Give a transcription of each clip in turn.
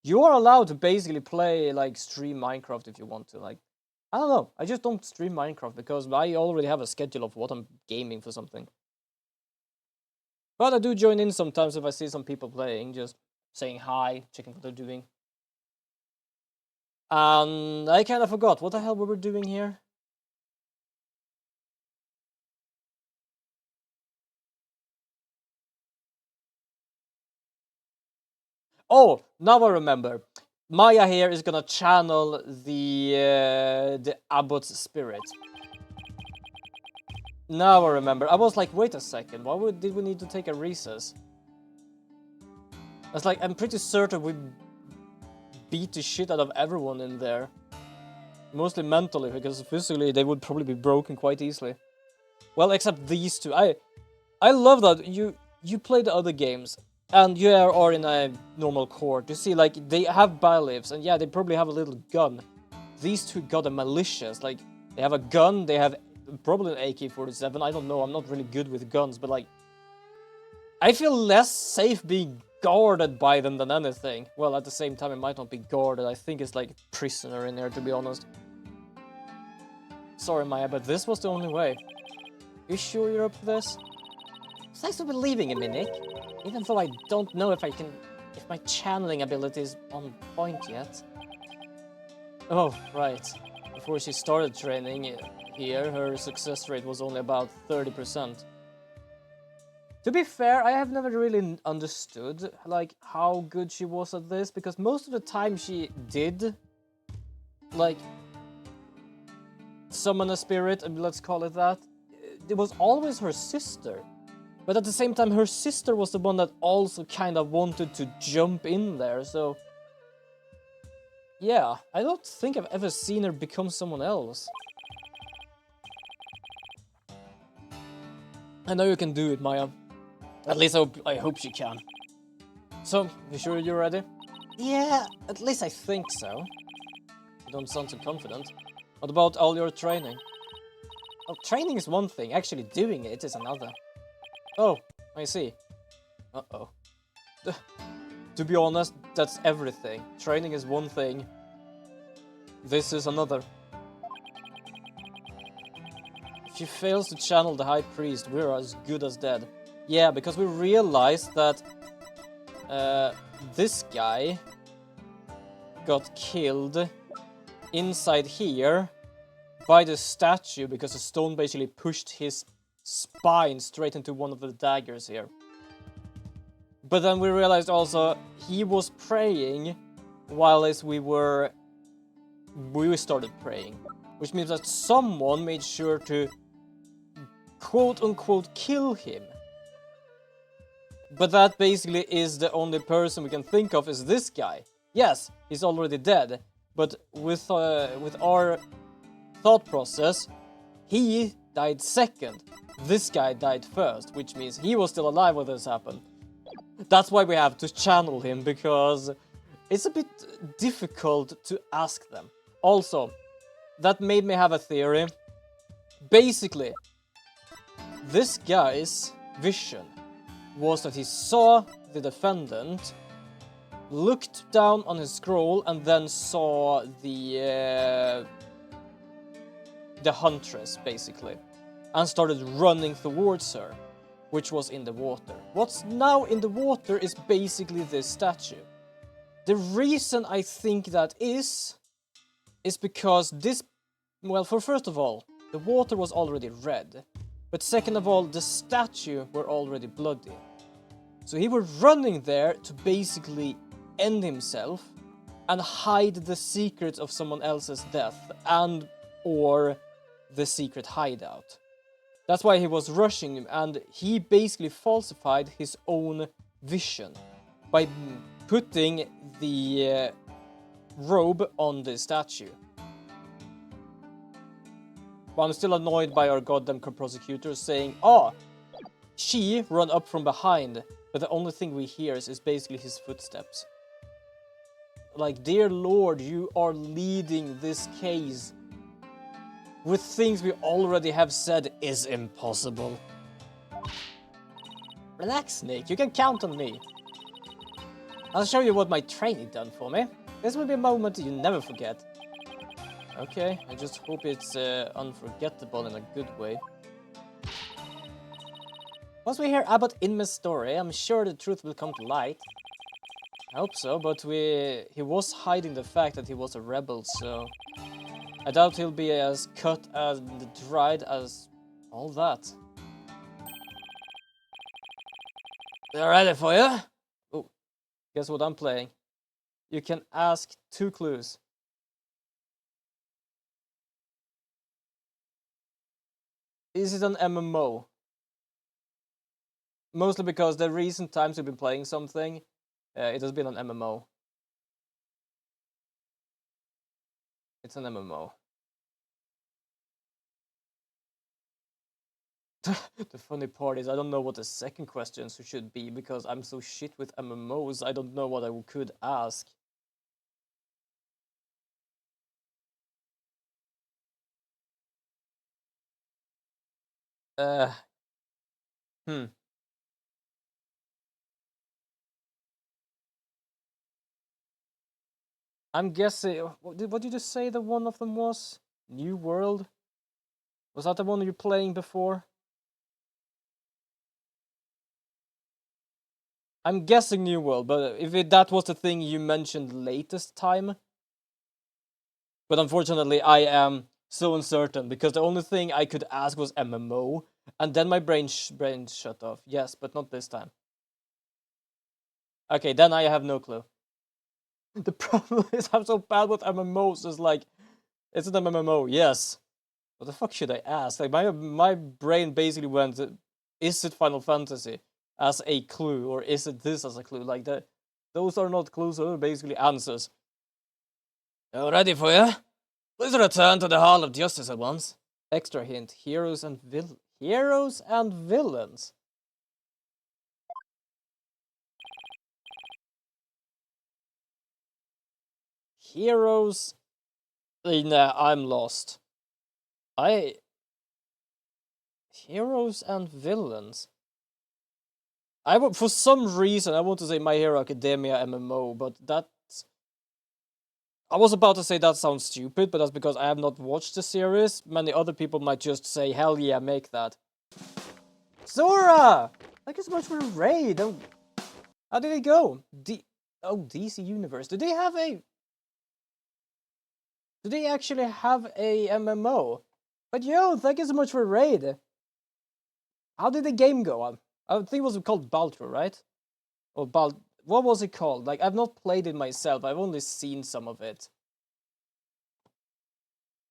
You are allowed to basically play, like, stream Minecraft if you want to. Like, I don't know. I just don't stream Minecraft because I already have a schedule of what I'm gaming for something. But I do join in sometimes if I see some people playing, just saying hi, checking what they're doing. And I kind of forgot what the hell we were doing here. Oh, now I remember. Maya here is gonna channel the abbot's spirit. Now I remember. I was like, wait a second, why did we need to take a recess? I was like, I'm pretty certain we beat the shit out of everyone in there. Mostly mentally, because physically they would probably be broken quite easily. Well, except these two. I love that you play the other games and you are in a normal court. You see, like, they have bailiffs and yeah, they probably have a little gun. These two got a malicious, like, they have a gun, they have probably an AK-47. I don't know, I'm not really good with guns, but like, I feel less safe being guarded by them than anything. Well, at the same time, it might not be guarded. I think it's like prisoner in there, to be honest. Sorry, Maya, but this was the only way. You sure you're up for this? Thanks for believing in me, Nick. Even though I don't know if my channeling ability is on point yet. Oh, right. Before she started training here, her success rate was only about 30%. To be fair, I have never really understood, like, how good she was at this, because most of the time she did, like, summon a spirit, let's call it that. It was always her sister. But at the same time, her sister was the one that also kind of wanted to jump in there, so... Yeah, I don't think I've ever seen her become someone else. I know you can do it, Maya. At least I hope she can. So, you sure you're ready? Yeah, at least I think so. You don't sound so confident. What about all your training? Well, training is one thing, actually doing it is another. Oh, I see. Uh-oh. To be honest, that's everything. Training is one thing. This is another. If she fails to channel the High Priest, we're as good as dead. Yeah, because we realized that this guy got killed inside here by the statue because the stone basically pushed his spine straight into one of the daggers here. But then we realized also he was praying while we started praying, which means that someone made sure to quote-unquote kill him. But that basically is the only person we can think of is this guy. Yes, he's already dead, but with our thought process, he died second. This guy died first, which means he was still alive when this happened. That's why we have to channel him, because it's a bit difficult to ask them. Also, that made me have a theory. Basically, this guy's vision was that he saw the defendant, looked down on his scroll, and then saw the huntress, basically, and started running towards her, which was in the water. What's now in the water is basically this statue. The reason I think that is because this... Well, first of all, the water was already red. But second of all, the statue were already bloody. So he was running there to basically end himself and hide the secrets of someone else's death and or the secret hideout. That's why he was rushing him, and he basically falsified his own vision by putting the robe on the statue. But I'm still annoyed by our goddamn prosecutors saying, "Oh, she run up from behind," but the only thing we hear is basically his footsteps. Like, dear Lord, you are leading this case with things we already have said is impossible. Relax, Nick, you can count on me. I'll show you what my training done for me. This will be a moment you never forget. Okay, I just hope it's unforgettable in a good way. Once we hear about Inme's story, I'm sure the truth will come to light. I hope so, but he was hiding the fact that he was a rebel, so I doubt he'll be as cut and dried as all that. They're ready for you? Oh, guess what I'm playing? You can ask 2 clues. Is it an MMO? Mostly because the recent times we've been playing something, it has been an MMO. It's an MMO. The funny part is I don't know what the second question should be because I'm so shit with MMOs. I don't know what I could ask. I'm guessing. What did you say the one of them was? New World? Was that the one you're playing before? I'm guessing New World, but if that was the thing you mentioned latest time. But unfortunately, I am so uncertain because the only thing I could ask was MMO, and then my brain shut off. Yes, but not this time. Okay, then I have no clue. The problem is I'm so bad with MMOs. It's like, it's an MMO, yes. What the fuck should I ask? Like my brain basically went, is it Final Fantasy as a clue, or is it this as a clue? Like that, those are not clues, those are basically answers. All ready for you? Please return to the Hall of Justice at once. Extra hint: heroes and villains. Heroes. Nah, I'm lost. Heroes and villains. For some reason, I want to say My Hero Academia MMO, but that's... I was about to say that sounds stupid, but that's because I have not watched the series. Many other people might just say, hell yeah, make that. Sora! Thank you so much for the raid. How did it go? DC Universe. Do they actually have a MMO? But yo, thank you so much for the raid. How did the game go? I think it was called Baltro, right? Or what was it called? Like, I've not played it myself. I've only seen some of it.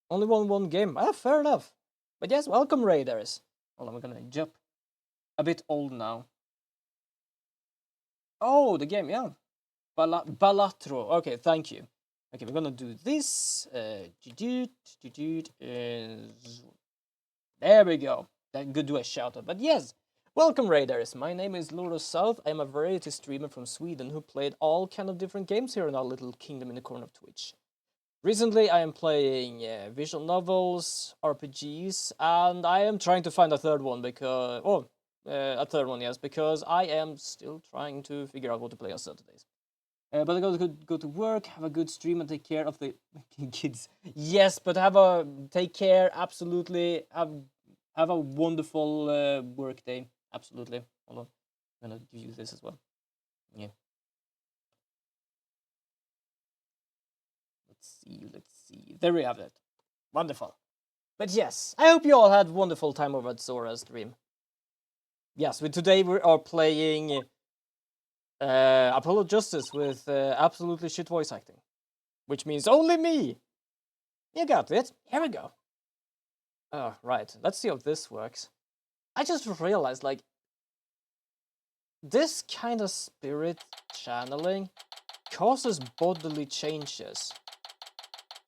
Only one game. Ah, fair enough. But yes, welcome, Raiders. Well, I'm gonna jump. A bit old now. Oh, the game, yeah. Balatro. Okay, thank you. Okay, we're gonna do this. There we go. That could do a shout out. But yes, welcome, Raiders. My name is Loro South. I'm a variety streamer from Sweden who played all kind of different games here in our little kingdom in the corner of Twitch. Recently, I am playing visual novels, RPGs, and I am trying to find a third one because... Oh, a third one, yes, because I am still trying to figure out what to play on Saturdays. But I gotta go to work, have a good stream, and take care of the kids. Yes, but take care, absolutely. Have a wonderful work day, absolutely. Hold on, I'm gonna give you this as well. Yeah. Let's see. There we have it. Wonderful. But yes, I hope you all had a wonderful time over at Zora's stream. Yes, today we are playing Apollo Justice with absolutely shit voice acting. Which means only me! You got it. Here we go. Oh, right. Let's see how this works. I just realized, like, this kind of spirit channeling causes bodily changes.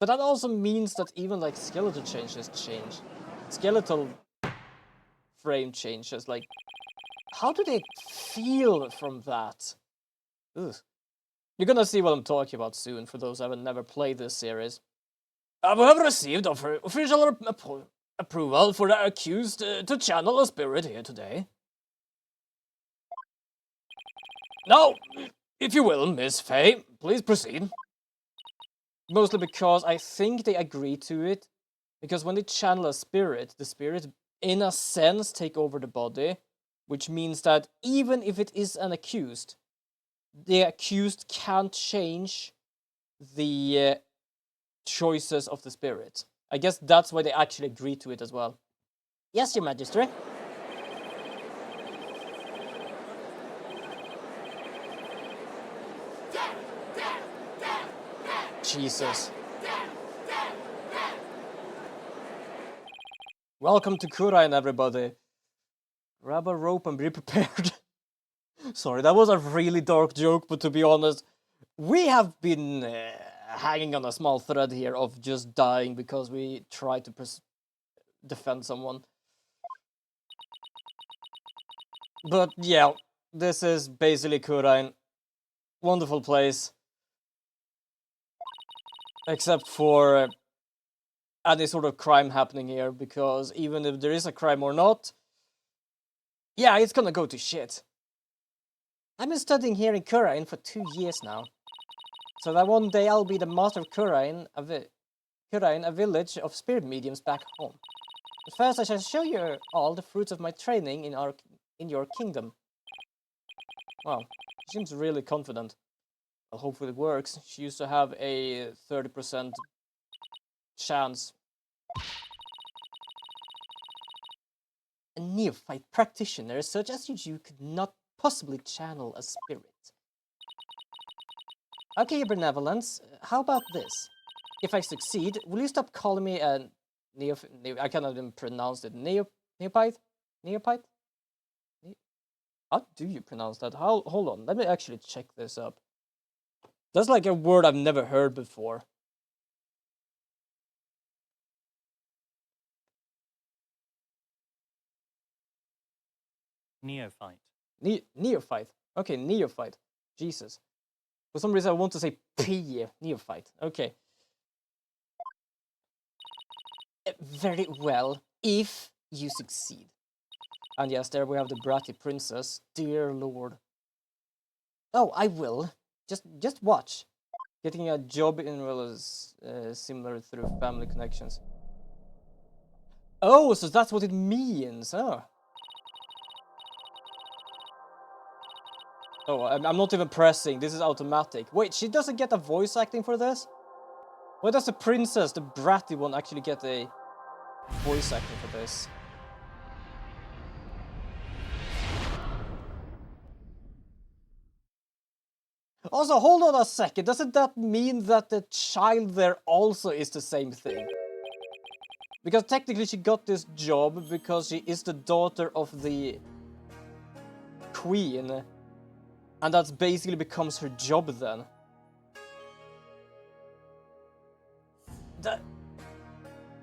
But that also means that even, like, skeletal changes change. Skeletal frame changes, like, how do they feel from that? Ugh. You're gonna see what I'm talking about soon, for those who have never played this series. We have received official approval for the accused to channel a spirit here today. No! If you will, Miss Faye, please proceed. Mostly because I think they agree to it. Because when they channel a spirit, the spirit, in a sense, take over the body. Which means that even if it is an accused, the accused can't change the choices of the spirit. I guess that's why they actually agree to it as well. Yes, Your Majesty. Jesus. Welcome to Kurain, everybody. Grab a rope and be prepared. Sorry, that was a really dark joke, but to be honest, we have been hanging on a small thread here of just dying because we try to defend someone. But yeah, this is basically Kurain. Wonderful place. Except for any sort of crime happening here, because even if there is a crime or not, yeah, it's gonna go to shit. I've been studying here in Kurain for 2 years now. So that one day I'll be the master of Kurain, a village of spirit mediums back home. But first I shall show you all the fruits of my training in your kingdom. Wow, she seems really confident. Well, hopefully it works. She used to have a 30% chance. A neophyte practitioner such as you could not possibly channel a spirit. Okay, your benevolence, how about this? If I succeed, will you stop calling me a I cannot even pronounce it. Neophyte? Neophyte? How do you pronounce that? Hold on, let me actually check this up. That's like a word I've never heard before. Neophyte. Neophyte. Okay, neophyte. Jesus. For some reason I want to say P. Neophyte. Okay. Very well, if you succeed. And yes, there we have the bratty princess. Dear Lord. Oh, I will. Just watch. Getting a job in well is similar through family connections. Oh, so that's what it means. Oh. Oh, I'm not even pressing. This is automatic. Wait, she doesn't get a voice acting for this? Why does the princess, the bratty one, actually get a voice acting for this? Also, hold on a second. Doesn't that mean that the child there also is the same thing? Because technically she got this job because she is the daughter of the queen. And that basically becomes her job then.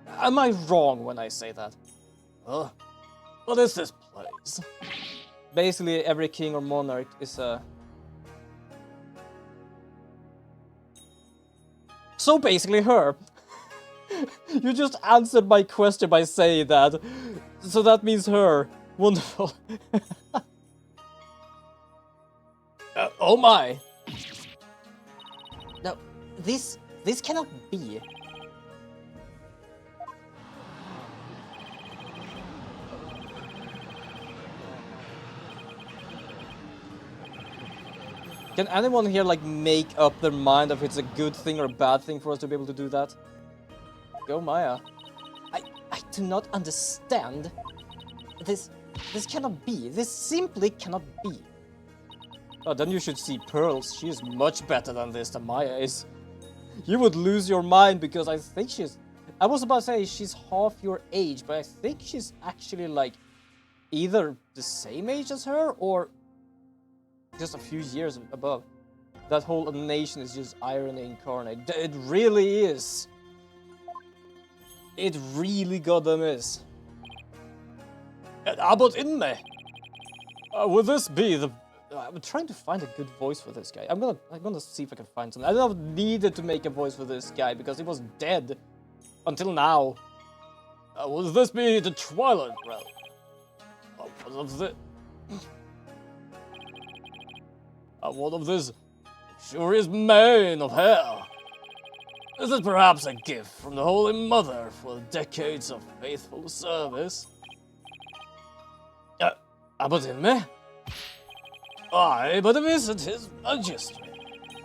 Am I wrong when I say that? What is this place? Basically, every king or monarch is a... So basically her. You just answered my question by saying that. So that means her. Wonderful. Oh my. No, this cannot be. Can anyone here like make up their mind if it's a good thing or a bad thing for us to be able to do that? Go Maya. I do not understand. This cannot be. This simply cannot be. Oh, then you should see Pearls. She is much better than this than Maya is. You would lose your mind because I think she's... I was about to say she's half your age, but I think she's actually like either the same age as her or just a few years above. That whole nation is just irony incarnate. It really is. It really goddamn is. Abbot Inme! Will this be the... I'm trying to find a good voice for this guy. I'm gonna see if I can find something. I don't needed to make a voice for this guy because he was dead until now. Will this be the Twilight Realm? What of this? What of this luxurious mane of hair. Is it perhaps a gift from the Holy Mother for decades of faithful service? Abbot me? Aye, but visit His Majesty.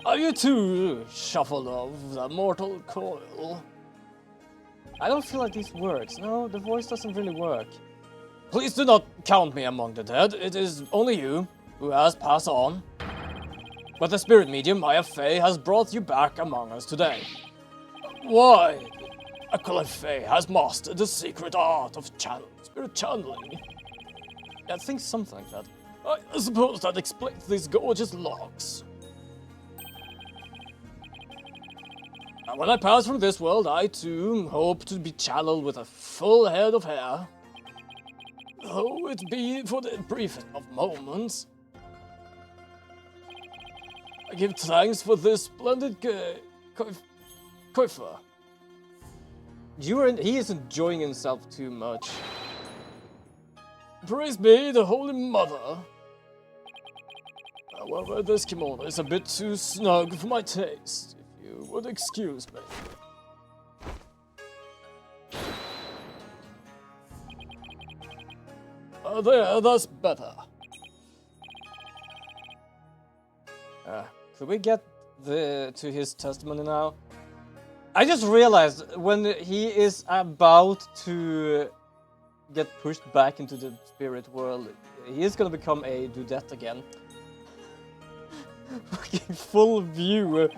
Are you too shuffled of the mortal coil? I don't feel like this works. No, the voice doesn't really work. Please do not count me among the dead. It is only you who has passed on. But the spirit medium, Maya Fey, has brought you back among us today. Why? Acolyte Fey has mastered the secret art of spirit channeling. I think something like that. I suppose that explains these gorgeous locks. And when I pass from this world, I too hope to be channeled with a full head of hair. Though it be for the briefest of moments. I give thanks for this splendid coiffure. He is enjoying himself too much. Praise be the Holy Mother. However, this kimono is a bit too snug for my taste, if you would excuse me. That's better. Could we get to his testimony now? I just realized when he is about to get pushed back into the spirit world, he is gonna become a dudette again. Fucking full view.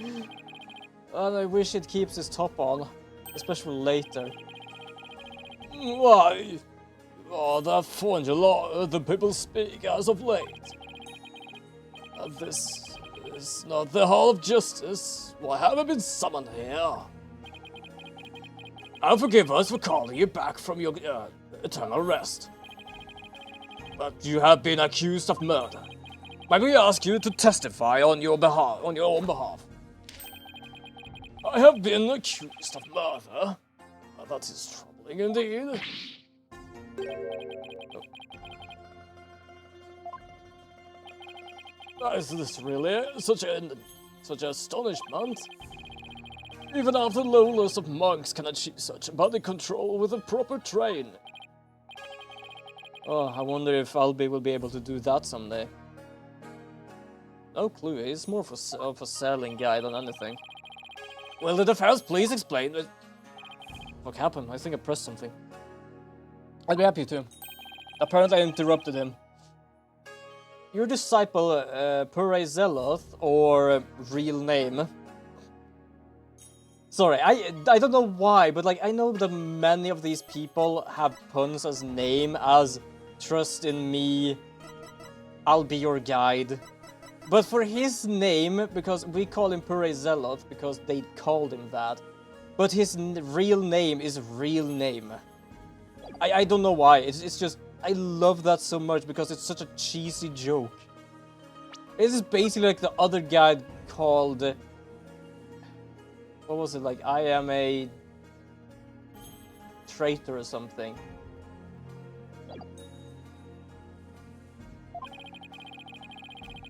And I wish it keeps his top on, especially later. Why? Oh, that formula the people speak as of late. This is not the Hall of Justice. Why have I been summoned here? And forgive us for calling you back from your eternal rest. But you have been accused of murder. Might we ask you to testify on your own behalf? I have been accused of murder. That is troubling indeed. Is this really such astonishment? Even after the lowest of monks can achieve such body control with a proper train. Oh, I wonder if Albi will be able to do that someday. No clue, he's more of a selling guy than anything. Will the defense please explain it? What happened? I think I pressed something. I'd be happy to. Apparently I interrupted him. Your disciple, Purei Zeloth, or real name. Sorry, I don't know why, but like I know that many of these people have puns as name, as trust in me, I'll be your guide. But for his name, because we call him Purei Zeloth because they called him that, but his real name is real name. I don't know why, it's just, I love that so much because it's such a cheesy joke. This is basically like the other guy called... What was it, like, I am a traitor or something.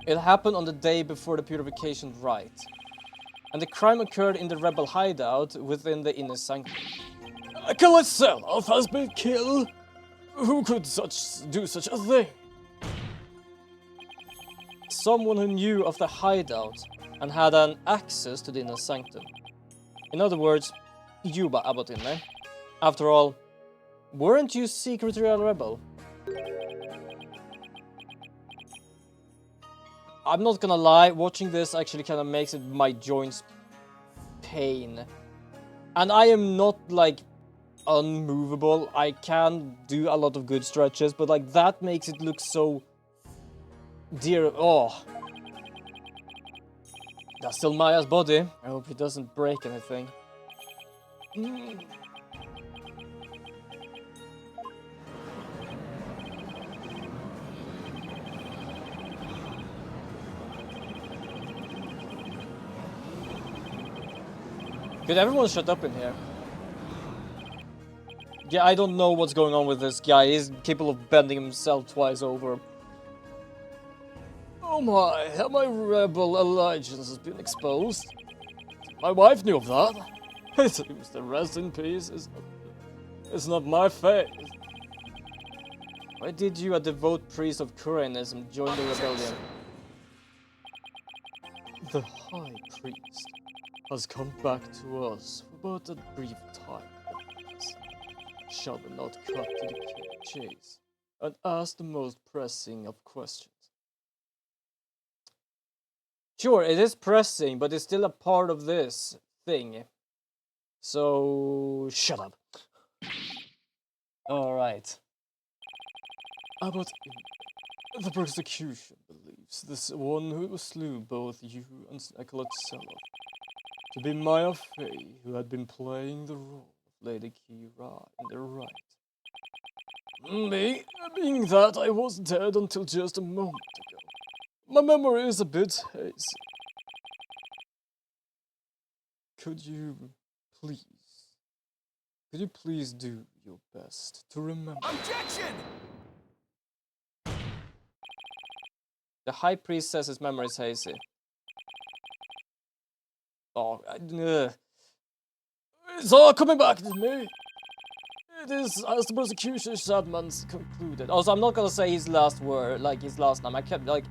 It happened on the day before the purification rite. And the crime occurred in the rebel hideout within the inner sanctum. Acolyte Zeloth has been killed? Who could do such a thing? Someone who knew of the hideout and had an access to the inner sanctum. In other words, you Abbotine. After all, weren't you secretly a rebel? I'm not gonna lie, watching this actually kind of makes my joints pain. And I am not like unmovable. I can do a lot of good stretches, but like that makes it look so dear. Oh, that's still Maya's body. I hope he doesn't break anything. Could everyone shut up in here? Yeah, I don't know what's going on with this guy. He's capable of bending himself twice over. Oh my, how my rebel allegiance has been exposed. My wife knew of that. It seems the rest in peace is not my faith. Why did you, a devout priest of Kuranism, join the rebellion? The High Priest has come back to us for but a brief time. Shall we not cut to the chase and ask the most pressing of questions? Sure, it is pressing, but it's still a part of this thing. So, shut up. Alright. Abbot, the persecution believes this one who slew both you and Nicolette to be Maya Fey, who had been playing the role of Lady Kira in the right. Me, being that I was dead until just a moment ago. My memory is a bit hazy. Could you please do your best to remember? Objection! The High Priest says his memory is hazy. Oh, it's all coming back to me. It is as the persecution Shadman's concluded. Also, I'm not gonna say his last word, like his last name. I kept like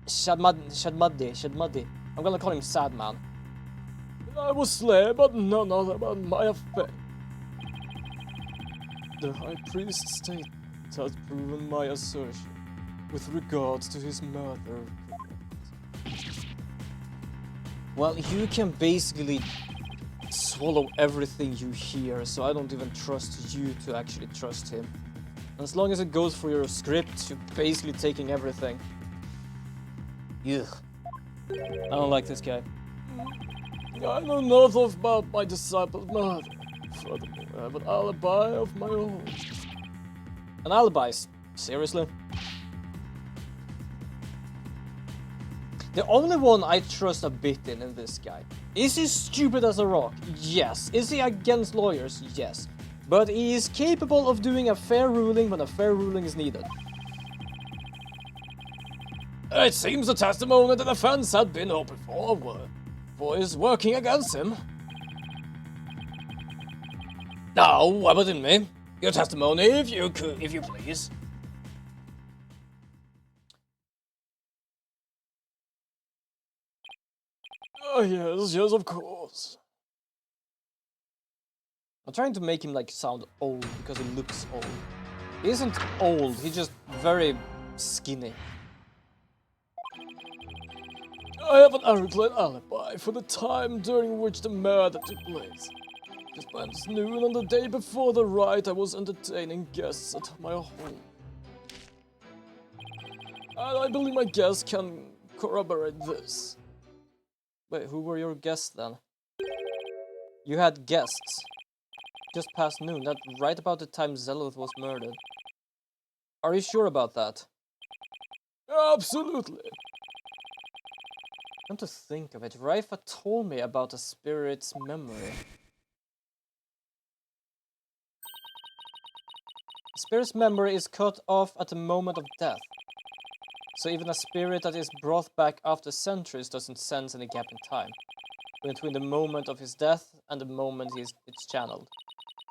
Shadmadi. I'm gonna call him Sadman. I was slain, but none other than my affair. The High Priest's statement has proven my assertion with regards to his murder. Well, you can basically swallow everything you hear, so I don't even trust you to actually trust him. As long as it goes for your script, you're basically taking everything. Ugh. I don't like this guy. I know nothing about my disciple's murder. Furthermore, I have an alibi of my own. An alibi? Seriously? The only one I trust a bit in this guy. Is he stupid as a rock? Yes. Is he against lawyers? Yes. But he is capable of doing a fair ruling when a fair ruling is needed. It seems the testimony the defense had been open for is working against him. Now, what about me? Your testimony, if you please. Oh, yes, of course. I'm trying to make him like sound old because he looks old. He isn't old, he's just very skinny. I have an ironclad alibi for the time during which the murder took place. Just past noon on the day before the riot, I was entertaining guests at my home. And I believe my guests can corroborate this. Wait, who were your guests then? You had guests. Just past noon, that's right about the time Zeloth was murdered. Are you sure about that? Absolutely. Come to think of it, Raifa told me about a spirit's memory. A spirit's memory is cut off at the moment of death. So even a spirit that is brought back after centuries doesn't sense any gap in time between the moment of his death and the moment it's channeled.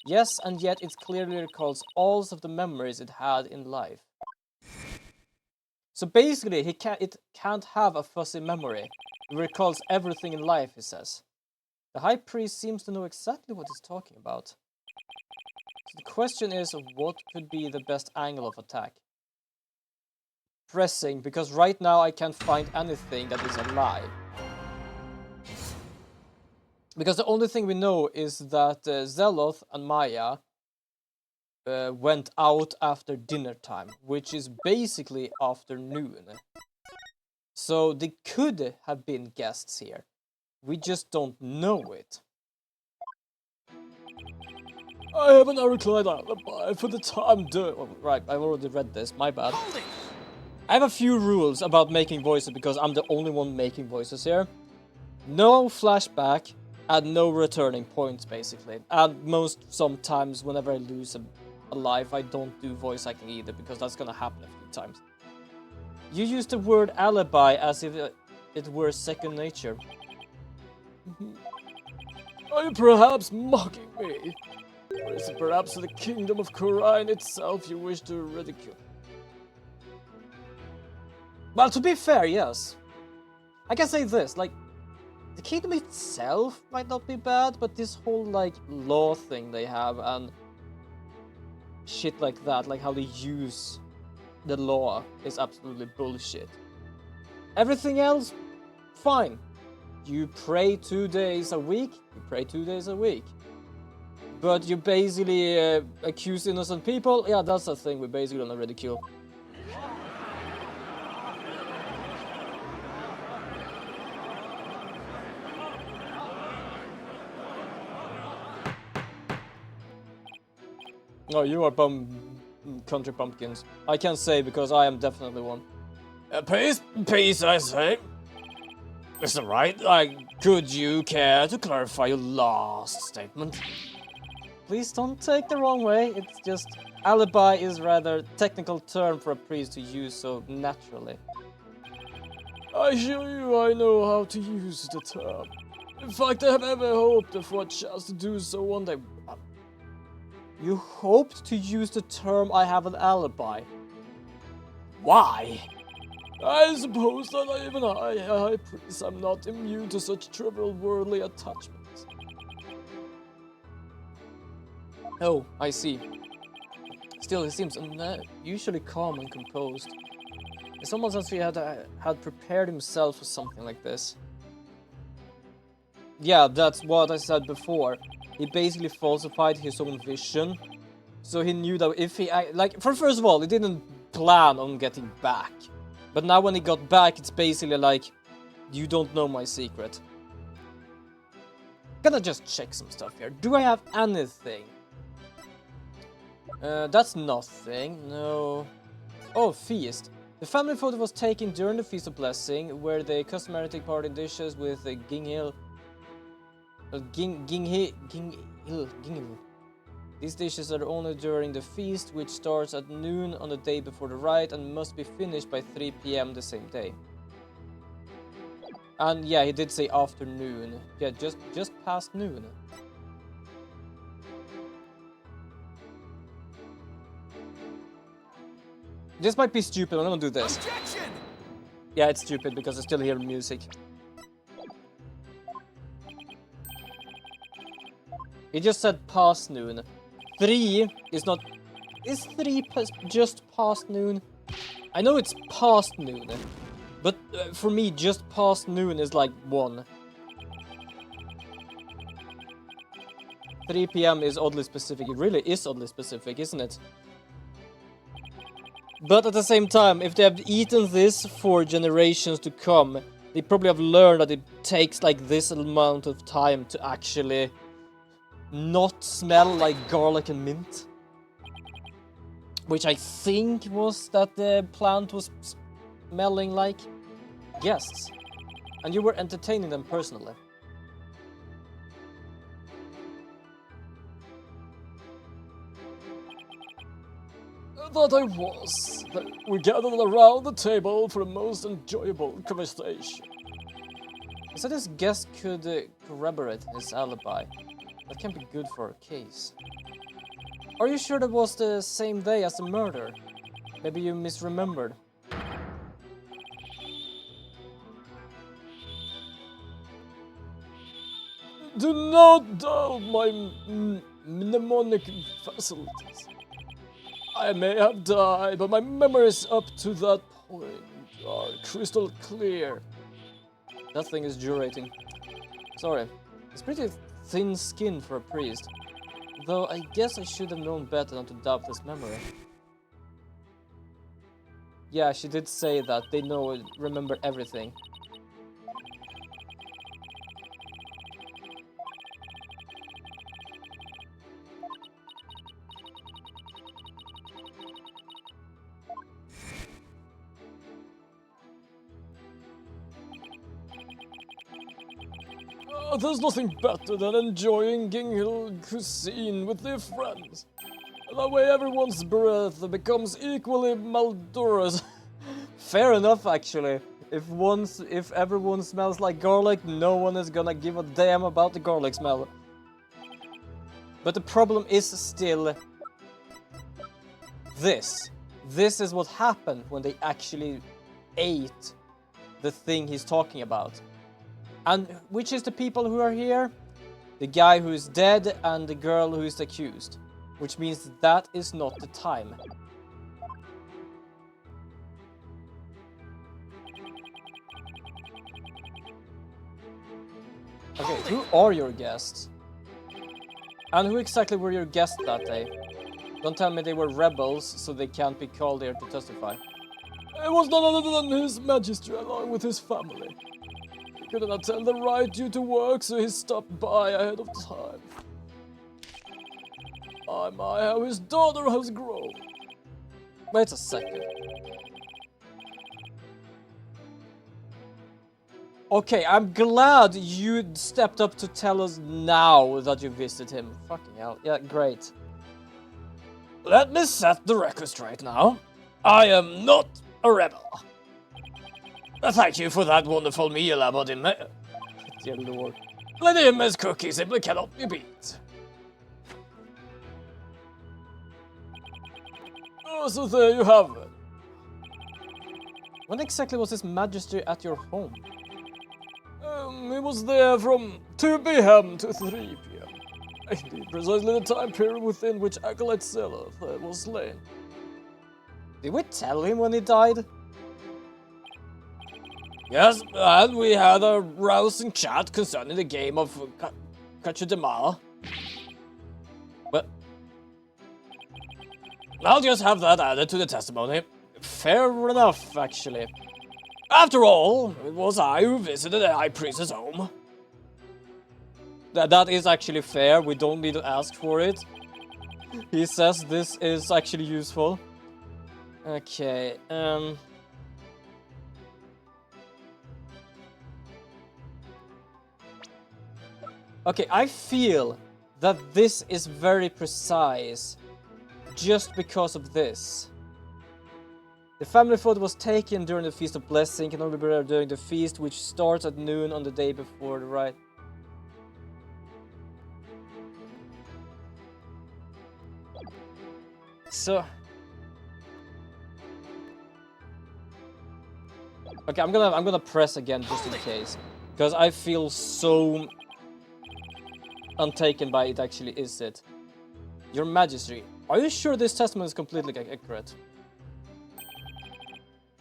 Yes, and yet it clearly recalls all of the memories it had in life. So basically, it can't have a fuzzy memory. It recalls everything in life, he says. The High Priest seems to know exactly what he's talking about. So the question is, what could be the best angle of attack? Pressing, because right now I can't find anything that is alive. Because the only thing we know is that Zeloth and Maya went out after dinner time, which is basically afternoon. So they could have been guests here. We just don't know it. I have an ironclad alibi for the time oh, right, I've already read this, my bad. I have a few rules about making voices because I'm the only one making voices here. No flashback and no returning points, basically. And sometimes whenever I lose a life, I don't do voice acting either because that's gonna happen a few times. You use the word alibi as if it were second nature. Are you perhaps mocking me? Or is it perhaps the kingdom of Khura'in itself you wish to ridicule? Well, to be fair, yes. I can say this, like, the kingdom itself might not be bad, but this whole, like, law thing they have and shit like that, like how they use the law, is absolutely bullshit. Everything else, fine. You pray 2 days a week, you pray 2 days a week. But you basically accuse innocent people, yeah, that's a thing we're basically gonna ridicule. Oh, you are country pumpkins. I can't say because I am definitely one. Peace, I say. Is that right? Could you care to clarify your last statement? Please don't take the wrong way. It's just alibi is rather technical term for a priest to use so naturally. I assure you I know how to use the term. In fact, I have ever hoped for a chance to do so one day. You hoped to use the term I have an alibi. Why? I suppose that even I, a high priest, am not immune to such trivial worldly attachments. Oh, I see. Still, he seems unusually calm and composed. It's almost as if he had prepared himself for something like this. Yeah, that's what I said before. He basically falsified his own vision. So he knew that if he... first of all, he didn't plan on getting back. But now when he got back, it's basically like, you don't know my secret. Gonna just check some stuff here. Do I have anything? That's nothing. No. Oh, feast. The family photo was taken during the Feast of Blessing, where they customarily take part in dishes with Ginghil. These dishes are only during the feast, which starts at noon on the day before the rite and must be finished by 3 PM the same day. And yeah, he did say afternoon. Yeah, just past noon. This might be stupid, I'm gonna do this. Objection! Yeah, it's stupid because I still hear music. He just said past noon. 3 is not... Is 3 just past noon? I know it's past noon, but for me, just past noon is like 1. 3 PM is oddly specific. It really is oddly specific, isn't it? But at the same time, if they have eaten this for generations to come, they probably have learned that it takes like this amount of time to actually not smell like garlic and mint. Which I think was that the plant was smelling like guests. And you were entertaining them personally. That I was. We gathered around the table for a most enjoyable conversation. He said his guest could corroborate his alibi. That can be good for our case. Are you sure that was the same day as the murder? Maybe you misremembered. Do not doubt my mnemonic facilities. I may have died, but my memories up to that point are crystal clear. That thing is durating. Sorry, it's pretty thin skin for a priest. Though I guess I should have known better not to doubt this memory. Yeah, she did say that. They remember everything. There's nothing better than enjoying Ginghil cuisine with their friends. That way everyone's breath becomes equally malodorous. fair enough, actually. If everyone smells like garlic, no one is gonna give a damn about the garlic smell. But the problem is still this. This is what happened when they actually ate the thing he's talking about. And which is the people who are here? The guy who is dead and the girl who is accused. Which means that is not the time. Okay, who are your guests? And who exactly were your guests that day? Don't tell me they were rebels, so they can't be called here to testify. It was none other than His Majesty along with his family. He couldn't attend the rite due to work, so he stopped by ahead of time. My, how his daughter has grown. Wait a second. Okay, I'm glad you stepped up to tell us now that you visited him. Fucking hell. Yeah, great. Let me set the record straight now. I am not a rebel. Thank you for that wonderful meal, Abadime. Dear Lord. Lady Imme's cookie simply cannot be beat. Oh, so there you have it. When exactly was His Majesty at your home? He was there from 2 p.m. to 3 p.m. Indeed, precisely the time period within which Acolyte Seleth was slain. Did we tell him when he died? Yes, and we had a rousing chat concerning the game of Kachudema. But I'll just have that added to the testimony. Fair enough, actually. After all, it was I who visited the High Priest's home. That is actually fair, we don't need to ask for it. He says this is actually useful. Okay, Okay, I feel that this is very precise just because of this. The family food was taken during the Feast of Blessing, can only be prepared during the feast, which starts at noon on the day before the rite. So... Okay, I'm gonna press again just in case. Because I feel so untaken by it actually is it. Your Majesty, are you sure this testament is completely accurate?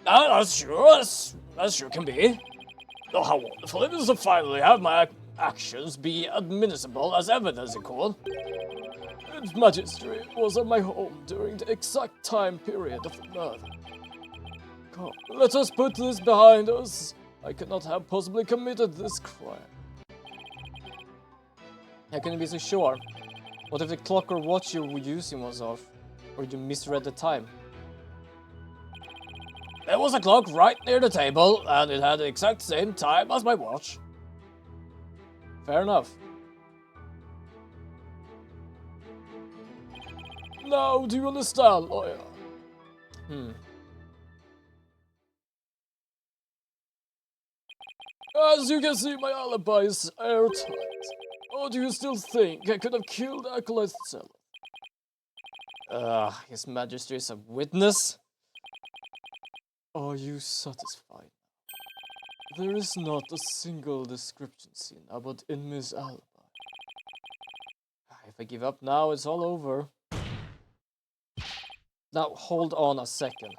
As sure can be. Oh, how wonderful it is to finally have my actions be admissible as evidence in court. His Majesty was at my home during the exact time period of the murder. Come, let us put this behind us. I could not have possibly committed this crime. How can you be so sure? What if the clock or watch you were using was off? Or you misread the time? There was a clock right near the table, and it had the exact same time as my watch. Fair enough. Now, do you understand, lawyer? As you can see, my alibi is airtight. Or do you still think I could have killed Acolyte Seleth? His Majesty is a witness? Are you satisfied? There is not a single description seen about Inmi's alibi. If I give up now, it's all over. Now, hold on a second.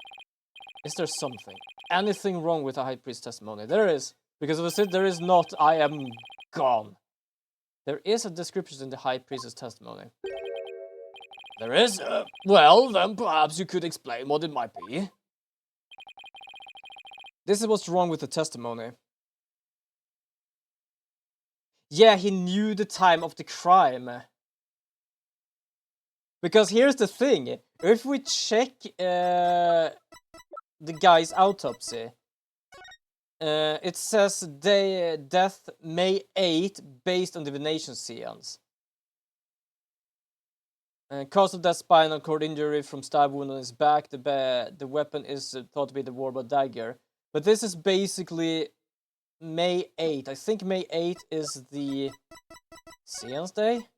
Is there something? Anything wrong with the High Priest testimony? There is. Because if I said there is not, I am gone. There is a description in the High Priest's testimony. There is? Well, then perhaps you could explain what it might be. This is what's wrong with the testimony. Yeah, he knew the time of the crime. Because here's the thing. If we check the guy's autopsy, it says death May 8 based on divination seance. Cause of death, spinal cord injury from stab wound on his back. The weapon is thought to be the Warbow dagger. But this is basically May 8th. I think May 8th is the Seance Day?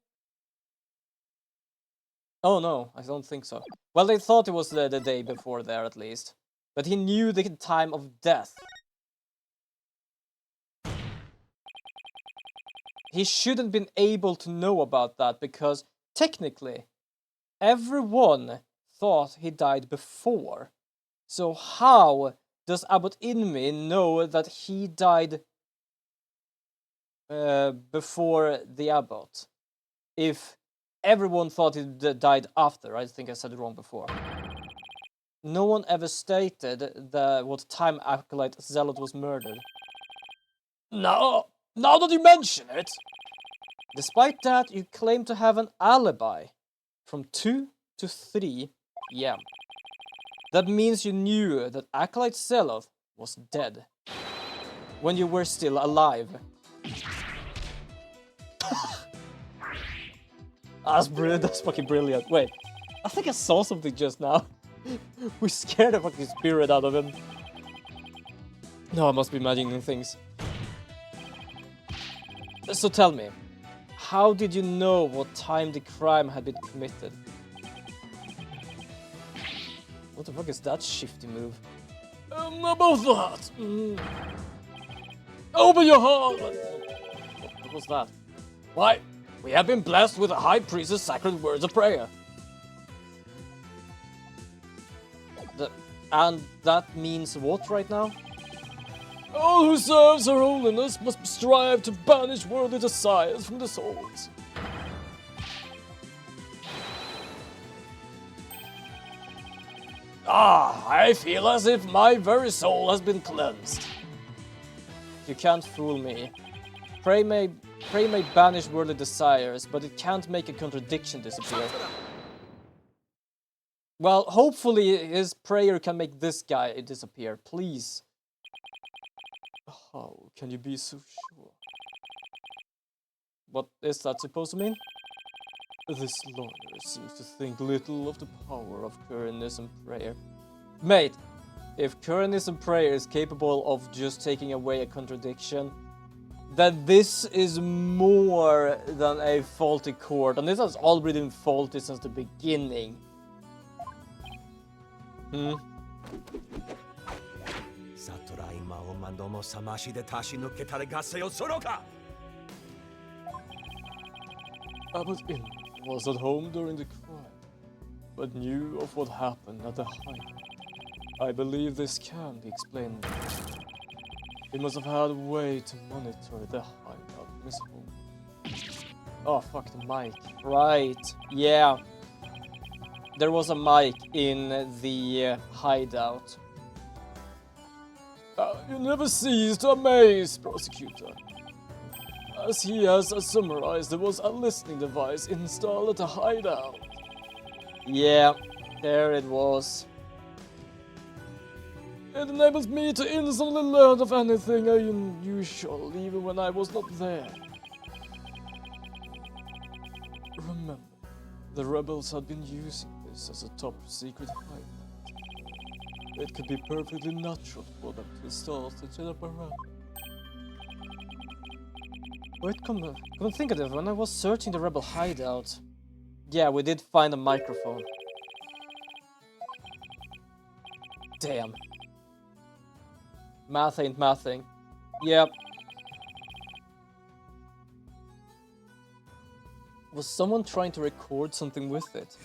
Oh no, I don't think so. Well, they thought it was the day before there at least. But he knew the time of death. He shouldn't been able to know about that because technically everyone thought he died before. So how does Abbot Inmi know that he died before the Abbot? If everyone thought he died after. I think I said it wrong before. No one ever stated what time Acolyte Zealot was murdered. No, now that you mention it! Despite that, you claim to have an alibi from 2 to 3 p.m. That means you knew that Acolyte Zealot was dead when you were still alive. That's brilliant. That's fucking brilliant. Wait, I think I saw something just now. We scared the fucking spirit out of him. No, I must be imagining things. So tell me, how did you know what time the crime had been committed? What the fuck is that shifty move? About that. Open your heart. What was that? Why? We have been blessed with the High Priest's sacred words of prayer. And that means what right now? All who serves Her Holiness must strive to banish worldly desires from the souls. I feel as if my very soul has been cleansed. You can't fool me. Prayer may banish worldly desires, but it can't make a contradiction disappear. Well, hopefully his prayer can make this guy disappear, please. How can you be so sure? What is that supposed to mean? This lawyer seems to think little of the power of Curanism prayer. Mate, if Curanism prayer is capable of just taking away a contradiction, then this is more than a faulty chord, and this has already been faulty since the beginning. Abbot In was at home during the crime, but knew of what happened at the hideout. I believe this can be explained. He must have had a way to monitor the hideout from his home. Oh, fuck the mic. Right, yeah. There was a mic in the hideout. You never cease to amaze, prosecutor. As he has summarized, there was a listening device installed at the hideout. Yeah, there it was. It enables me to instantly learn of anything unusual, even when I was not there. Remember, the rebels had been using this as a top secret hideout. It could be perfectly natural for them to install such an apparatus. Wait, come on, think of it, when I was searching the rebel hideout... Yeah, we did find a microphone. Damn. Math ain't mathing. Yep. Was someone trying to record something with it?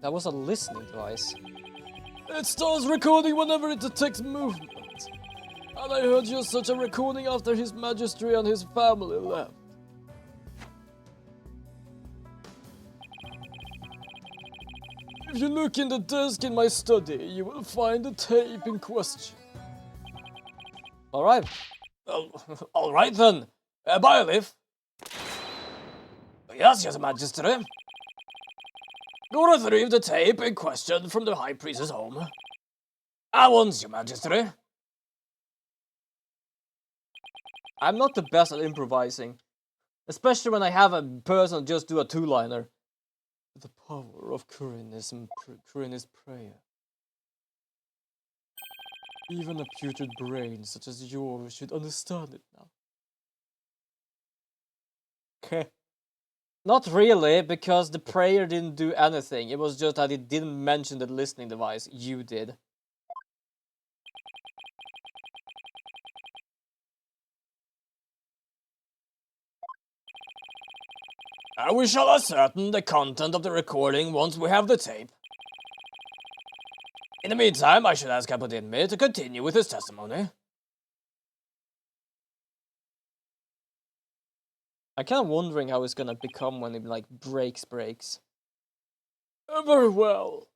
That was a listening device. It starts recording whenever it detects movement. And I heard just such a recording after His Majesty and his family left. If you look in the desk in my study, you will find the tape in question. Alright. Alright then. Bailiff. Yes, Your Majesty. Go retrieve the tape in question from the High Priest's home. At once, Your Majesty. I'm not the best at improvising. Especially when I have a person just do a two-liner. The power of Kurin's prayer. Even a putrid brain such as yours should understand it now. Okay. Not really, because the prayer didn't do anything. It was just that it didn't mention the listening device. You did. We shall ascertain the content of the recording once we have the tape. In the meantime, I should ask Capodinme to continue with his testimony. I'm kind of wondering how it's gonna become when it, like, breaks. Very well.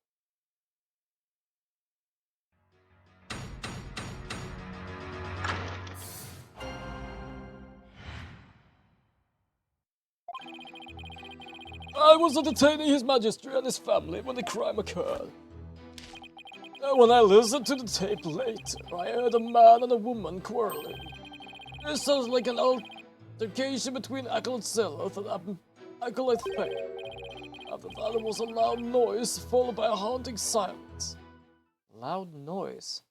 I was entertaining His Majesty and his family when the crime occurred. When I listened to the tape later, I heard a man and a woman quarreling. It sounds like an altercation between Acolyte Zealoth and Acolyte Faye. After that, there was a loud noise, followed by a haunting silence. Loud noise?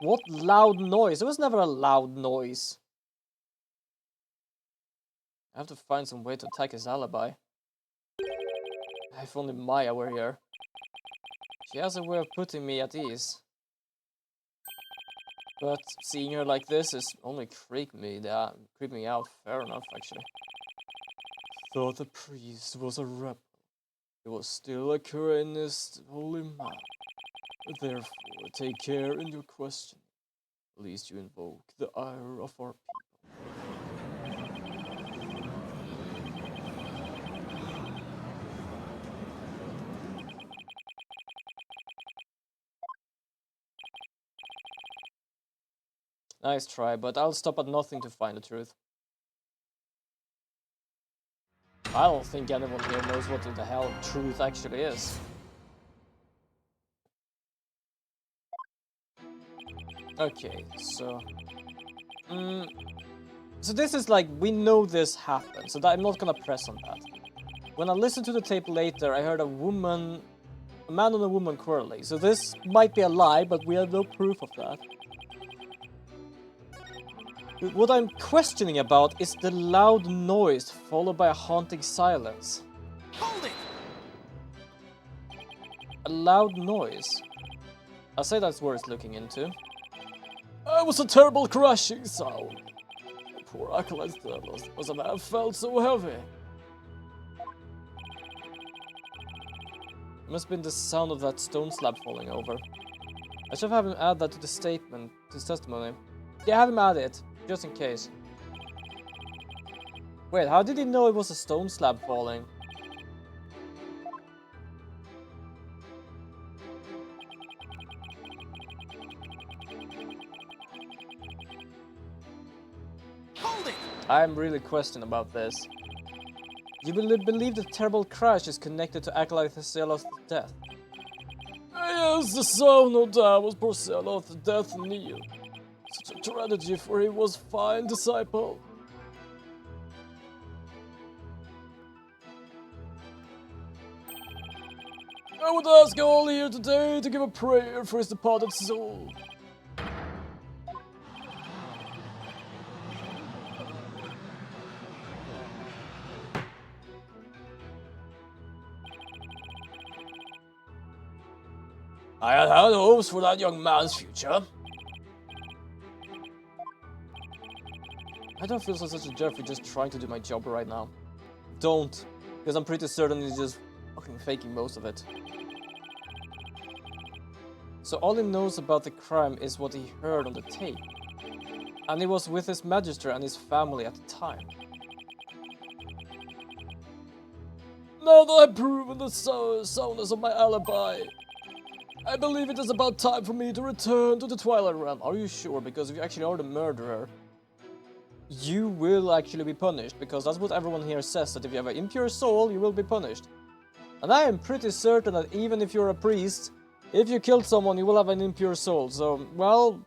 What loud noise? There was never a loud noise. I have to find some way to attack his alibi. If only Maya were here. She has a way of putting me at ease. But seeing her like this is only creeping me out. Fair enough, actually. Thought the priest was a rebel. He was still a Kurinist holy man. Therefore, take care in your questioning, lest you invoke the ire of our people. Nice try, but I'll stop at nothing to find the truth. I don't think anyone here knows what the hell truth actually is. Okay, so... So this is like, we know this happened, so that I'm not gonna press on that. When I listened to the tape later, I heard a man and a woman quarreling. So this might be a lie, but we have no proof of that. What I'm questioning about is the loud noise followed by a haunting silence. Hold it! A loud noise. I'll say that's worth looking into. It was a terrible crashing sound. Poor Acolyte was a man felt so heavy. It must have been the sound of that stone slab falling over. I should have him add that to the statement, to his testimony. Yeah, have him add it. Just in case. Wait, how did he know it was a stone slab falling? Hold it! I'm really questioning about this. You believe the terrible crash is connected to Acolyte Zealoth's death? Yes, the sound no doubt was poor Zealoth's death kneel. Such a tragedy, for he was fine disciple. I would ask all here today to give a prayer for his departed soul. I had high hopes for that young man's future. I don't feel such a jerk for just trying to do my job right now. Don't, because I'm pretty certain he's just fucking faking most of it. So all he knows about the crime is what he heard on the tape. And he was with his magistrate and his family at the time. Now that I've proven the soundness of my alibi, I believe it is about time for me to return to the Twilight Realm. Are you sure? Because if you actually are the murderer, you will actually be punished, because that's what everyone here says, that if you have an impure soul, you will be punished. And I am pretty certain that even if you're a priest, if you killed someone, you will have an impure soul. So, well,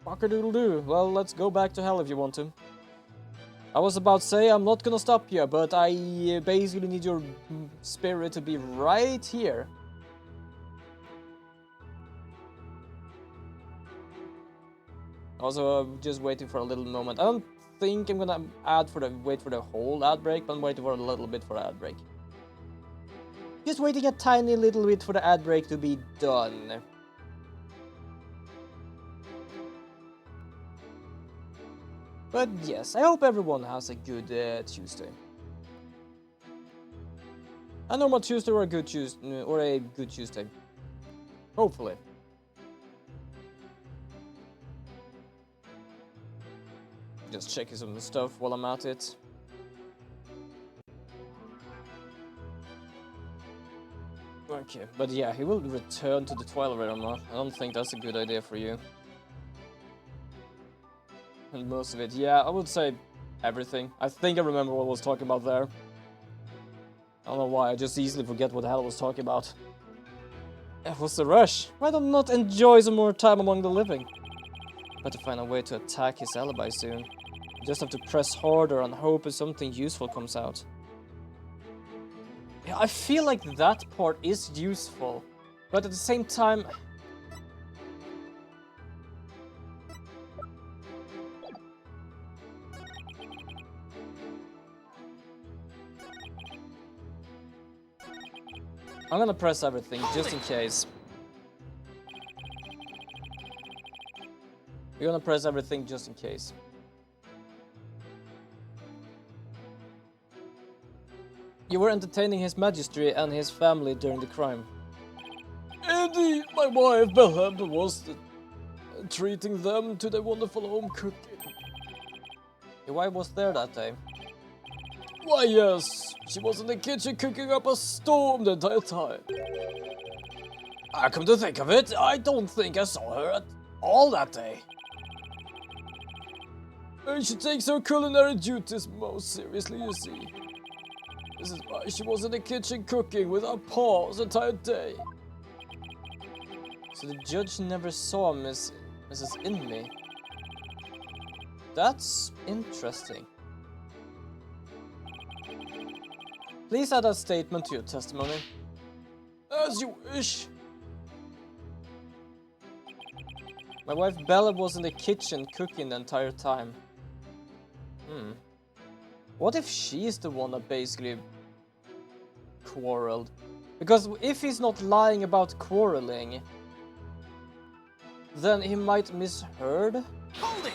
Fuck-a-doodle-doo. Well, let's go back to hell if you want to. I was about to say I'm not gonna stop you, but I basically need your spirit to be right here. Also, just waiting for a little moment. I don't think I'm gonna wait for the whole ad break, but I'm waiting for a little bit for the ad break. Just waiting a tiny little bit for the ad break to be done. But yes, I hope everyone has a good Tuesday. A normal Tuesday or a good Tuesday. Hopefully. Just checking some stuff while I'm at it. Okay, but yeah, he will return to the Twilight Realm. I don't think that's a good idea for you. And most of it, yeah, I would say everything. I think I remember what I was talking about there. I don't know why, I just easily forget what the hell I was talking about. What's the rush? Why don't not enjoy some more time among the living? Better find a way to attack his alibi soon. You just have to press harder and hope something useful comes out. Yeah, I feel like that part is useful, but at the same time... I'm gonna press everything, just in case. We're gonna press everything just in case. You were entertaining His Majesty and his family during the crime. Indeed, my wife Bella was treating them to their wonderful home cooking. Your wife was there that day? Why, yes. She was in the kitchen cooking up a storm the entire time. I come to think of it, I don't think I saw her at all that day. She takes her culinary duties most seriously, you see. This is why she was in the kitchen cooking without pause the entire day. So the judge never saw Mrs. Inmee. That's interesting. Please add a statement to your testimony. As you wish. My wife Bella was in the kitchen cooking the entire time. What if she's the one that basically quarreled? Because if he's not lying about quarreling, then he might misheard. Hold it!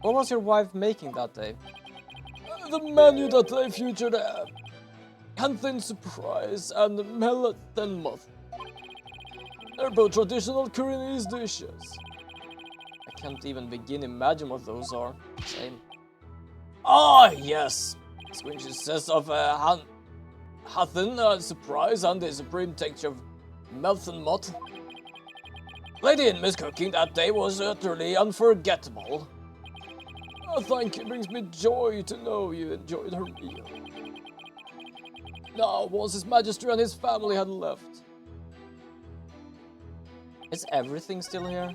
What was your wife making that day? The menu that they featured Hanthin surprise and Melatan moth. They're both traditional Koreanese dishes. I can't even begin to imagine what those are. Same. Ah, yes! Squinches says of Hanthin surprise and the supreme texture of Meltan moth. Lady Inme's cooking that day was utterly unforgettable. Thank you, brings me joy to know you enjoyed her meal. Now, once His Majesty and his family had left. Is everything still here?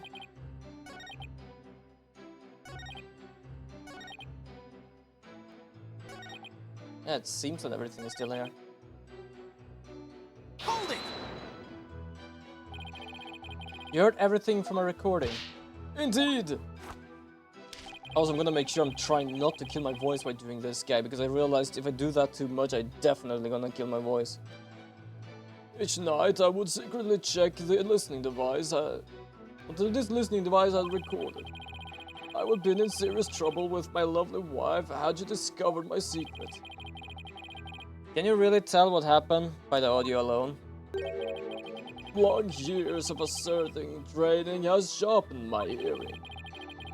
Yeah, it seems that everything is still here. Hold it! You heard everything from a recording. Indeed! Also, I'm gonna make sure I'm trying not to kill my voice by doing this guy, because I realized if I do that too much, I'm definitely gonna kill my voice. Each night, I would secretly check the listening device until this listening device had recorded. I would have been in serious trouble with my lovely wife had you discovered my secret. Can you really tell what happened by the audio alone? Long years of asserting training has sharpened my hearing.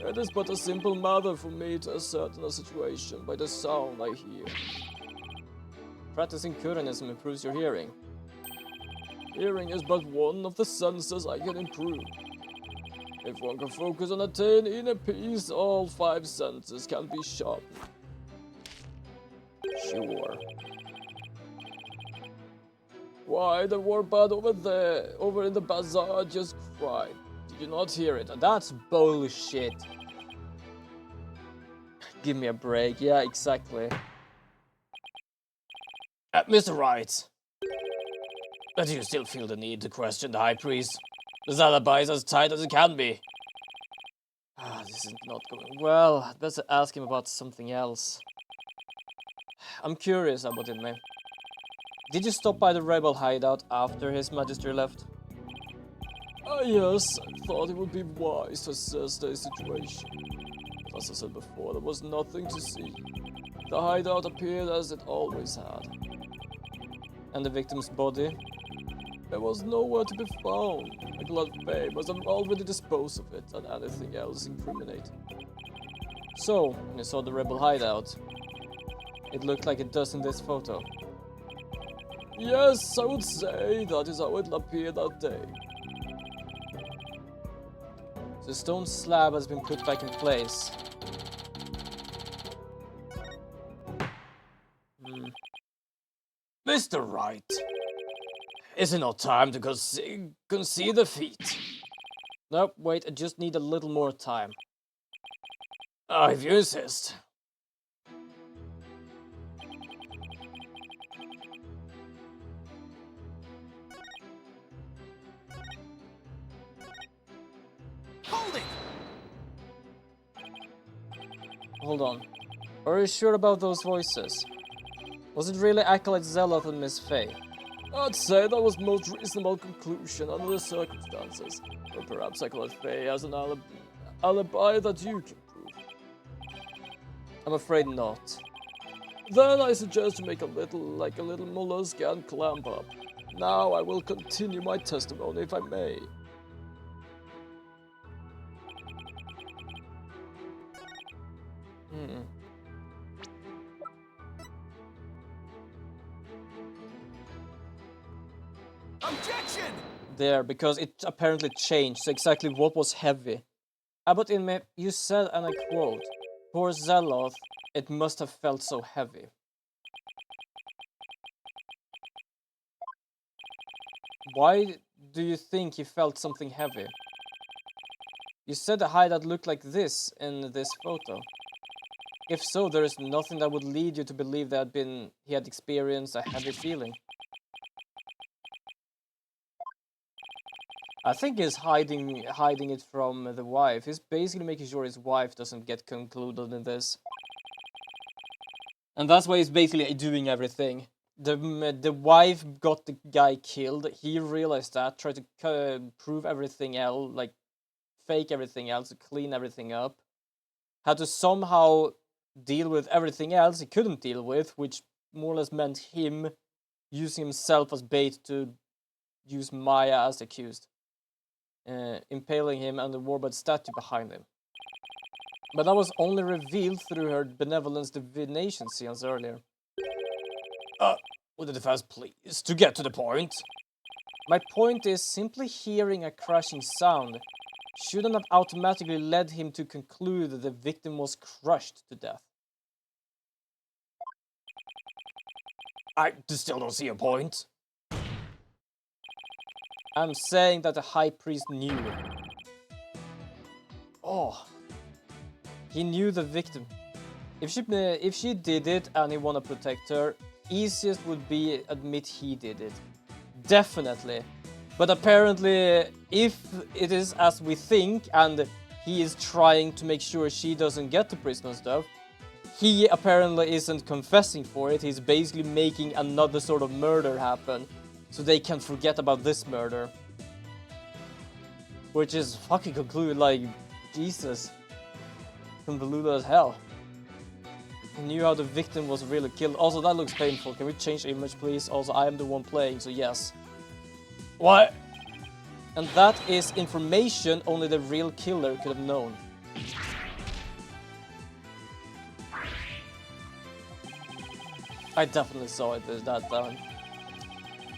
It is but a simple matter for me to ascertain a situation by the sound I hear. Practicing Koreanism improves your hearing. Hearing is but one of the senses I can improve. If one can focus on attaining inner peace, all 5 senses can be sharpened. Sure. Why, the warbird over in the bazaar just cried. Did you not hear it? That's bullshit. Give me a break. Yeah, exactly. Mr. Wright. But do you still feel the need to question the High Priest? This alibi is as tight as it can be. This is not going well. I'd better ask him about something else. I'm curious about it, man. Did you stop by the rebel hideout after His Majesty left? Yes, I thought it would be wise to assess the situation. As I said before, there was nothing to see. The hideout appeared as it always had. And the victim's body? There was nowhere to be found. The blood bay must have already disposed of it and anything else incriminating. So, when you saw the rebel hideout, it looked like it does in this photo. Yes, I would say that is how it appeared that day. The stone slab has been put back in place. Mr. Wright, is it not time to concede the feat? Nope, wait, I just need a little more time. If you insist. Hold it! Hold on. Are you sure about those voices? Was it really Acolyte Zealoth and Miss Faye? I'd say that was the most reasonable conclusion under the circumstances. Or perhaps Acolyte Faye has an alibi that you can prove. I'm afraid not. Then I suggest you make a little mollusk and clamp up. Now I will continue my testimony if I may. Objection! There, because it apparently changed exactly what was heavy. But in me, you said, and I quote, "Poor Zealoth, it must have felt so heavy." Why do you think he felt something heavy? You said the hideout looked like this in this photo. If so, there is nothing that would lead you to believe that he had experienced a heavy feeling. I think he's hiding it from the wife. He's basically making sure his wife doesn't get concluded in this. And that's why he's basically doing everything. The wife got the guy killed. He realized that, tried to prove everything else, like fake everything else, clean everything up. Had to somehow deal with everything else he couldn't deal with, which more or less meant him using himself as bait to use Maya as accused. Impaling him and the warbird statue behind him. But that was only revealed through her benevolence divination scenes earlier. Would the defense please to get to the point? My point is, simply hearing a crashing sound shouldn't have automatically led him to conclude that the victim was crushed to death. I still don't see a point. I'm saying that the High Priest knew. Oh. He knew the victim. If she did it and he wanted to protect her, easiest would be admit he did it. Definitely. But apparently, if it is as we think and he is trying to make sure she doesn't get the prison stuff, he apparently isn't confessing for it. He's basically making another sort of murder happen. So they can forget about this murder. Which is fucking concluded like, Jesus. Convoluted as hell. He knew how the victim was really killed. Also, that looks painful. Can we change the image, please? Also, I am the one playing, so yes. What? And that is information only the real killer could have known. I definitely saw it that time.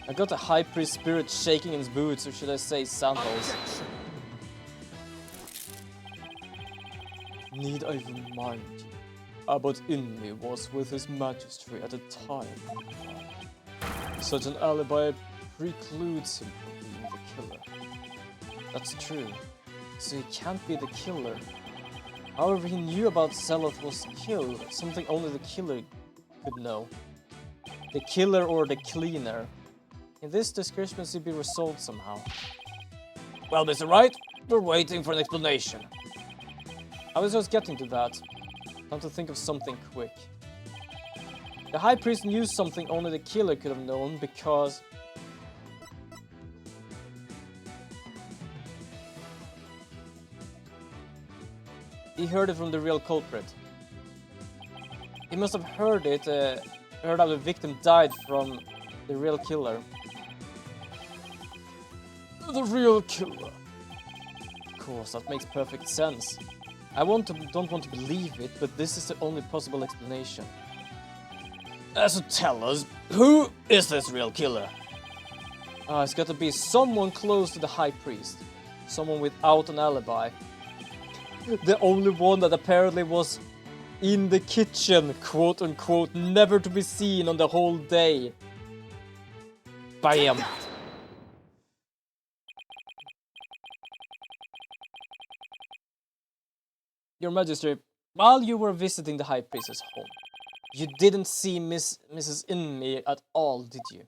I got the High Priest spirit shaking in his boots, or should I say sandals. Need I remind you, Abbot Inmi was with his majesty at the time. Such an alibi precludes him from being the killer. That's true. so he can't be the killer. However, he knew about Zeloth was killed, something only the killer could know. The killer or the cleaner. In this discrepancy be resolved somehow. Well, Mr. Wright, we're waiting for an explanation. I was just getting to that. Time to think of something quick. The High Priest knew something only the killer could have known because... he heard it from the real culprit. He must have heard it, heard how the victim died from the real killer. The real killer. Of course, that makes perfect sense. I don't want to believe it, but this is the only possible explanation. So tell us, who is this real killer? It's got to be someone close to the High Priest. Someone without an alibi. The only one that apparently was in the kitchen, quote unquote, never to be seen on the whole day. Bam! Your Majesty, while you were visiting the High Priestess' home, you didn't see Mrs. Inmee at all, did you?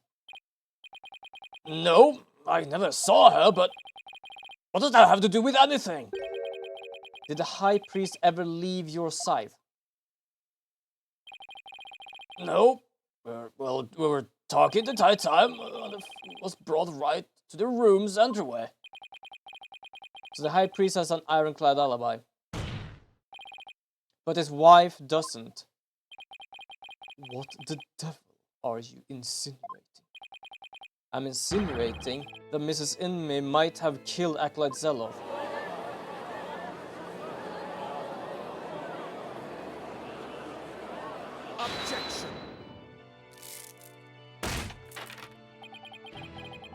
No, I never saw her, but what does that have to do with anything? Did the High Priest ever leave your sight? No. Well, we were talking the entire time, and was brought right to the room's entryway. So the High Priest has an ironclad alibi. But his wife doesn't. What the devil are you insinuating? I'm insinuating that Mrs. Inmee might have killed Acolyte Zeloth. Objection!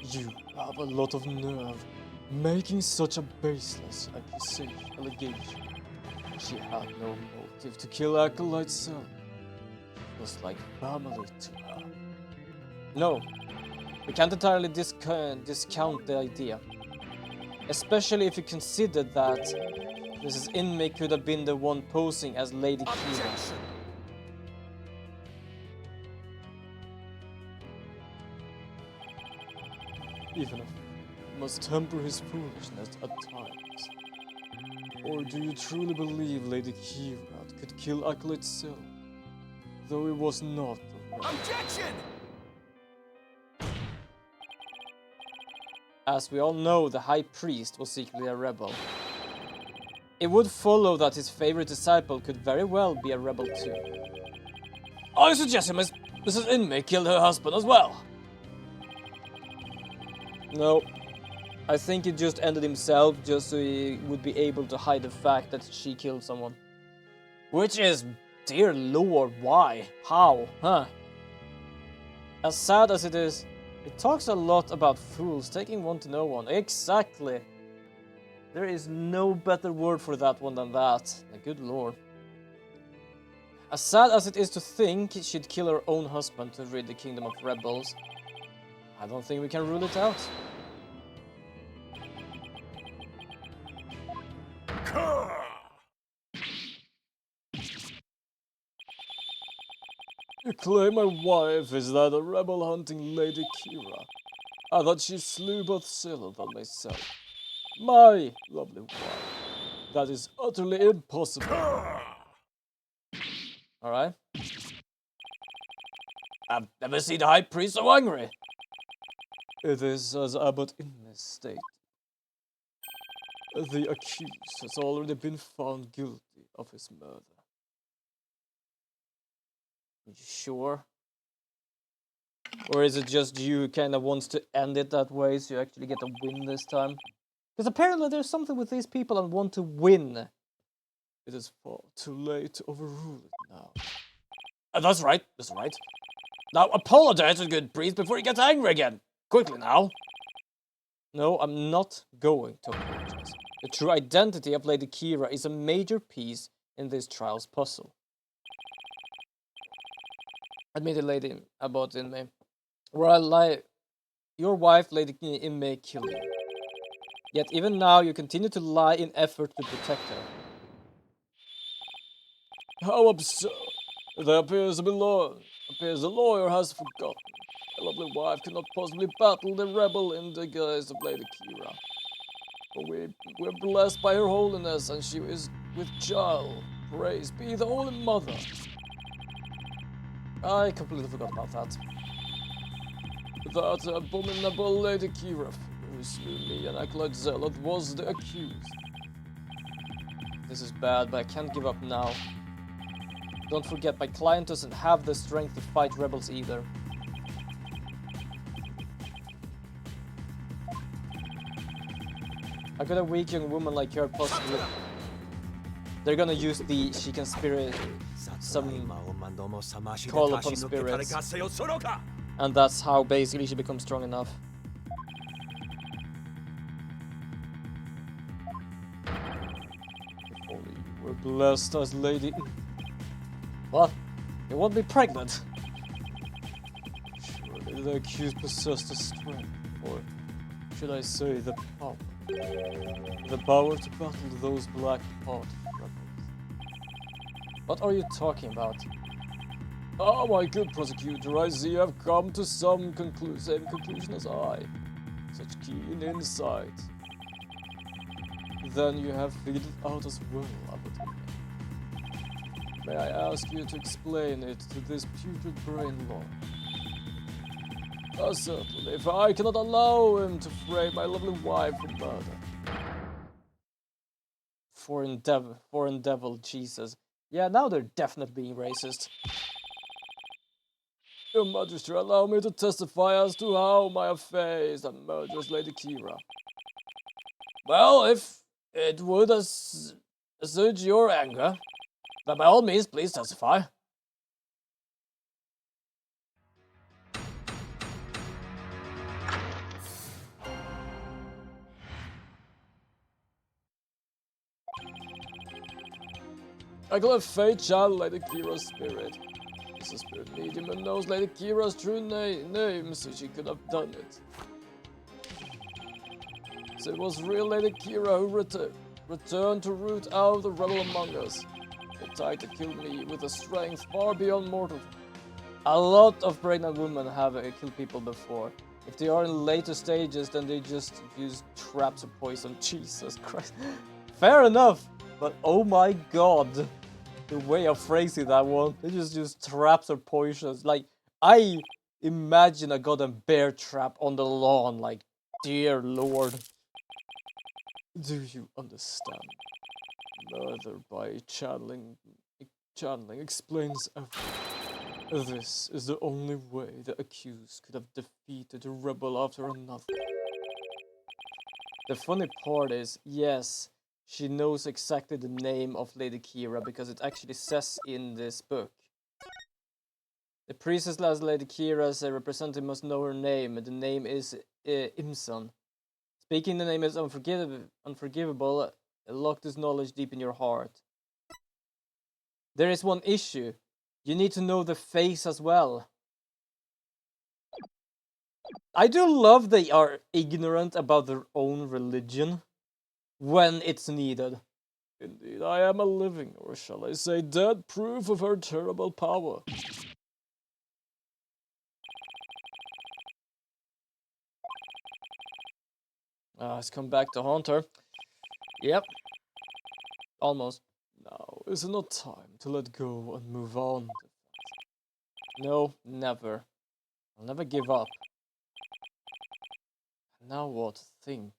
You have a lot of nerve, making such a baseless allegation. She had no motive to kill Acolyte Zeloth. It was like family to her. No, we can't entirely discount the idea. Especially if you consider that Mrs. Inmee could have been the one posing as Lady Kira. Even if he must temper his foolishness at times. Or do you truly believe Lady Kira could kill Acolyte Zeloth, though he was not a rebel? Objection! As we all know, the High Priest was secretly a rebel. It would follow that his favorite disciple could very well be a rebel too. I suggest Mrs. Inmee killed her husband as well. No, I think he just ended himself just so he would be able to hide the fact that she killed someone. Which is, dear lord, why? How? Huh? As sad as it is, it talks a lot about fools taking one to know one. Exactly. There is no better word for that one than that. Good lord. As sad as it is to think she'd kill her own husband to rid the kingdom of rebels, I don't think we can rule it out. You claim my wife is that a rebel hunting Lady Kira, and that she slew both Zeloth and myself. My lovely wife. That is utterly impossible. Alright. I've never seen the High Priest so angry. It is as Abbot Innes stated. The accused has already been found guilty of his murder. You sure? Or is it just you who kind of wants to end it that way so you actually get a win this time? Because apparently there's something with these people and want to win. It is far too late to overrule it now. That's right, that's right. Now apologize to the good priest before he gets angry again. Quickly now. No, I'm not going to apologize. The true identity of Lady Kira is a major piece in this trial's puzzle. Admitted Lady Abbot Inmee. Your wife, Lady Inmee, killed you. Yet even now you continue to lie in effort to protect her. How absurd! There appears the lawyer has forgotten. My lovely wife could not possibly battle the rebel in the guise of Lady Kira. For we're blessed by her holiness, and she is with child. Praise be the Holy Mother. I completely forgot about that. That abominable Lady Kira, who slew me and acolyte Zealot, was the accused. This is bad, but I can't give up now. Don't forget, my client doesn't have the strength to fight rebels either. How could a weak young woman like her possibly... They're gonna use the she can spirit some call upon spirits. And that's how basically she becomes strong enough. If only you were blessed as Lady... What? You won't be pregnant? Surely the accused possessed the strength, or should I say the power? The power to battle those black-hearted rebels. What are you talking about? Oh, my good prosecutor, I see you have come to some same conclusion as I. Such keen insight. Then you have figured it out as well, Abbot. May I ask you to explain it to this putrid brain lord? Certainly, if I cannot allow him to frame my lovely wife for murder. Foreign devil, Jesus. Yeah, now they're definitely being racist. Your Majesty, allow me to testify as to how my affair is and murderous Lady Kira. Well, if it would assuage your anger, then by all means, please testify. I call have fate child Lady Kira's spirit. It's a spirit medium and knows Lady Kira's true name, so she could have done it. So it was real Lady Kira who returned to root out the rebel among us. They tried to kill me with a strength far beyond mortal. A lot of pregnant women have killed people before. If they are in later stages, then they just use traps or poison. Jesus Christ. Fair enough, but oh my god. The way of phrasing that one, they just use traps or poisons. Like, I imagine a goddamn bear trap on the lawn, like, dear lord. Do you understand? Murder by channeling explains everything. This is the only way the accused could have defeated a rebel after another. The funny part is, yes, she knows exactly the name of Lady Kira because it actually says in this book. The priestess as Lady Kira's representative must know her name. The name is Imson. Speaking the name is unforgivable. Lock this knowledge deep in your heart. There is one issue. You need to know the face as well. I do love they are ignorant about their own religion when it's needed. Indeed, I am a living, or shall I say dead, proof of her terrible power. Let's come back to haunt her. Yep. Almost. Now is it not time to let go and move on? No, never. I'll never give up. Now what? Think.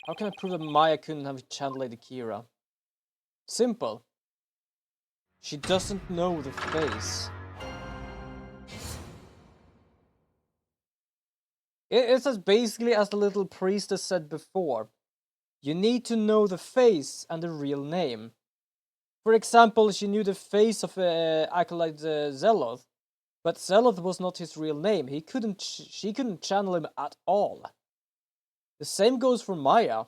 How can I prove that Maya couldn't have channeled Lady Kira? Simple. She doesn't know the face. It's as basically as the little priestess said before. You need to know the face and the real name. For example, she knew the face of acolyte Zeloth, but Zeloth was not his real name. She couldn't channel him at all. The same goes for Maya.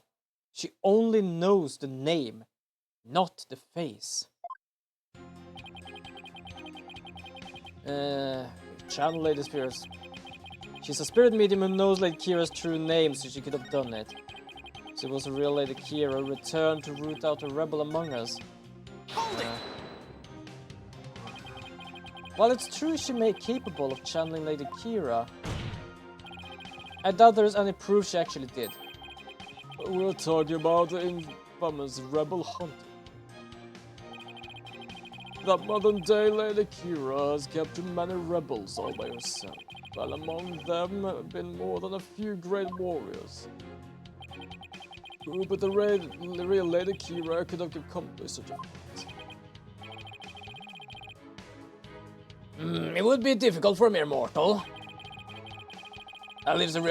She only knows the name, not the face. Channel Lady Spirits. She's a spirit medium who knows Lady Kira's true name, so she could have done it. She was a real Lady Kira, returned to root out a rebel among us. While it's true she may be capable of channeling Lady Kira, I doubt there's any proof she actually did. We're talking about the infamous rebel hunter. That modern-day Lady Kira has captured many rebels all by herself, while among them have been more than a few great warriors. Who but the real Lady Kira could have accomplished such a feat? It would be difficult for a mere mortal. That leaves the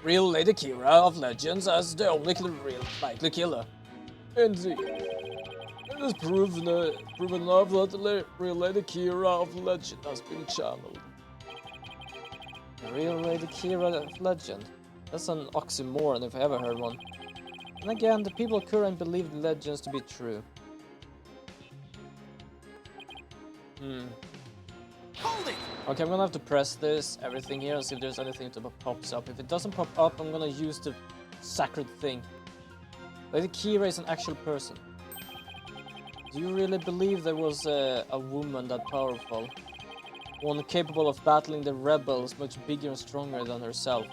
real Lady Kira of Legends as the only real likely killer. Indeed. It is proven enough that the real Lady Kira of Legend has been channeled. The real Lady Kira of Legend? That's an oxymoron if I ever heard one. And again, the people currently believe the legends to be true. Okay, I'm gonna have to press everything here, and see if there's anything that pops up. If it doesn't pop up, I'm gonna use the sacred thing. Lady Kira is an actual person. Do you really believe there was a woman that powerful? One capable of battling the rebels, much bigger and stronger than herself?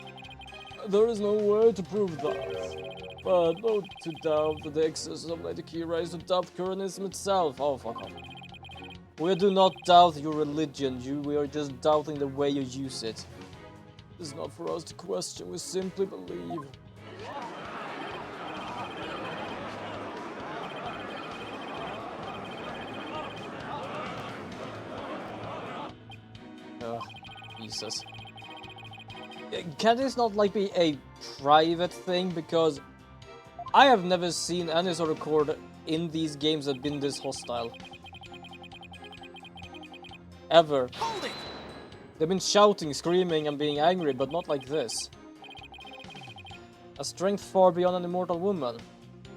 There is no way to prove that. But not to doubt that the existence of Lady Kira is to doubt Kuranism itself. Oh, fuck off. We do not doubt your religion, we are just doubting the way you use it. It's not for us to question, we simply believe. Oh, Jesus. Can this not like be a private thing? Because I have never seen any sort of chord in these games that have been this hostile. Ever. They've been shouting, screaming, and being angry, but not like this. A strength far beyond an immortal woman.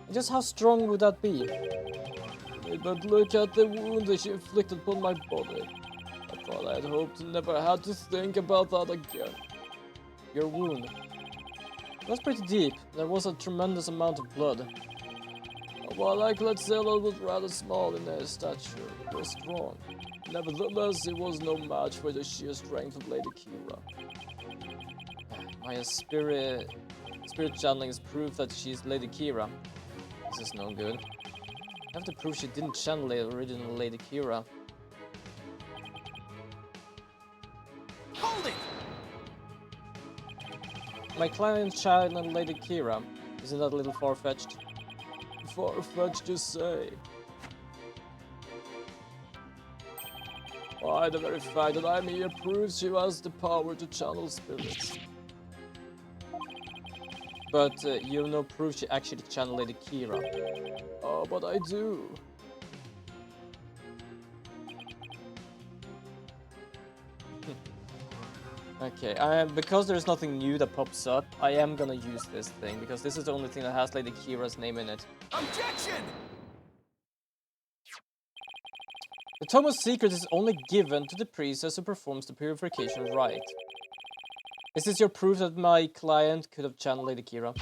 And just how strong would that be? But look at the wound that she inflicted upon my body. I thought I had hoped to never had to think about that again. Your wound. It was pretty deep. There was a tremendous amount of blood. While like let's say it was rather small in their stature, it was strong. Nevertheless, it was no match for the sheer strength of Lady Kira. My spirit channeling is proof that she's Lady Kira. This is no good. I have to prove she didn't channel the original Lady Kira. My client channeled Lady Kira. Isn't that a little far-fetched? Far-fetched to say. Why, the very fact that I'm here proves she has the power to channel spirits. But you have no proof she actually channeled Lady Kira. Oh, but I do. Okay, because there's nothing new that pops up, I am gonna use this thing, because this is the only thing that has Lady Kira's name in it. Objection! The Tome of Secrets is only given to the priestess who performs the purification rite. Is this your proof that my client could have channeled Lady Kira?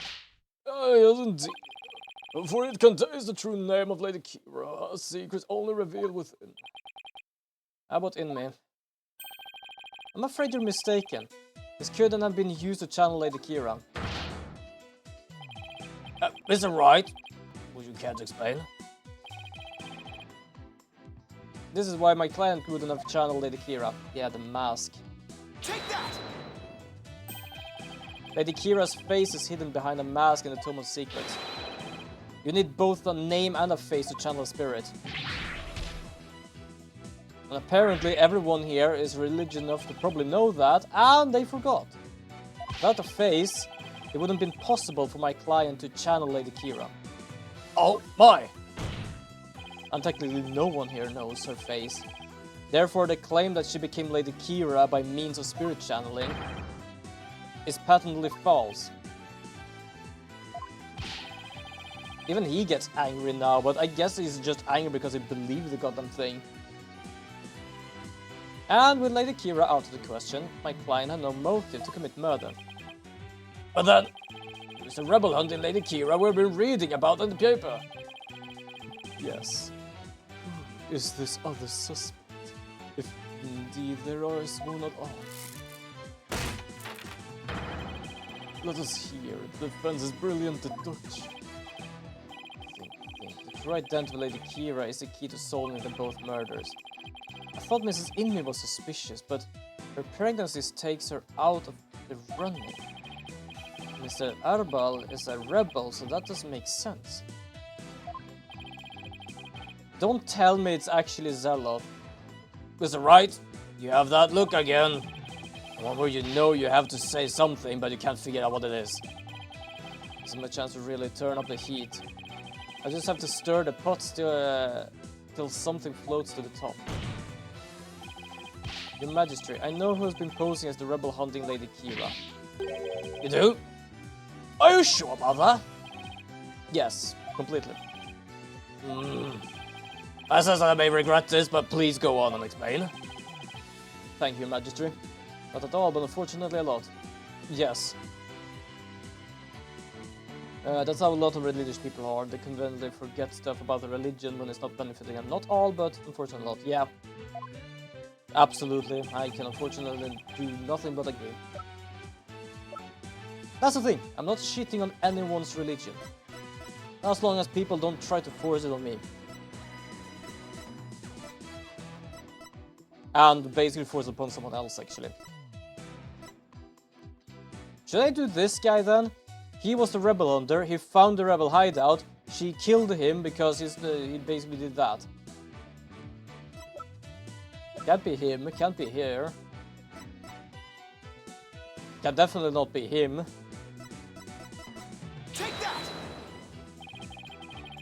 Yes, indeed. For it contains the true name of Lady Kira, a secret only revealed within. How about in me? I'm afraid you're mistaken. This couldn't have been used to channel Lady Kira. Is it right? Would you care to explain? This is why my client wouldn't have channeled Lady Kira. He had a mask. Take that! Lady Kira's face is hidden behind a mask in the Tome of Secrets. You need both a name and a face to channel a spirit. And apparently everyone here is religious enough to probably know that, and they forgot. Without a face, it wouldn't have been possible for my client to channel Lady Kira. Oh my! And technically no one here knows her face. Therefore, the claim that she became Lady Kira by means of spirit channeling is patently false. Even he gets angry now, but I guess he's just angry because he believed the goddamn thing. And with Lady Kira out of the question, my client had no motive to commit murder. But then, there's a rebel hunting Lady Kira we've been reading about in the paper. Yes. Who is this other suspect? If indeed there is one at all. Let us hear the defense's brilliant deduction. Think. To identify Lady Kira is the key to solving them both murders. I thought Mrs. Inmi was suspicious, but her pregnancy takes her out of the running. Mr. Arbal is a rebel, so that doesn't make sense. Don't tell me it's actually Zealot. Mr. Wright, you have that look again. One where you know you have to say something, but you can't figure out what it is. Isn't a chance to really turn up the heat. I just have to stir the pot till something floats to the top. Your Majesty, I know who has been posing as the rebel hunting Lady Kira. You do? Are you sure about that? Yes, completely. I says I may regret this, but please go on and explain. Thank you, Majesty. Not at all, but unfortunately a lot. Yes. That's how a lot of religious people are. They conveniently forget stuff about the religion when it's not benefiting them. Not all, but unfortunately a lot. Yeah. Absolutely. I can unfortunately do nothing but agree. That's the thing. I'm not shitting on anyone's religion. As long as people don't try to force it on me. And basically force it upon someone else, actually. Should I do this guy then? He was the rebel hunter, he found the rebel hideout, she killed him because he basically did that. Can't be him, can't be here. Can definitely not be him. Take that!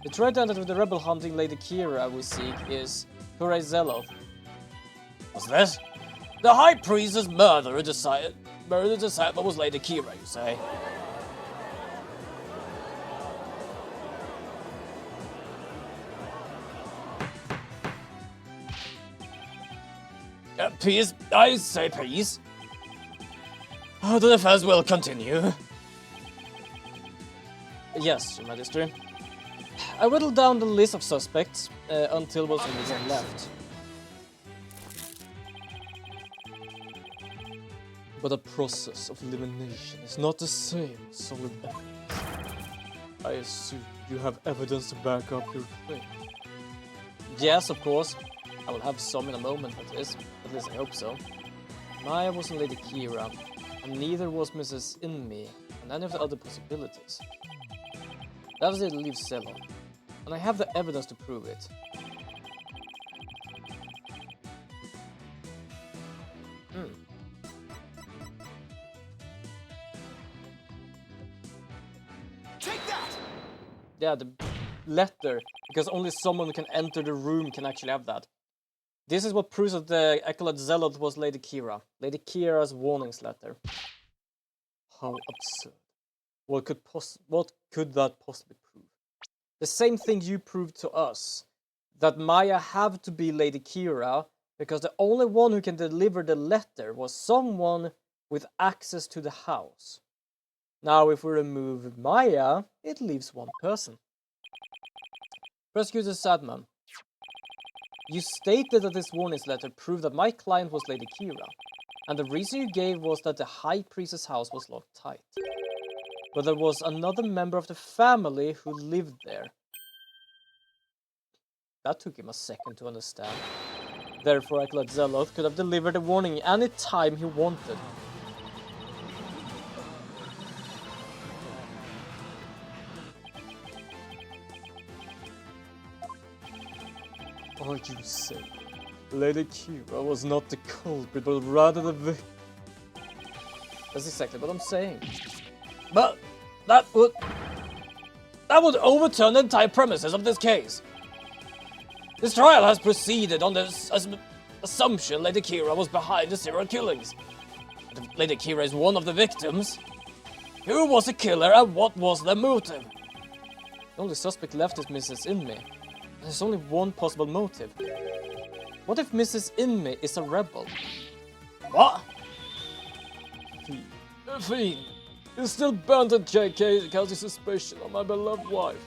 The threat ended with the rebel hunting Lady Kira we seek is Hooray Zealot. What's this? The High Priestess murdered the disciple was Lady Kira, you say? Peace, I say peace. The defense will continue. Yes, Your Majesty. I whittled down the list of suspects until there was only one left. But the process of elimination is not the same as solid evidence. I assume you have evidence to back up your claim. Yes, of course. I will have some in a moment, at least I hope so. Maya wasn't Lady Kira, and neither was Mrs. Inmi, and any of the other possibilities. That was it leaves Zella, and I have the evidence to prove it. Take that! Yeah, the letter, because only someone who can enter the room can actually have that. This is what proves that the Acolyte Zealot was Lady Kira. Lady Kira's warnings letter. How absurd. What could that possibly prove? The same thing you proved to us. That Maya had to be Lady Kira, because the only one who can deliver the letter was someone with access to the house. Now if we remove Maya, it leaves one person. Prosecutor Sadman. You stated that this warnings letter proved that my client was Lady Kira, and the reason you gave was that the High Priestess' house was locked tight. But there was another member of the family who lived there. That took him a second to understand. Therefore, Acolyte Zealot could have delivered a warning any time he wanted. Or you say, Lady Kira was not the culprit, but rather the victim. That's exactly what I'm saying. But that would overturn the entire premises of this case. This trial has proceeded on the assumption Lady Kira was behind the serial killings. But if Lady Kira is one of the victims, who was the killer and what was their motive? The only suspect left is Mrs. Inmi. There's only one possible motive. What if Mrs. Inmate is a rebel? What? Fiend. He's still bent at JK casting suspicion on my beloved wife.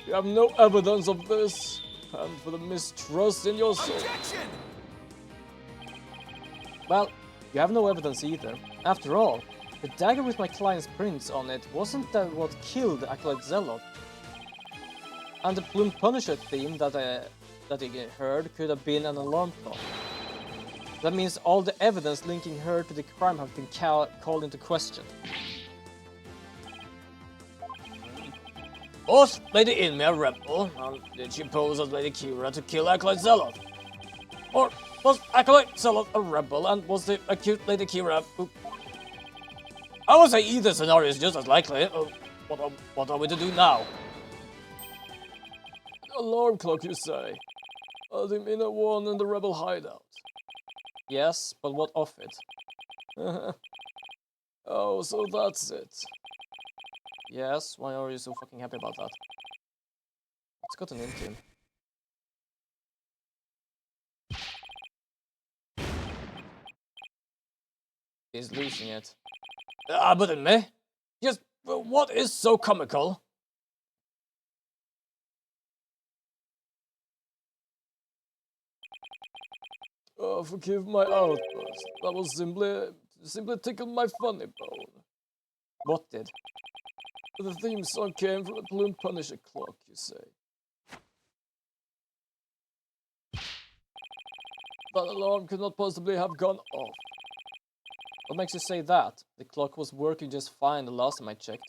You have no evidence of this, and for the mistrust in your soul. Objection! Well, you have no evidence either. After all, the dagger with my client's prints on it wasn't that what killed Acolyte Zealot. And the Plume Punisher theme that I heard could have been an alarm clock. That means all the evidence linking her to the crime have been called into question. Was Lady Inmate a rebel? And did she pose as Lady Kira to kill Acolyte Zealot? Or was Acolyte Zealot a rebel and was the accused Lady Kira who... I would say either scenario is just as likely. What are we to do now? Alarm clock, you say? The Mina one in the rebel hideout. Yes, but what of it? Oh, so that's it. Yes, why are you so fucking happy about that? Let's got an intern. He's losing it. But in me? Just what is so comical? Forgive my outburst. That was simply tickled my funny bone. What did? The theme song came from the Plume Punisher clock, you say. That alarm could not possibly have gone off. What makes you say that? The clock was working just fine the last time I checked.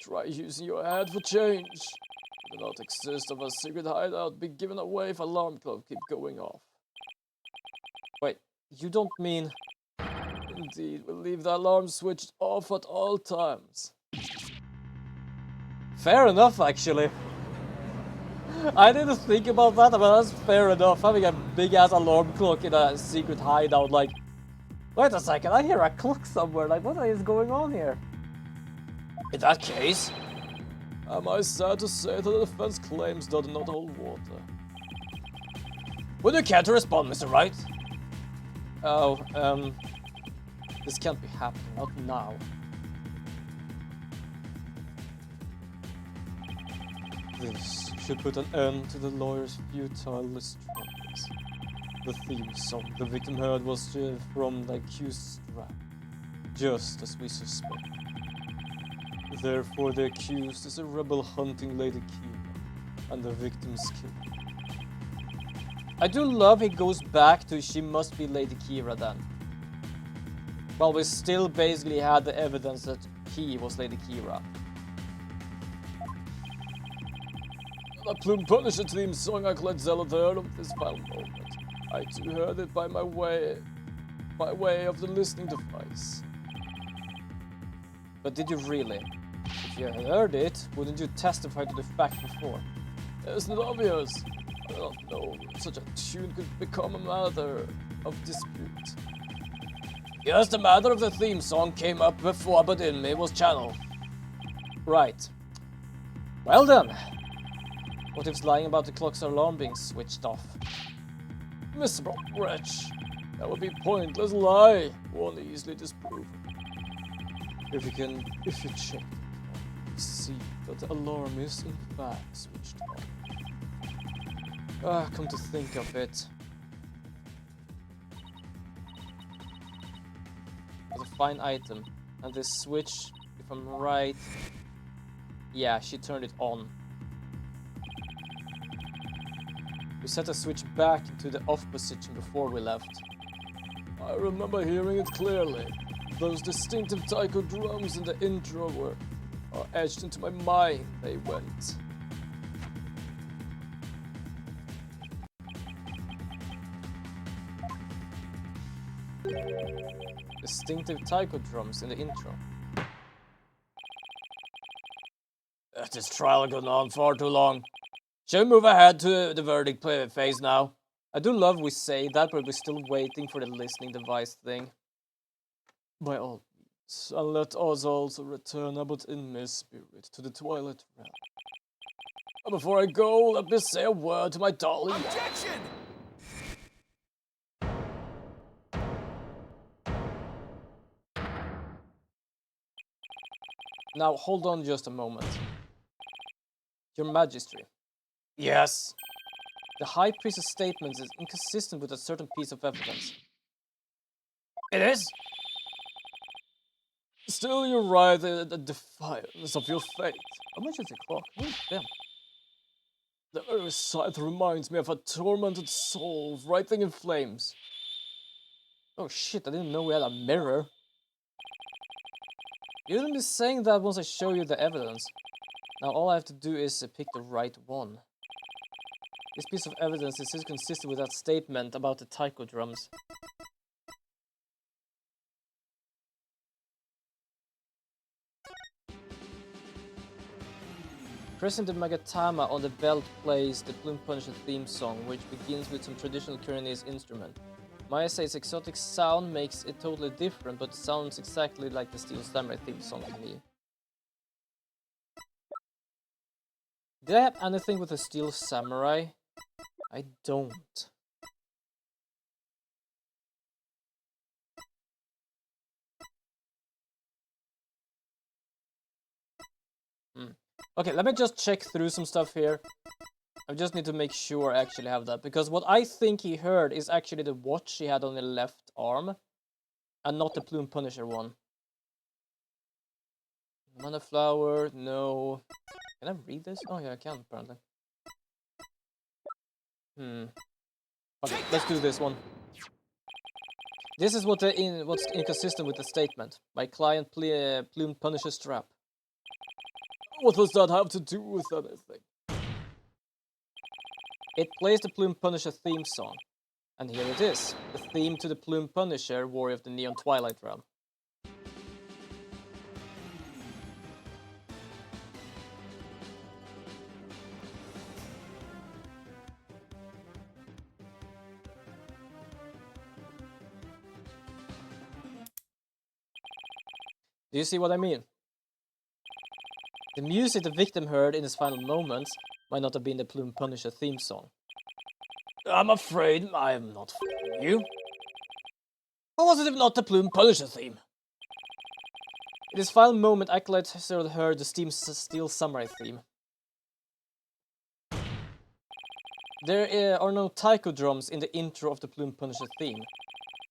Try using your head for change. It will not exist of a secret hideout be given away if alarm clock keep going off. Wait, you don't mean... Indeed, we'll leave the alarm switched off at all times. Fair enough, actually. I didn't think about that, but that's fair enough. Having a big-ass alarm clock in a secret hideout, like... Wait a second, I hear a clock somewhere, like what is going on here? In that case, am I sad to say that the defense claims do not hold water? Would you care to respond, Mr. Wright? Oh, this can't be happening, not now. This should put an end to the lawyer's futile struggles. The theme song the victim heard was from the accused's strap, just as we suspect. Therefore, the accused is a rebel hunting Lady Kira, and the victim's killer. I do love he goes back to she must be Lady Kira then. Well, we still basically had the evidence that he was Lady Kira. The Plume Punisher theme song I collect Zealot heard of this final moment. I too heard it by way of the listening device. But did you really? If you heard it, wouldn't you testify to the fact before? Isn't it obvious? I don't know such a tune could become a matter of dispute. Yes, the matter of the theme song came up before but in me was channeled. Right. Well then. What if it's lying about the clock's alarm being switched off? Miserable wretch. That would be pointless lie, one easily disproven. If you check the clock, you see that the alarm is in fact switched off. Come to think of it. It's a fine item. And this switch, if I'm right... Yeah, she turned it on. We set the switch back into the off position before we left. I remember hearing it clearly. Those distinctive taiko drums in the intro are etched into my mind. They went. Distinctive taiko drums in the intro. This trial has gone on far too long. Shall we move ahead to the verdict phase now? I do love we say that, but we're still waiting for the listening device thing. By all means, and let us also return Abbot Inme's spirit to the Twilight Realm. Before I go, let me say a word to my darling wife. Objection! Now, hold on just a moment. Your Majesty, Yes. the High Priest's statement is inconsistent with a certain piece of evidence. It is? Still, you're right, the defiance of your fate. How much is the clock? Damn. The very sight reminds me of a tormented soul writhing in flames. Oh shit, I didn't know we had a mirror. You're gonna be saying that once I show you the evidence. Now all I have to do is pick the right one. This piece of evidence is consistent with that statement about the taiko drums. Pressing the Magatama on the belt plays the Plume Punisher theme song, which begins with some traditional Koreanese instrument. Maya says exotic sound makes it totally different, but it sounds exactly like the Steel Samurai theme song to me. Did I have anything with the Steel Samurai? I don't. Okay, let me just check through some stuff here. I just need to make sure I actually have that, because what I think he heard is actually the watch he had on the left arm, and not the Plume Punisher one. Mana Flower, no. Can I read this? Oh yeah, I can apparently. Okay, let's do this one. This is what's inconsistent with the statement. My client Plume Punisher strap. What does that have to do with anything? It plays the Plume Punisher theme song. And here it is, the theme to the Plume Punisher, Warrior of the Neon Twilight Realm. Do you see what I mean? The music the victim heard in his final moments might not have been the Plume Punisher theme song. I'm afraid I am not fooling you. Or was it if not the Plume Punisher theme? In his final moment, Acolyte heard the Steel Samurai theme. There are no taiko drums in the intro of the Plume Punisher theme.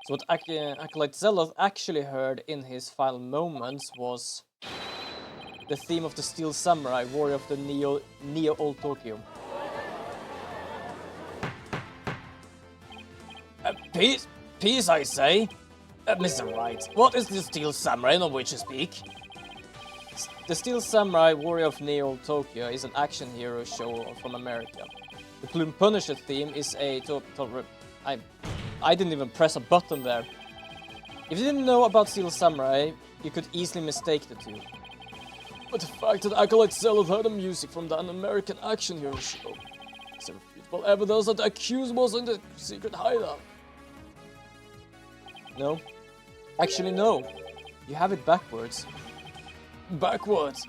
So what Acolyte Zealoth actually heard in his final moments was the theme of the Steel Samurai, Warrior of the Neo Old Tokyo. Peace, I say. Mr. Wright, what is the Steel Samurai on which you speak? The Steel Samurai, Warrior of Neo Old Tokyo is an action hero show from America. The Plume Punisher theme is a... I didn't even press a button there. If you didn't know about Steel Samurai, you could easily mistake the two. But the fact that Acolyte Zealoth heard the music from an American action hero show is irrefutable evidence that the accused was in the secret hideout. No. Actually, no. You have it backwards. Backwards?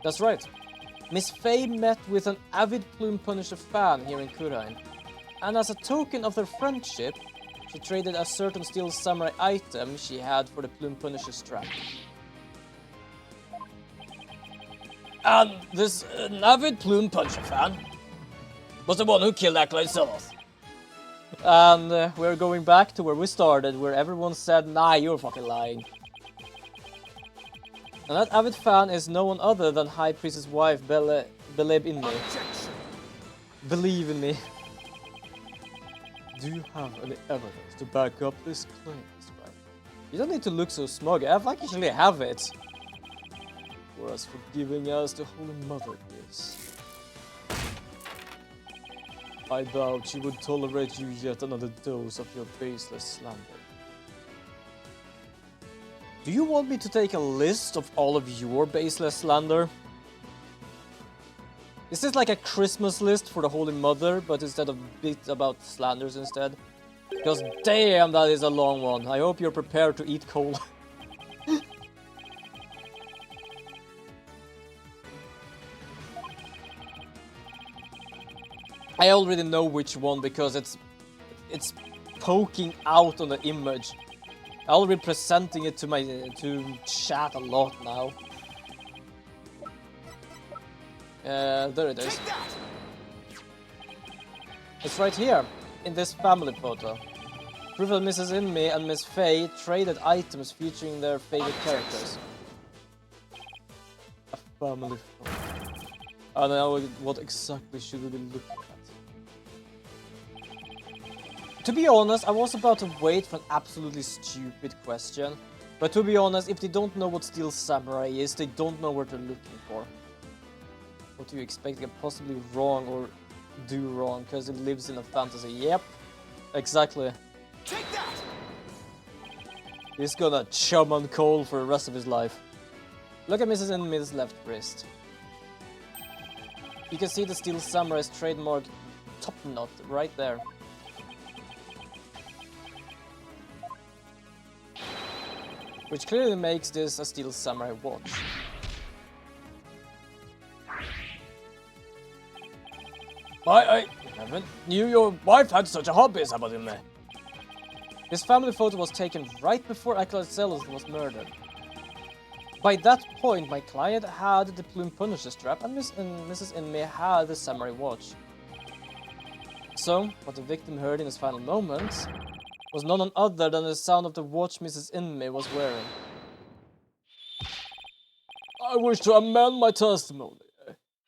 That's right. Miss Faye met with an avid Plume Punisher fan here in Kurain. And as a token of their friendship, she traded a certain Steel Samurai item she had for the Plume Punisher strap. And this avid Plume Punisher fan was the one who killed Acolyte Zealoth. And we're going back to where we started, where everyone said, nah, you're fucking lying. And that avid fan is no one other than High Priest's wife, Believe in me. Objection! Believe in me. Do you have any evidence to back up this claim, Spike? You don't need to look so smug, I actually have it. For us forgiving us the Holy Mother is. I doubt she would tolerate you yet another dose of your baseless slander. Do you want me to take a list of all of your baseless slander? Is this like a Christmas list for the Holy Mother, but instead of bit about slanders instead? Because damn, that is a long one. I hope you're prepared to eat coal. I already know which one because it's poking out on the image. I'll be presenting it to chat a lot now. There it is. It's right here, in this family photo. Proof that Mrs. Inme and Miss Faye traded items featuring their favorite characters. A family photo. I don't know what exactly should we be looking at. To be honest, I was about to wait for an absolutely stupid question. But to be honest, if they don't know what Steel Samurai is, they don't know what they're looking for. What do you expect to get possibly wrong or do wrong because it lives in a fantasy? Yep, exactly. Take that! He's gonna chum on coal for the rest of his life. Look at Mrs. Inme's left wrist. You can see the Steel Samurai's trademark top knot right there. Which clearly makes this a Steel Samurai watch. I never knew your wife had such a hobby, Sabatime. This family photo was taken right before Acolyte Zealot was murdered. By that point, my client had the Plume Punisher strap and Mrs. Inme had the Samurai watch. So, what the victim heard in his final moments was none other than the sound of the watch Mrs. Inme was wearing. I wish to amend my testimony.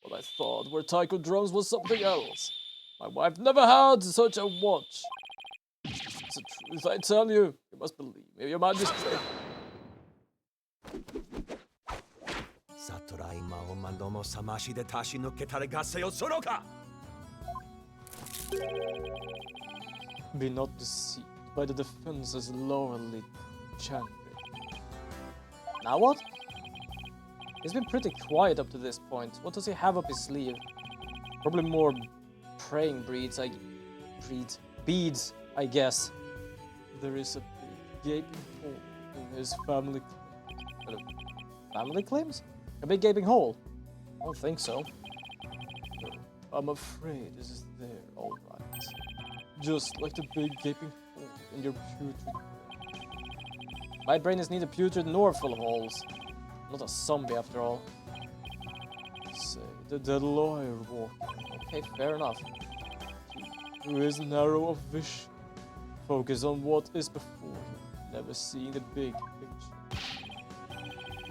What I thought were taiko drums was something else. My wife never had such a watch. It's the truth I tell you. You must believe me, Your Majesty. Be not deceived by the defense's lowerly champion. Now what? He's been pretty quiet up to this point. What does he have up his sleeve? Probably more praying beads, I guess. There is a big gaping hole in his family claims. Family claims? A big gaping hole? I don't think so. I'm afraid this is there, alright. Just like the big gaping hole in your putrid brain. My brain is neither putrid nor full of holes. Not a zombie after all. Say, the dead lawyer walking. Okay, fair enough. Who is narrow of vision. Focus on what is before you, never seeing the big picture.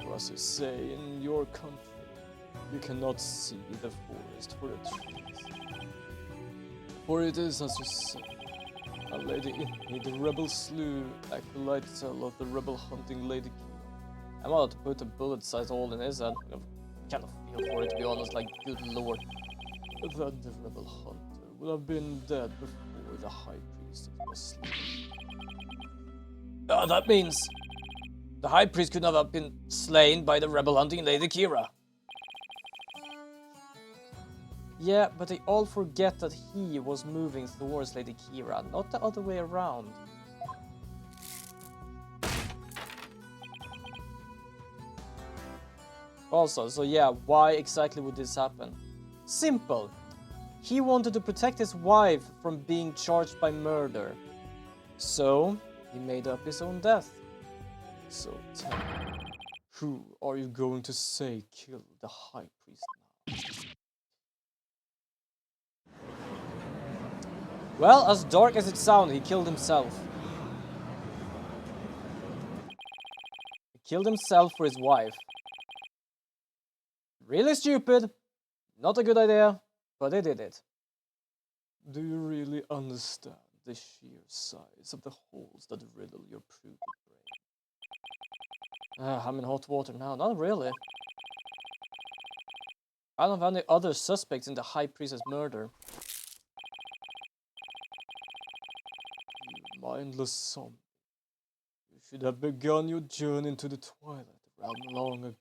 Or as you say in your country, you cannot see the forest for the trees. For it is as you say, a lady in me, the rebel slew, acolyte of the rebel hunting lady. I'm about to put a bullet size hole in his head. I kind of feel for it, to be honest, like, good lord. That the rebel hunter would have been dead before the high priest was slain. That means the high priest could not have been slain by the rebel hunting lady Kira. Yeah, but they all forget that he was moving towards Lady Kira, not the other way around. Also, so yeah, why exactly would this happen? Simple. He wanted to protect his wife from being charged by murder. So, he made up his own death. So tell me, who are you going to say killed the high priest now? Well, as dark as it sounds, he killed himself. He killed himself for his wife. Really stupid, not a good idea, but they did it. Do you really understand the sheer size of the holes that riddle your prudic brain? I'm in hot water now, not really. I don't have any other suspects in the High Priestess murder. You mindless zombie. You should have begun your journey into the Twilight Realm long ago.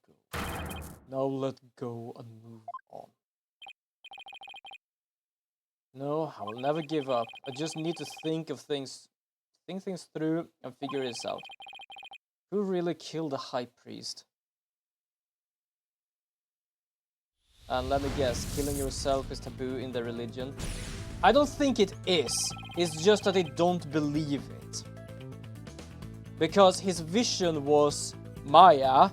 Now let go and move on. No, I will never give up. I just need to think things through and figure this out. Who really killed the High Priest? And let me guess, killing yourself is taboo in the religion? I don't think it is. It's just that they don't believe it. Because his vision was Maya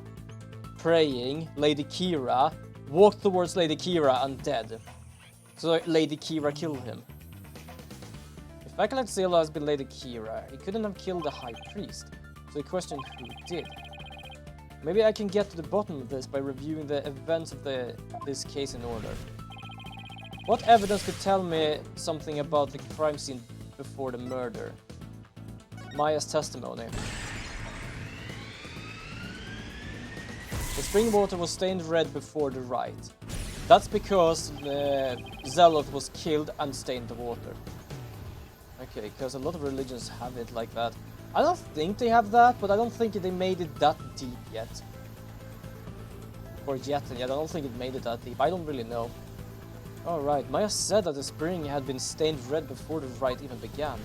praying, Lady Kira, walked towards Lady Kira and dead. So Lady Kira killed him. If Acolyte Zilla has been Lady Kira, he couldn't have killed the High Priest. So the question who did? Maybe I can get to the bottom of this by reviewing the events of this case in order. What evidence could tell me something about the crime scene before the murder? Maya's testimony. The spring water was stained red before the rite. That's because the zealot was killed and stained the water. Okay, because a lot of religions have it like that. I don't think they have that, but I don't think they made it that deep yet. Or yet, and yet, I don't think it made it that deep. I don't really know. Alright, Maya said that the spring had been stained red before the rite even began.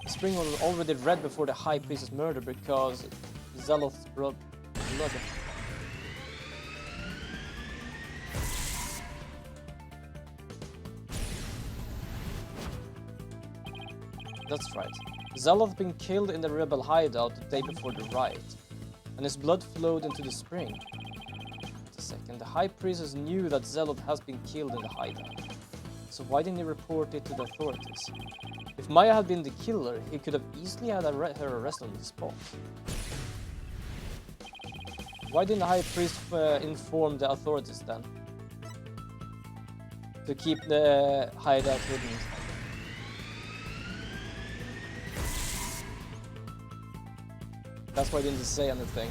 The spring was already red before the High Priest's murder because Zealot's blood. That's right. Zealot had been killed in the rebel hideout the day before the rite, and his blood flowed into the spring. Wait a second, the High Priestess knew that Zealot has been killed in the hideout, so why didn't he report it to the authorities? If Maya had been the killer, he could have easily had her arrested on the spot. Why didn't the High Priest inform the authorities then? To keep the hideout hidden. That's why he didn't say anything.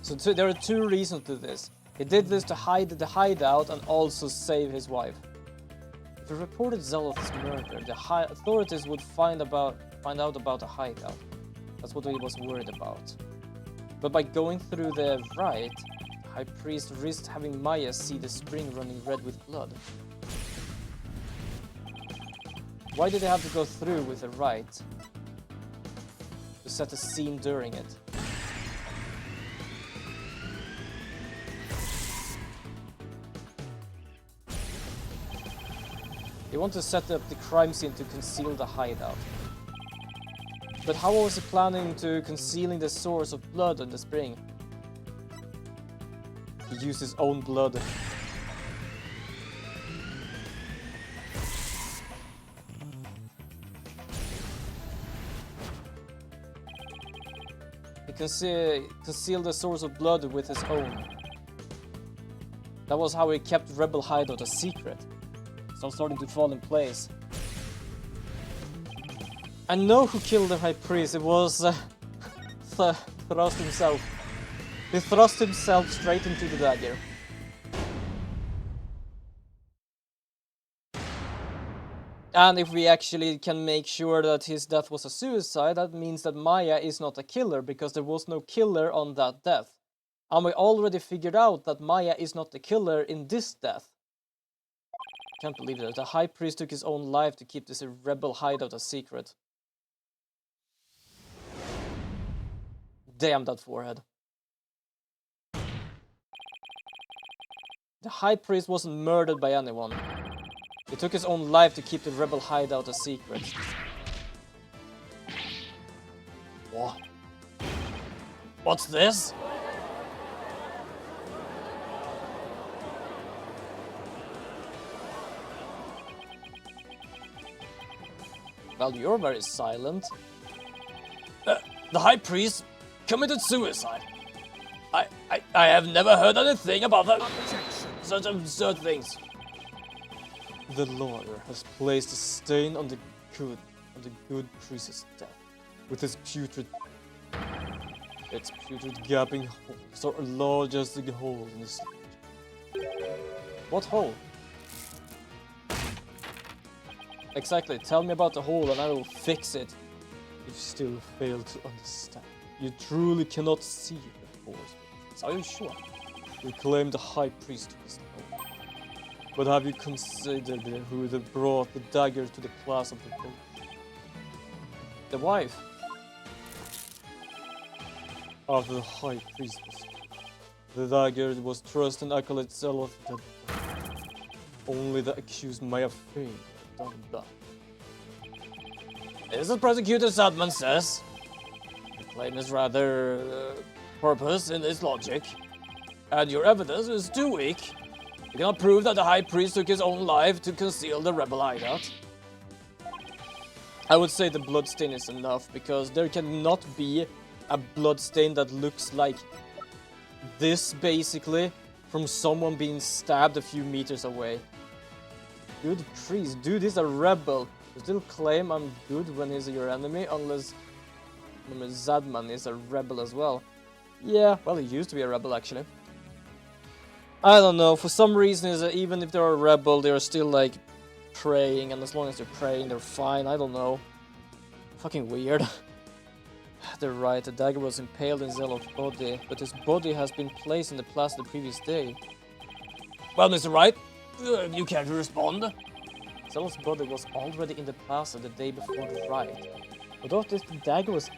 So there are two reasons to this. He did this to hide the hideout and also save his wife. If he reported Zealot's murder, the authorities would find out about the hideout. That's what he was worried about. But by going through the rite, the High Priest risked having Maya see the spring running red with blood. Why did they have to go through with the rite? To set a scene during it. They want to set up the crime scene to conceal the hideout. But how was he planning to concealing the source of blood in the spring? He used his own blood. He concealed the source of blood with his own. That was how he kept Rebel Hideout a secret. So I'm starting to fall in place. I know who killed the High Priest. It was Thrust himself. He thrust himself straight into the dagger. And if we actually can make sure that his death was a suicide, that means that Maya is not a killer, because there was no killer on that death. And we already figured out that Maya is not the killer in this death. Can't believe it. The High Priest took his own life to keep this rebel hideout a secret. Damn that forehead. The High Priest wasn't murdered by anyone. He took his own life to keep the rebel hideout a secret. What? What's this? Well, you're very silent. The High Priest committed suicide. I have never heard anything about that. Such absurd things. The lawyer has placed a stain on the good priest's death, with its putrid gaping holes are large as the hole in his stomach. What hole? Exactly, tell me about the hole and I will fix it. You still fail to understand. You truly cannot see the force. Are you sure? You claim the High Priest was known. But have you considered who brought the dagger to the Plaza of the Bush? The wife. After the High Priest was killed, the dagger was thrust in Acolyte Zealot's dead body. Only the accused may have failed. Done that. As the prosecutor Sadman says, the claim is rather purpose in its logic, and your evidence is too weak. You cannot prove that the High Priest took his own life to conceal the rebel hideout. I would say the bloodstain is enough, because there cannot be a bloodstain that looks like this, basically, from someone being stabbed a few meters away. Good priest, dude, he's a rebel. You still claim I'm good when he's your enemy, unless Zadman is a rebel as well. Yeah, well, he used to be a rebel, actually. I don't know, for some reason, is that even if they're a rebel, they're still, like, praying, and as long as they're praying, they're fine. I don't know. Fucking weird. They're right, the dagger was impaled in Zeloth's body, but his body has been placed in the plaza the previous day. Well, Mr. Wright, you care to respond? Zeloth's body was already in the plaza the day before the riot. Although the dagger was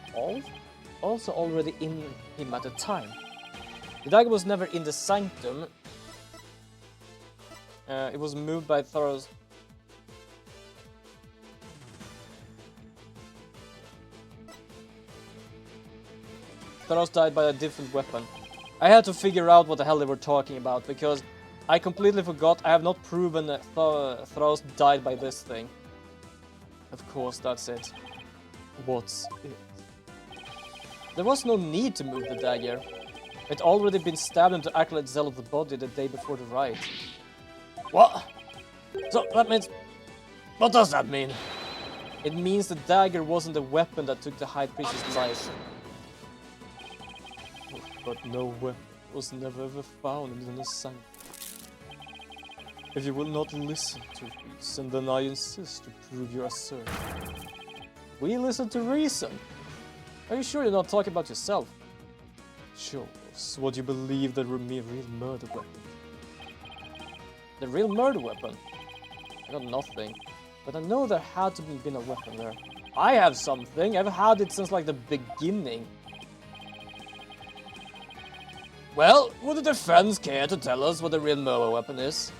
also already in him at the time. The dagger was never in the sanctum. It was moved by Thoros. Thoros died by a different weapon. I had to figure out what the hell they were talking about, because I completely forgot. I have not proven that Thoros died by this thing. Of course, that's it. What's it? There was no need to move the dagger. It already been stabbed into Acolyte Zeloth's body the day before the riot. What? So that means... What does that mean? It means the dagger wasn't the weapon that took the High Priest's life. But no weapon was never ever found in the sanctum. If you will not listen to reason, then I insist to prove your assertion. We listen to reason? Are you sure you're not talking about yourself? Show us what you believe the real murder weapon. The real murder weapon? I got nothing. But I know there had to have been a weapon there. I have something. I've had it since like the beginning. Well, would the defense care to tell us what the real murder weapon is?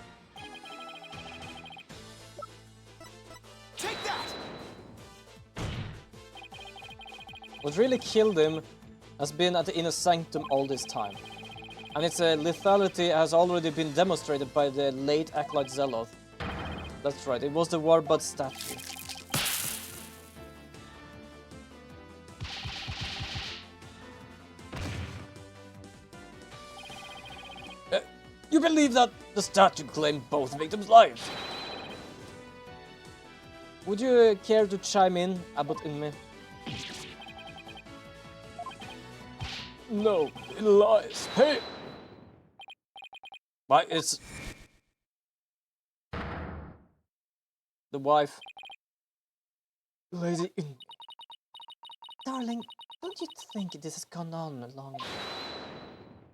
Take that! What really killed him has been at the inner sanctum all this time. And its lethality has already been demonstrated by the late Acolyte Zeloth. That's right, it was the Warbud statue. You believe that the statue claimed both victims' lives? Would you care to chime in, Abbot Inme? No, it lies. Hey! Why, it's... The wife. Lady Inme. Darling, don't you think this has gone on long?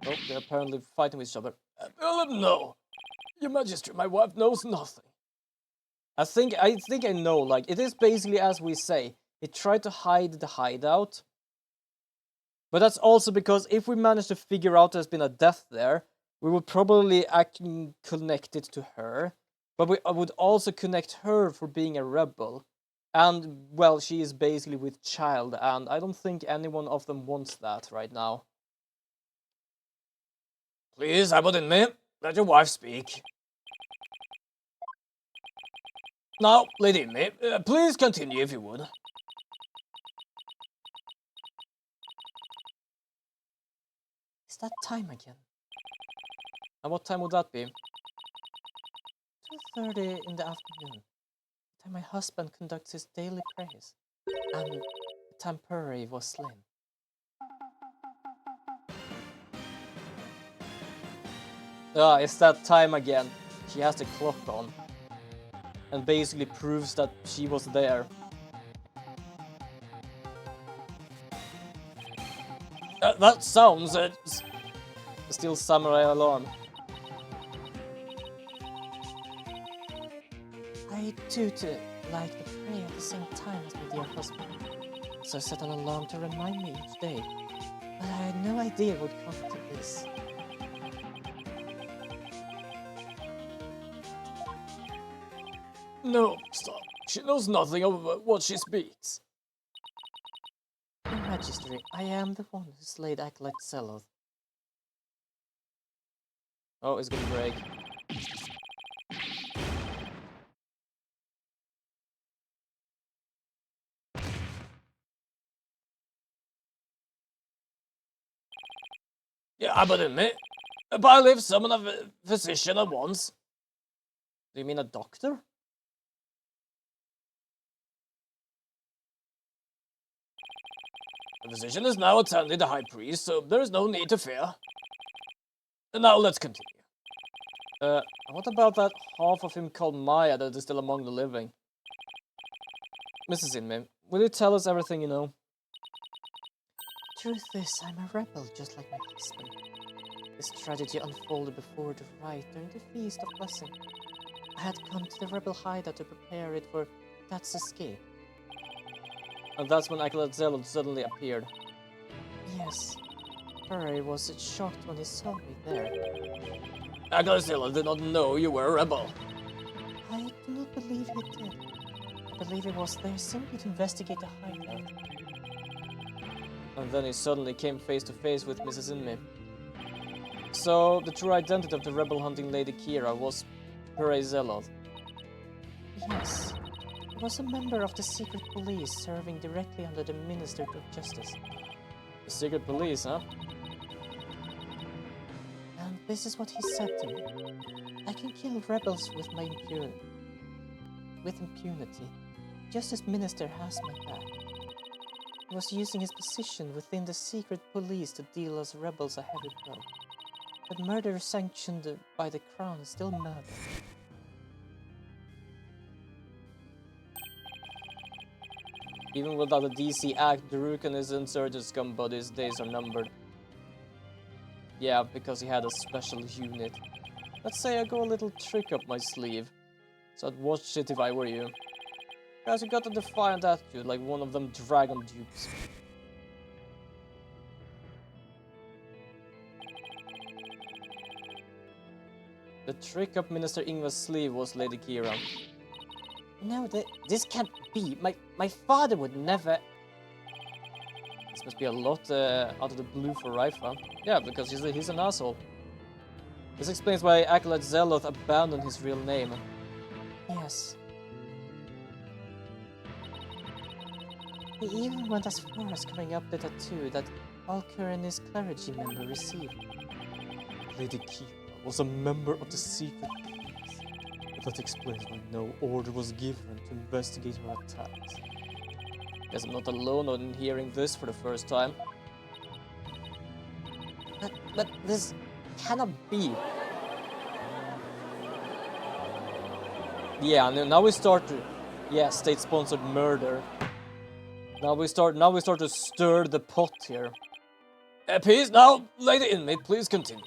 Oh, they're apparently fighting with each other. No. Your Majesty, my wife knows nothing. I think I know, like, it is basically as we say. He tried to hide the hideout. But that's also because if we manage to figure out there's been a death there, we would probably connect it to her. But I would also connect her for being a rebel. And, well, she is basically with child, and I don't think anyone of them wants that right now. Please, Abbot Inme, let your wife speak. Now, Lady Inme, please continue if you would. Is that time again? And what time would that be? 2:30 in the afternoon. The time my husband conducts his daily prayers. And the time Puri was slain. Ah, it's that time again. She has the clock on. And basically proves that she was there. That sounds... Still samurai alarm. I too like to pray at the same time as my dear husband. So I set an alarm to remind me each day. But I had no idea it would come to this. No, stop. She knows nothing of what she speaks. Your Majesty, I am the one who slayed Acolyte Zeloth. Oh, it's gonna break. Yeah, but admit, I live summon a physician at once. Do you mean a doctor? The physician is now attending the high priest, so there is no need to fear. And now let's continue. What about that half of him called Maya that is still among the living? Mrs. Inman, will you tell us everything you know? Truth is, I'm a rebel just like my husband. This tragedy unfolded before the rite during the Feast of Blessing. I had come to the rebel hideout to prepare it for Dat's escape. And that's when Acolyte Zeloth suddenly appeared. Yes. Furry was shocked when he saw me there. Acolyte Zeloth did not know you were a rebel. I do not believe he did. I believe he was there simply to investigate the hideout. And then he suddenly came face to face with Mrs. Inme. So, the true identity of the rebel-hunting Lady Kira was Furry Zeloth. Yes. He was a member of the secret police serving directly under the Minister of Justice. The secret police, huh? And this is what he said to me. I can kill rebels with impunity. Justice Minister has my back. He was using his position within the secret police to deal us rebels a heavy blow. But murder sanctioned by the crown is still murder. Even without a DC act, Daruk and his insurgent scum buddies' days are numbered. Yeah, because he had a special unit. Let's say I go a little trick up my sleeve. So I'd watch it if I were you. Guys, you got a defiant attitude, like one of them dragon dupes. The trick up Minister Ingvar's sleeve was Lady Kira. No, this can't be. My father would never... This must be a lot out of the blue for Raifa. Yeah, because he's an asshole. This explains why Acolyte Zeloth abandoned his real name. Yes. He even went as far as covering up the tattoo that Alcur and his clergy member received. Lady Kira was a member of the secret police. That explains why no order was given to investigate her attacks. Guess I'm not alone in hearing this for the first time. But this cannot be. Yeah, now we start to... Yeah, state-sponsored murder. Now we start to stir the pot here. Peace now, Lady Inmate, please continue.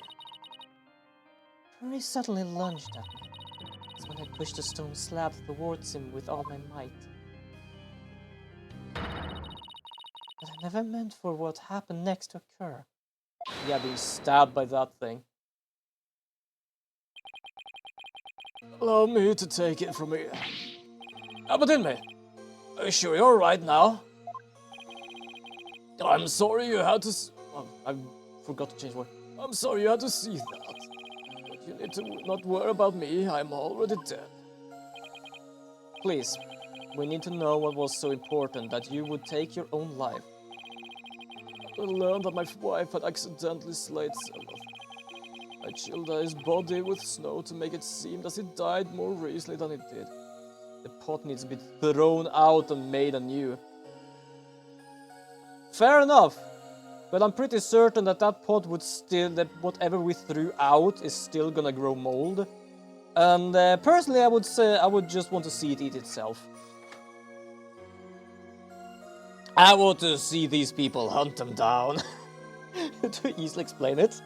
Furry suddenly lunged at me. That's when I pushed the stone slab towards him with all my might. But I never meant for what happened next to occur. Yeah, being stabbed by that thing. Allow me to take it from here. But Inmate, are you sure you're right now? I'm sorry you had to... Oh, I forgot to change word. I'm sorry you had to see that. But you need to not worry about me, I'm already dead. Please, we need to know what was so important that you would take your own life. I learned that my wife had accidentally slayed Zeloth. I chilled his body with snow to make it seem as he died more easily than he did. The pot needs to be thrown out and made anew. Fair enough, but I'm pretty certain that pot would still, that whatever we threw out is still gonna grow mold. And personally, I would say I would just want to see it eat itself. I want to see these people hunt them down. To easily explain it.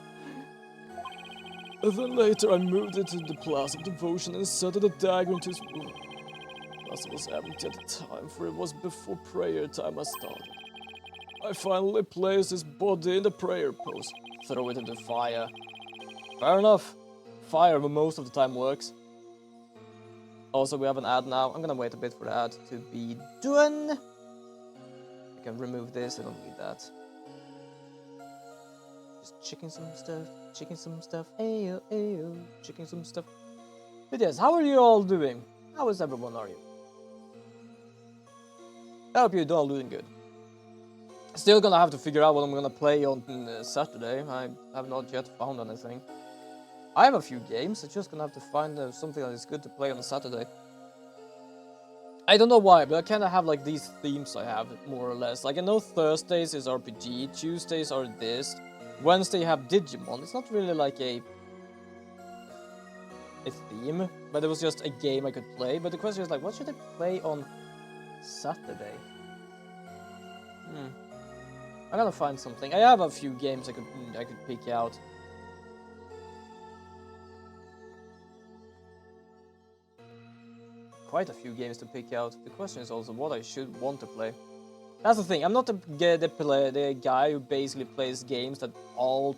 And then later I moved into the Plaza of Devotion and set the dagger into his wound. The plaza was empty at the time, for it was before prayer time had started. I finally placed his body in the prayer post. Throw it into fire. Fair enough. Fire most of the time works. Also, we have an ad now. I'm gonna wait a bit for the ad to be done. I can remove this, I don't need that. Just checking some stuff, ayo, ayo, checking some stuff. But yes, how are you all doing? How is everyone, are you? I hope you're all doing good. Still gonna have to figure out what I'm gonna play on Saturday. I have not yet found anything. I have a few games, I'm just gonna have to find something that is good to play on a Saturday. I don't know why, but I kinda have like these themes I have, more or less. Like I know Thursdays is RPG, Tuesdays are this, Wednesday you have Digimon. It's not really like a theme, but it was just a game I could play. But the question is like, what should I play on Saturday? I gotta find something. I have a few games I could pick out. Quite a few games to pick out. The question is also what I should want to play. That's the thing. I'm not the guy who basically plays games that all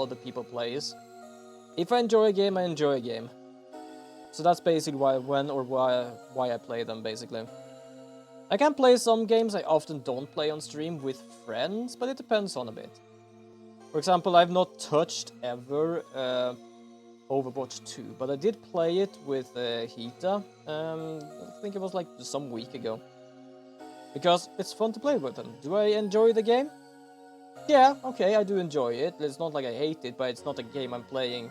other people plays. If I enjoy a game, I enjoy a game. So that's basically why I play them basically. I can play some games I often don't play on stream with friends, but it depends on a bit. For example, I've not touched ever Overwatch 2, but I did play it with Hita, I think it was like some week ago. Because it's fun to play with them. Do I enjoy the game? Yeah, okay, I do enjoy it. It's not like I hate it, but it's not a game I'm playing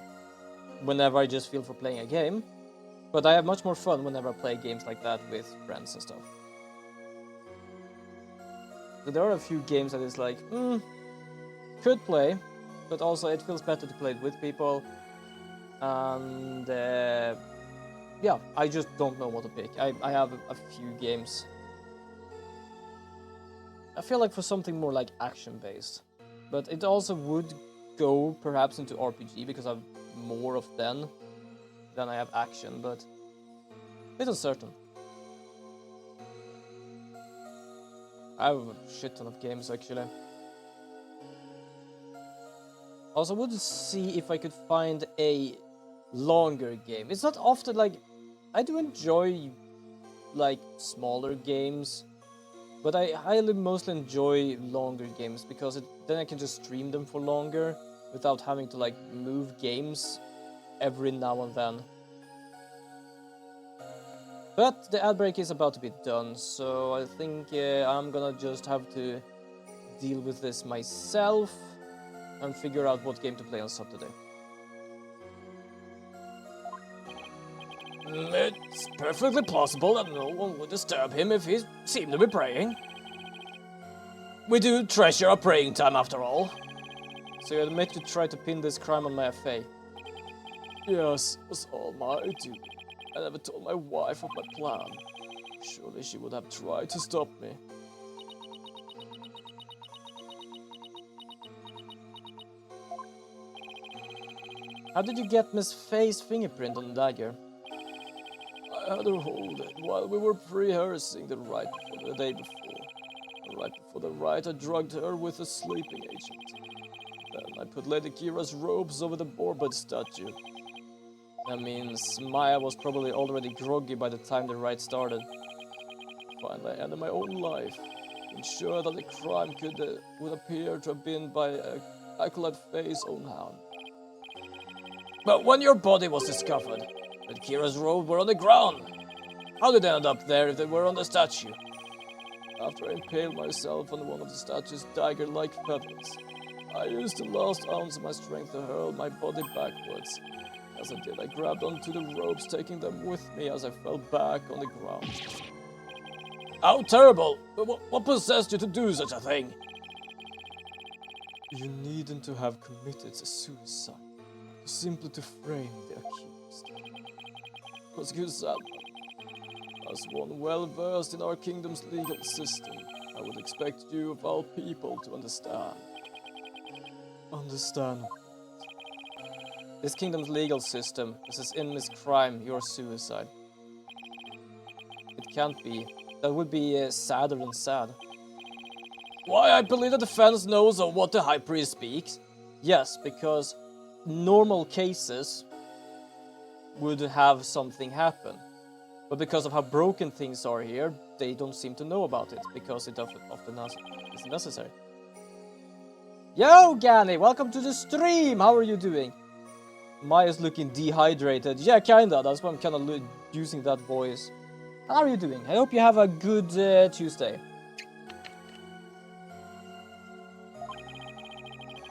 whenever I just feel for playing a game. But I have much more fun whenever I play games like that with friends and stuff. So there are a few games that is like, could play, but also it feels better to play it with people. And yeah, I just don't know what to pick. I have a few games. I feel like for something more like action-based. But it also would go perhaps into RPG because I have more of them than I have action, but it's uncertain. I have a shit ton of games actually. Also would see if I could find a longer game. It's not often like I do enjoy like smaller games, but I highly mostly enjoy longer games because then I can just stream them for longer without having to like move games every now and then. But the ad break is about to be done, so I think I'm gonna just have to deal with this myself and figure out what game to play on Saturday. It's perfectly possible that no one would disturb him if he seemed to be praying. We do treasure our praying time after all. So you admit to try to pin this crime on my FA? Yes, was all my duty. I never told my wife of my plan. Surely she would have tried to stop me. How did you get Miss Faye's fingerprint on the dagger? I had her hold it while we were rehearsing the rite the day before. Right before the rite, I drugged her with a sleeping agent. Then I put Lady Kira's robes over the Borbud statue. That means Maya was probably already groggy by the time the rite started. Finally, I ended my own life, ensure that the crime would appear to have been by Acolyte Faye's own hand. But when your body was discovered, and Kira's robes were on the ground, how did they end up there if they were on the statue? After I impaled myself on one of the statue's dagger-like feathers, I used the last ounce of my strength to hurl my body backwards. As I did, I grabbed onto the ropes, taking them with me as I fell back on the ground. How terrible! What possessed you to do such a thing? You needn't to have committed a suicide, simply to frame the accused. Prosecutor Sadman, as one well versed in our kingdom's legal system, I would expect you of all people to understand. Understand? This kingdom's legal system is as infamous crime, your suicide. It can't be. That would be sadder than sad. Why, I believe the defense knows of what the High Priest speaks. Yes, because normal cases would have something happen. But because of how broken things are here, they don't seem to know about it, because it often is necessary. Yo, Gani, welcome to the stream! How are you doing? Maya's looking dehydrated. Yeah, kinda, that's why I'm kinda using that voice. How are you doing? I hope you have a good Tuesday.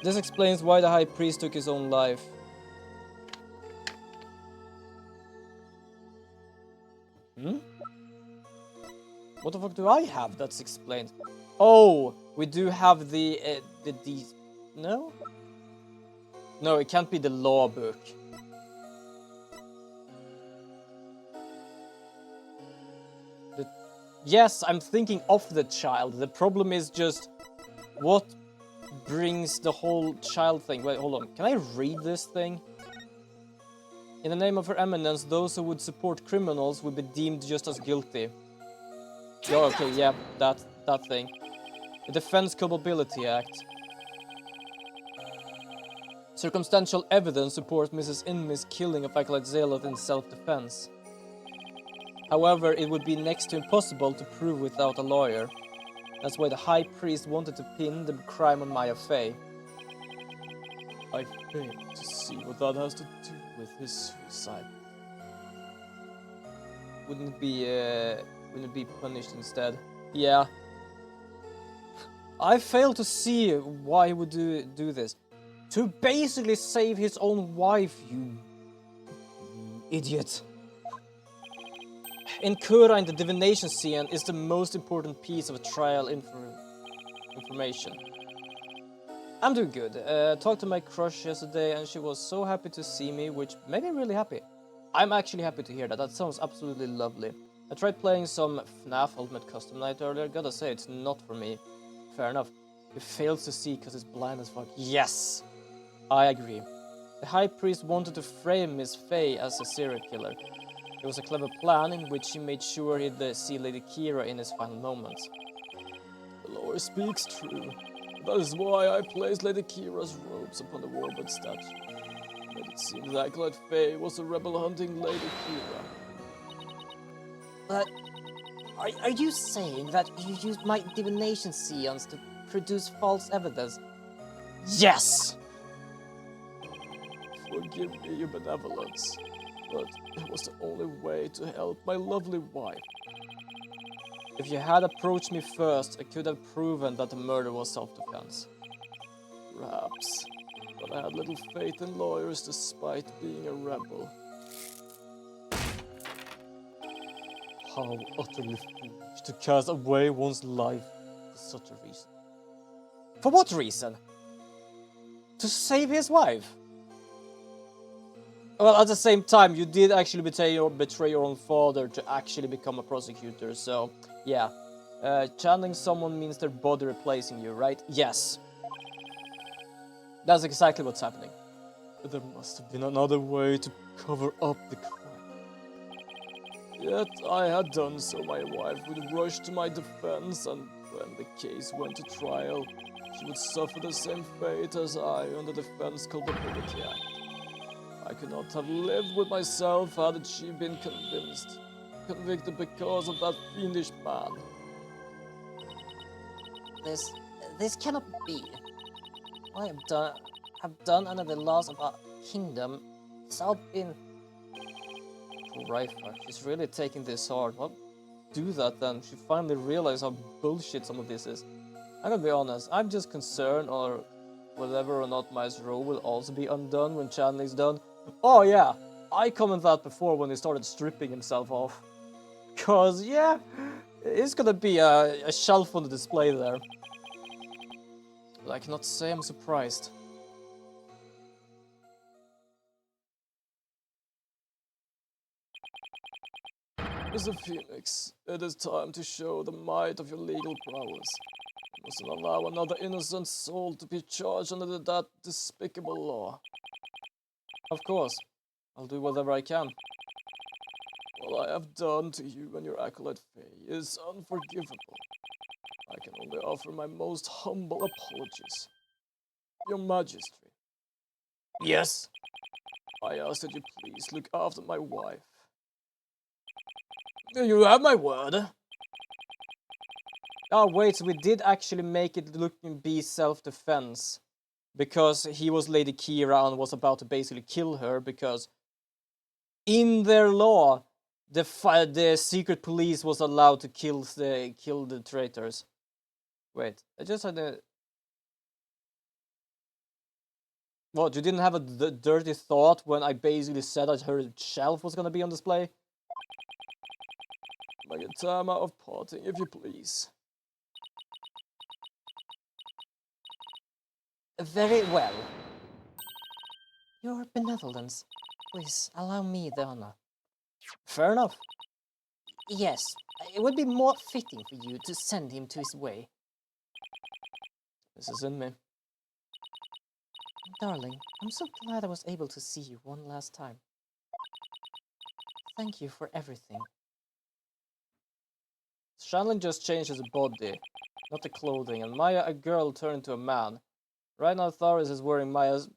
This explains why the High Priest took his own life. What the fuck do I have that's explained? Oh, we do have the no? No, it can't be the law book. Yes, I'm thinking of the child. The problem is just what brings the whole child thing. Wait, hold on. Can I read this thing? In the name of Her Eminence, those who would support criminals would be deemed just as guilty. Oh, okay, yeah, that thing. The Defense Culpability Act. Circumstantial evidence supports Mrs. Inmy's killing of Acolyte Zealot in self-defense. However, it would be next to impossible to prove without a lawyer. That's why the High Priest wanted to pin the crime on Maya Fey. I fail to see what that has to do with his suicide. Wouldn't it be punished instead? Yeah. I fail to see why he would do this. To basically save his own wife, you idiot. In Kura, the divination scene is the most important piece of trial information. I'm doing good. Talked to my crush yesterday and she was so happy to see me, which made me really happy. I'm actually happy to hear that. That sounds absolutely lovely. I tried playing some FNAF Ultimate Custom Night earlier. Gotta say, it's not for me. Fair enough. He fails to see because he's blind as fuck. Yes! I agree. The High Priest wanted to frame Miss Fey as a serial killer. It was a clever plan in which he made sure he'd see Lady Kira in his final moments. The lore speaks true. That is why I placed Lady Kira's robes upon the warbird statue. Made it seem that Acolyte Fey was a rebel hunting Lady Kira. But are you saying that you used my divination seance to produce false evidence? Yes! Forgive me your benevolence, but it was the only way to help my lovely wife. If you had approached me first, I could have proven that the murder was self-defense. Perhaps, but I had little faith in lawyers despite being a rebel. How utterly foolish to cast away one's life for such a reason. For what reason? To save his wife? Well, at the same time, you did actually betray your own father to actually become a prosecutor, so yeah. Channeling someone means their body replacing you, right? Yes. That's exactly what's happening. But there must have been another way to cover up the crime. Yet I had done so my wife would rush to my defense, and when the case went to trial, she would suffer the same fate as I under the Defense Culpability Act. I could not have lived with myself had she been convicted because of that fiendish man. This cannot be. I have done under the laws of our kingdom. It's all been... Right, she's really taking this hard. Well, do that then. She finally realized how bullshit some of this is. I'm gonna be honest, I'm just concerned or whether or not Maya's role will also be undone when channeling's done. Oh yeah, I commented that before when he started stripping himself off. Cause yeah, it's gonna be a shelf on the display there. But I cannot say I'm surprised. Mr. Phoenix, it is time to show the might of your legal prowess. You mustn't allow another innocent soul to be charged under that despicable law. Of course, I'll do whatever I can. What I have done to you and your acolyte Faye is unforgivable. I can only offer my most humble apologies. Your Majesty. Yes? I ask that you please look after my wife. You have my word. Oh wait, so we did actually make it look and be self-defense. Because he was Lady Kira and was about to basically kill her because in their law, the secret police was allowed to kill the traitors. Wait, I just had a... What, you didn't have a dirty thought when I basically said that her shelf was gonna be on display? Magatama of parting, if you please. Very well. Your benevolence. Please allow me the honor. Fair enough. Yes, it would be more fitting for you to send him to his way. This is in me. Darling, I'm so glad I was able to see you one last time. Thank you for everything. Shanlin just changed his body, not the clothing, and Maya, a girl, turned into a man. Right now, Tharis is wearing Maya's...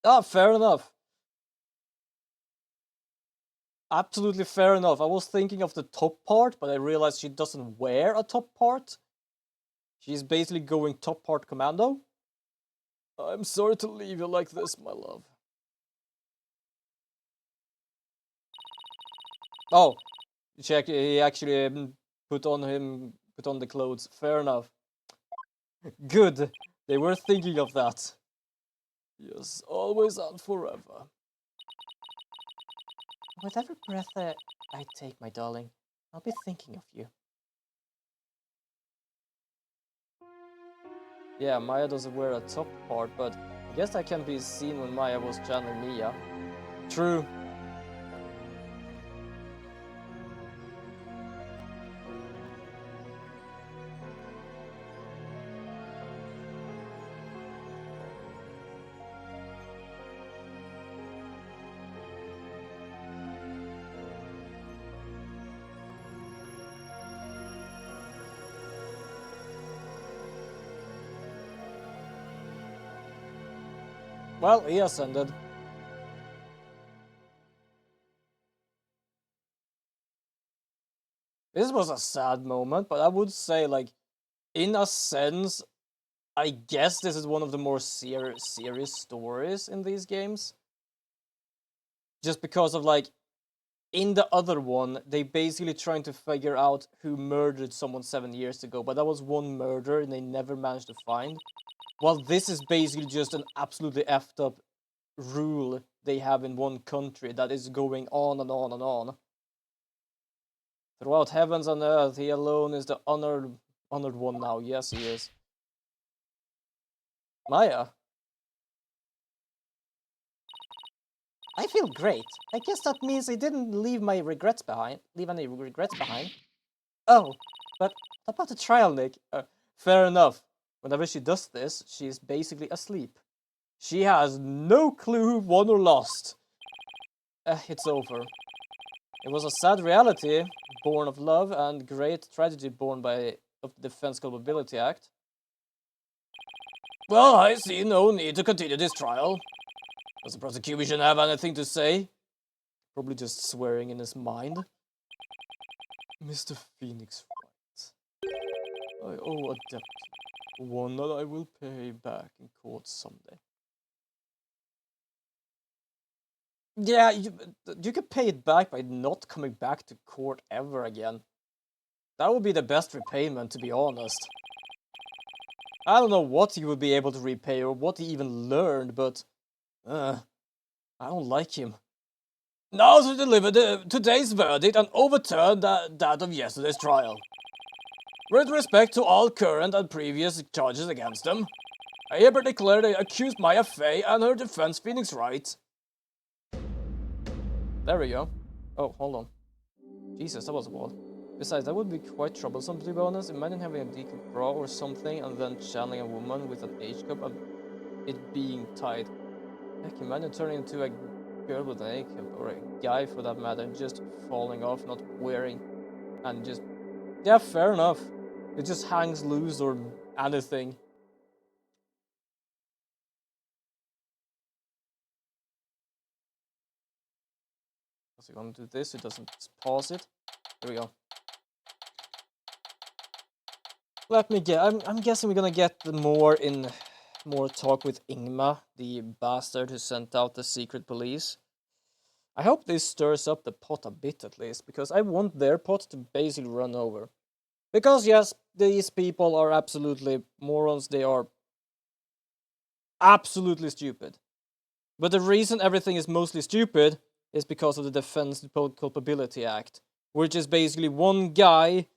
Ah, fair enough. Absolutely fair enough. I was thinking of the top part, but I realized she doesn't wear a top part. She's basically going top part commando. I'm sorry to leave you like this, my love. Oh, he actually put on the clothes. Fair enough. Good. They were thinking of that. Yes, always and forever. With every breath I take, my darling, I'll be thinking of you. Yeah, Maya doesn't wear a top part, but I guess that can be seen when Maya was channeling Mia. True. Well, he ascended. This was a sad moment, but I would say, like, in a sense, I guess this is one of the more serious stories in these games. Just because of, like, in the other one, they basically trying to figure out who murdered someone 7 years ago, but that was one murder and they never managed to find. While this is basically just an absolutely effed up rule they have in one country that is going on and on and on. Throughout heavens and earth, he alone is the honored one now. Yes, he is. Maya? I feel great. I guess that means I didn't leave any regrets behind. Oh, but about the trial, Nick. Fair enough. Whenever she does this, she's basically asleep. She has no clue who won or lost. It's over. It was a sad reality, born of love, and great tragedy born of the Defense Culpability Act. Well, I see no need to continue this trial. Does the prosecution have anything to say? Probably just swearing in his mind. Mr. Phoenix writes, I owe a debt, one that I will pay back in court someday. Yeah, you could pay it back by not coming back to court ever again. That would be the best repayment, to be honest. I don't know what he would be able to repay or what he even learned, but I don't like him. Now to deliver today's verdict and overturn that of yesterday's trial. With respect to all current and previous charges against them, I hereby declare the accused Maya Fey and her defense Phoenix Wright. There we go. Oh, hold on. Jesus, that was a lot. Besides, that would be quite troublesome, to be honest. Imagine having a decent bra or something and then channeling a woman with an H cup and it being tied. Heck, imagine turning into a girl with an A cup, or a guy for that matter, and just falling off, not wearing, and just... Yeah, fair enough. It just hangs loose or anything. So you want to do this, it doesn't pause it. Here we go. Let me get. I'm guessing we're gonna get more talk with Ingma, the bastard who sent out the secret police. I hope this stirs up the pot a bit at least, because I want their pot to basically run over. Because yes, these people are absolutely morons. They are absolutely stupid. But the reason everything is mostly stupid is because of the Defense Culpability Act, which is basically one guy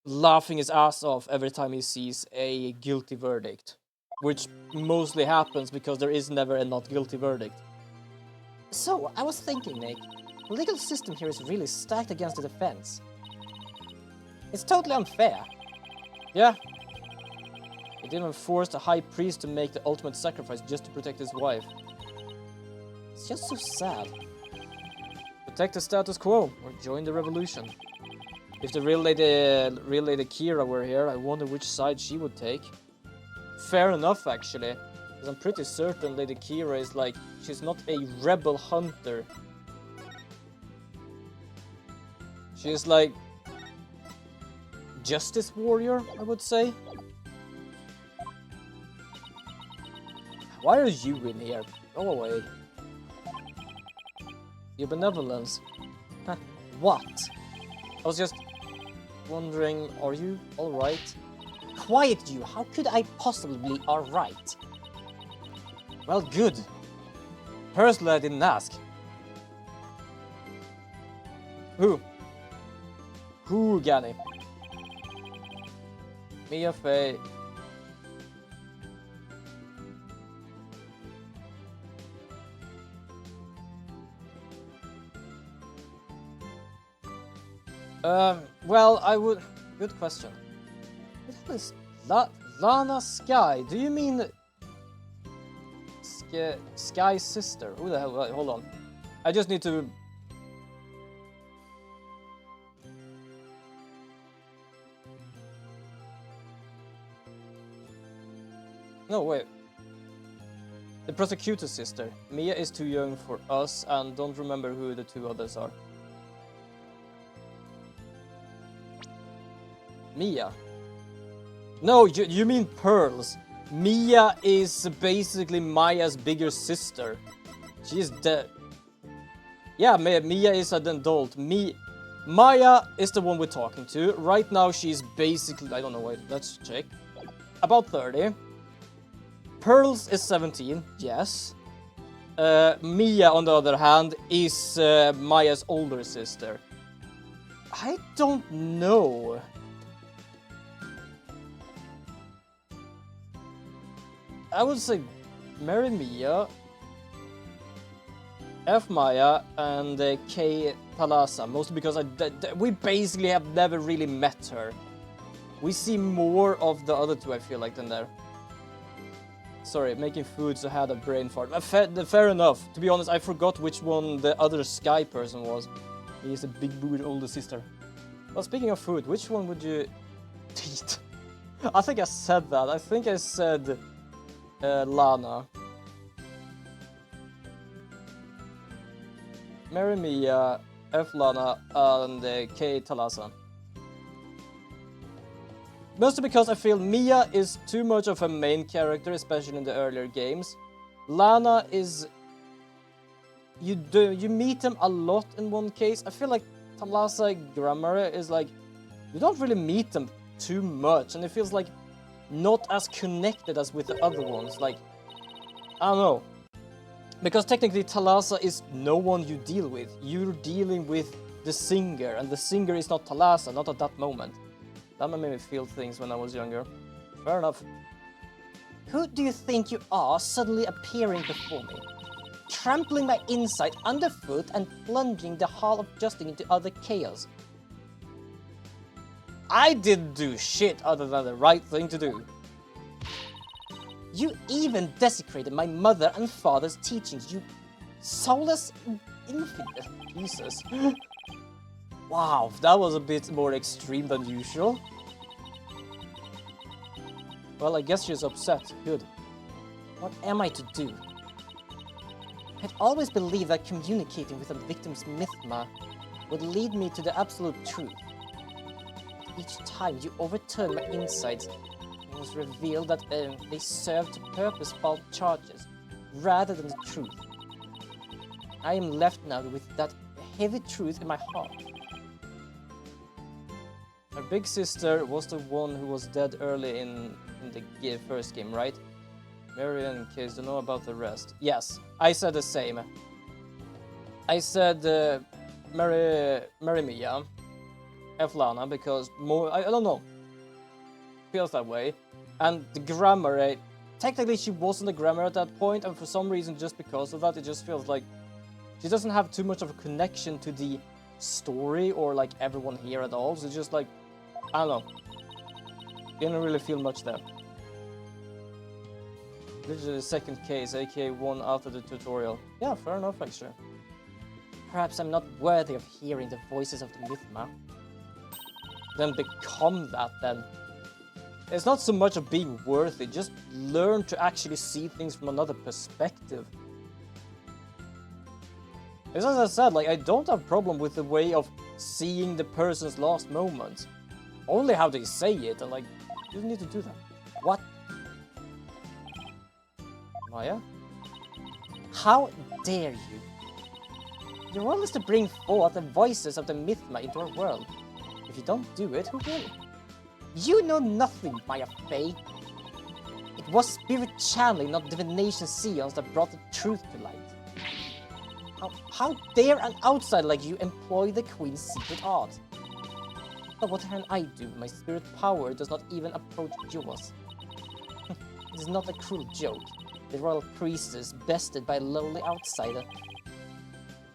laughing his ass off every time he sees a guilty verdict, which mostly happens because there is never a not guilty verdict. So, I was thinking, Nick, the legal system here is really stacked against the defense. It's totally unfair. Yeah. It even forced a high priest to make the ultimate sacrifice just to protect his wife. It's just so sad. Protect the status quo or join the revolution. If the real lady Kira were here, I wonder which side she would take. Fair enough, actually. Because I'm pretty certain Lady Kira is like, she's not a rebel hunter. She's like justice warrior, I would say. Why are you in here? Go away. Your benevolence. Huh, what? I was just wondering, are you alright? Quiet you, how could I possibly be alright? Well, good. Personally, I didn't ask. Who? Who, Gani? Mia Fey. Well, I would... Good question. What is Lana Sky? Do you mean... Sky's sister? Who the hell? Wait, hold on. I just need to... No, wait. The prosecutor's sister. Mia is too young for us and don't remember who the two others are. Mia. No, you mean Pearls. Mia is basically Maya's bigger sister. She is dead. Yeah, Mia is an adult. Maya is the one we're talking to. Right now she's basically... I don't know, wait, let's check. About 30. Pearls is 17, yes. Mia, on the other hand, is Maya's older sister. I don't know. I would say marry Mia, F Maya, and K Thalassa, mostly because we basically have never really met her. We see more of the other two, I feel like, than there. Sorry, making food, so I had a brain fart. Fair enough. To be honest, I forgot which one the other Sky person was. He's a big booed older sister. Well, speaking of food, which one would you eat? I think I said that. I think I said... Lana. Marry Mia, F Lana, and K Thalassa. Mostly because I feel Mia is too much of a main character, especially in the earlier games. Lana is... You meet them a lot in one case. I feel like Thalassa Grammar is like... You don't really meet them too much, and it feels like not as connected as with the other ones, like, I don't know. Because technically Thalassa is no one you deal with. You're dealing with the singer, and the singer is not Thalassa, not at that moment. That made me feel things when I was younger. Fair enough. Who do you think you are suddenly appearing before me? Trampling my insight underfoot and plunging the Hall of Justice into utter chaos. I didn't do shit other than the right thing to do. You even desecrated my mother and father's teachings, you soulless infidel. Jesus. Wow, that was a bit more extreme than usual. Well, I guess she's upset. Good. What am I to do? I'd always believed that communicating with a victim's mythma would lead me to the absolute truth. Each time you overturn my insights, it was revealed that they served to purpose false charges rather than the truth. I am left now with that heavy truth in my heart. Her big sister was the one who was dead early in the first game, right? Mary and Case don't know about the rest. Yes, I said the same. I said Mary Mia, Eflana, because more, I don't know, feels that way. And the grammar, technically she wasn't a grammar at that point, and for some reason, just because of that, it just feels like she doesn't have too much of a connection to the story or like everyone here at all. So it's just like, I don't know, didn't really feel much there. Literally the second case, aka one after the tutorial. Yeah, fair enough, actually. Perhaps I'm not worthy of hearing the voices of the Mythma. Then become that, then. It's not so much of being worthy, just learn to actually see things from another perspective. As I said, like, I don't have a problem with the way of seeing the person's last moments. Only how they say it, and like, you don't need to do that. What? Maya? How dare you? Your role is to bring forth the voices of the Mythma into our world. If you don't do it, who will? You know nothing, Maya Fey. It was spirit channeling, not divination seance, that brought the truth to light. How dare an outsider like you employ the Queen's secret art? But what can I do? My spirit power does not even approach yours. It is not a cruel joke. The royal priestess bested by a lowly outsider.